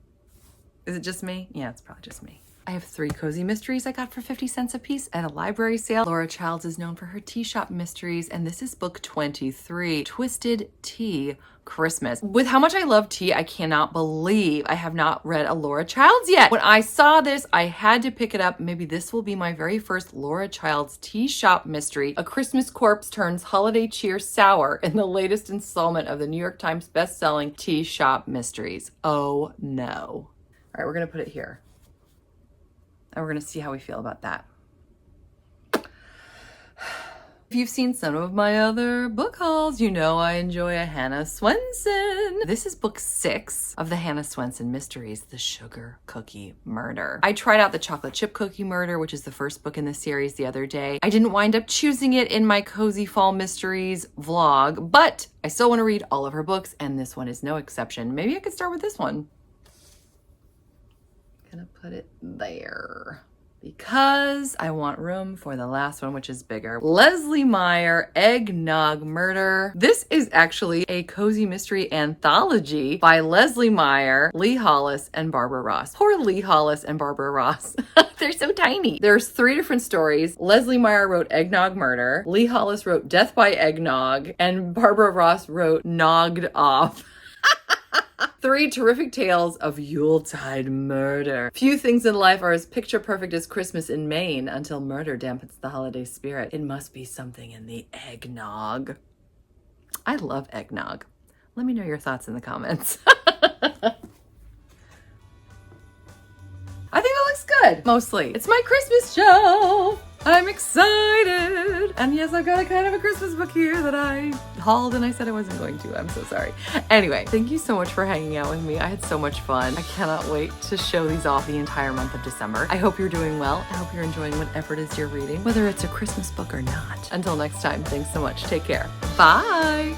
Is it just me? Yeah, it's probably just me. I have 3 cozy mysteries I got for 50 cents a piece at a library sale. Laura Childs is known for her tea shop mysteries, and this is book 23, Twisted Tea Christmas. With how much I love tea, I cannot believe I have not read a Laura Childs yet. When I saw this, I had to pick it up. Maybe this will be my very first Laura Childs tea shop mystery. A Christmas corpse turns holiday cheer sour in the latest installment of the New York Times best-selling tea shop mysteries. Oh no. All right, we're gonna put it here. And we're going to see how we feel about that. If you've seen some of my other book hauls, you know I enjoy a Hannah Swenson. This is book 6 of the Hannah Swenson mysteries, The Sugar Cookie Murder. I tried out the Chocolate Chip Cookie Murder, which is the first book in the series, the other day. I didn't wind up choosing it in my Cozy Fall Mysteries vlog, but I still want to read all of her books, and this one is no exception. Maybe I could start with this one. Gonna put it there because I want room for the last one, which is bigger. Leslie Meyer, Eggnog Murder. This is actually a cozy mystery anthology by Leslie Meyer, Lee Hollis, and Barbara Ross. Poor Lee Hollis and Barbara Ross. They're so tiny. There's 3 different stories. Leslie Meyer wrote Eggnog Murder, Lee Hollis wrote Death by Eggnog, and Barbara Ross wrote Nogged Off. 3 terrific tales of Yuletide murder. Few things in life are as picture perfect as Christmas in Maine until murder dampens the holiday spirit. It must be something in the eggnog. I love eggnog. Let me know your thoughts in the comments. I think it looks good. Mostly. It's my Christmas shelf. I'm excited. And yes, I've got a kind of a Christmas book here that I hauled and I said I wasn't going to. I'm so sorry. Anyway, thank you so much for hanging out with me. I had so much fun. I cannot wait to show these off the entire month of December. I hope you're doing well. I hope you're enjoying whatever it is you're reading, whether it's a Christmas book or not. Until next time, thanks so much. Take care. Bye.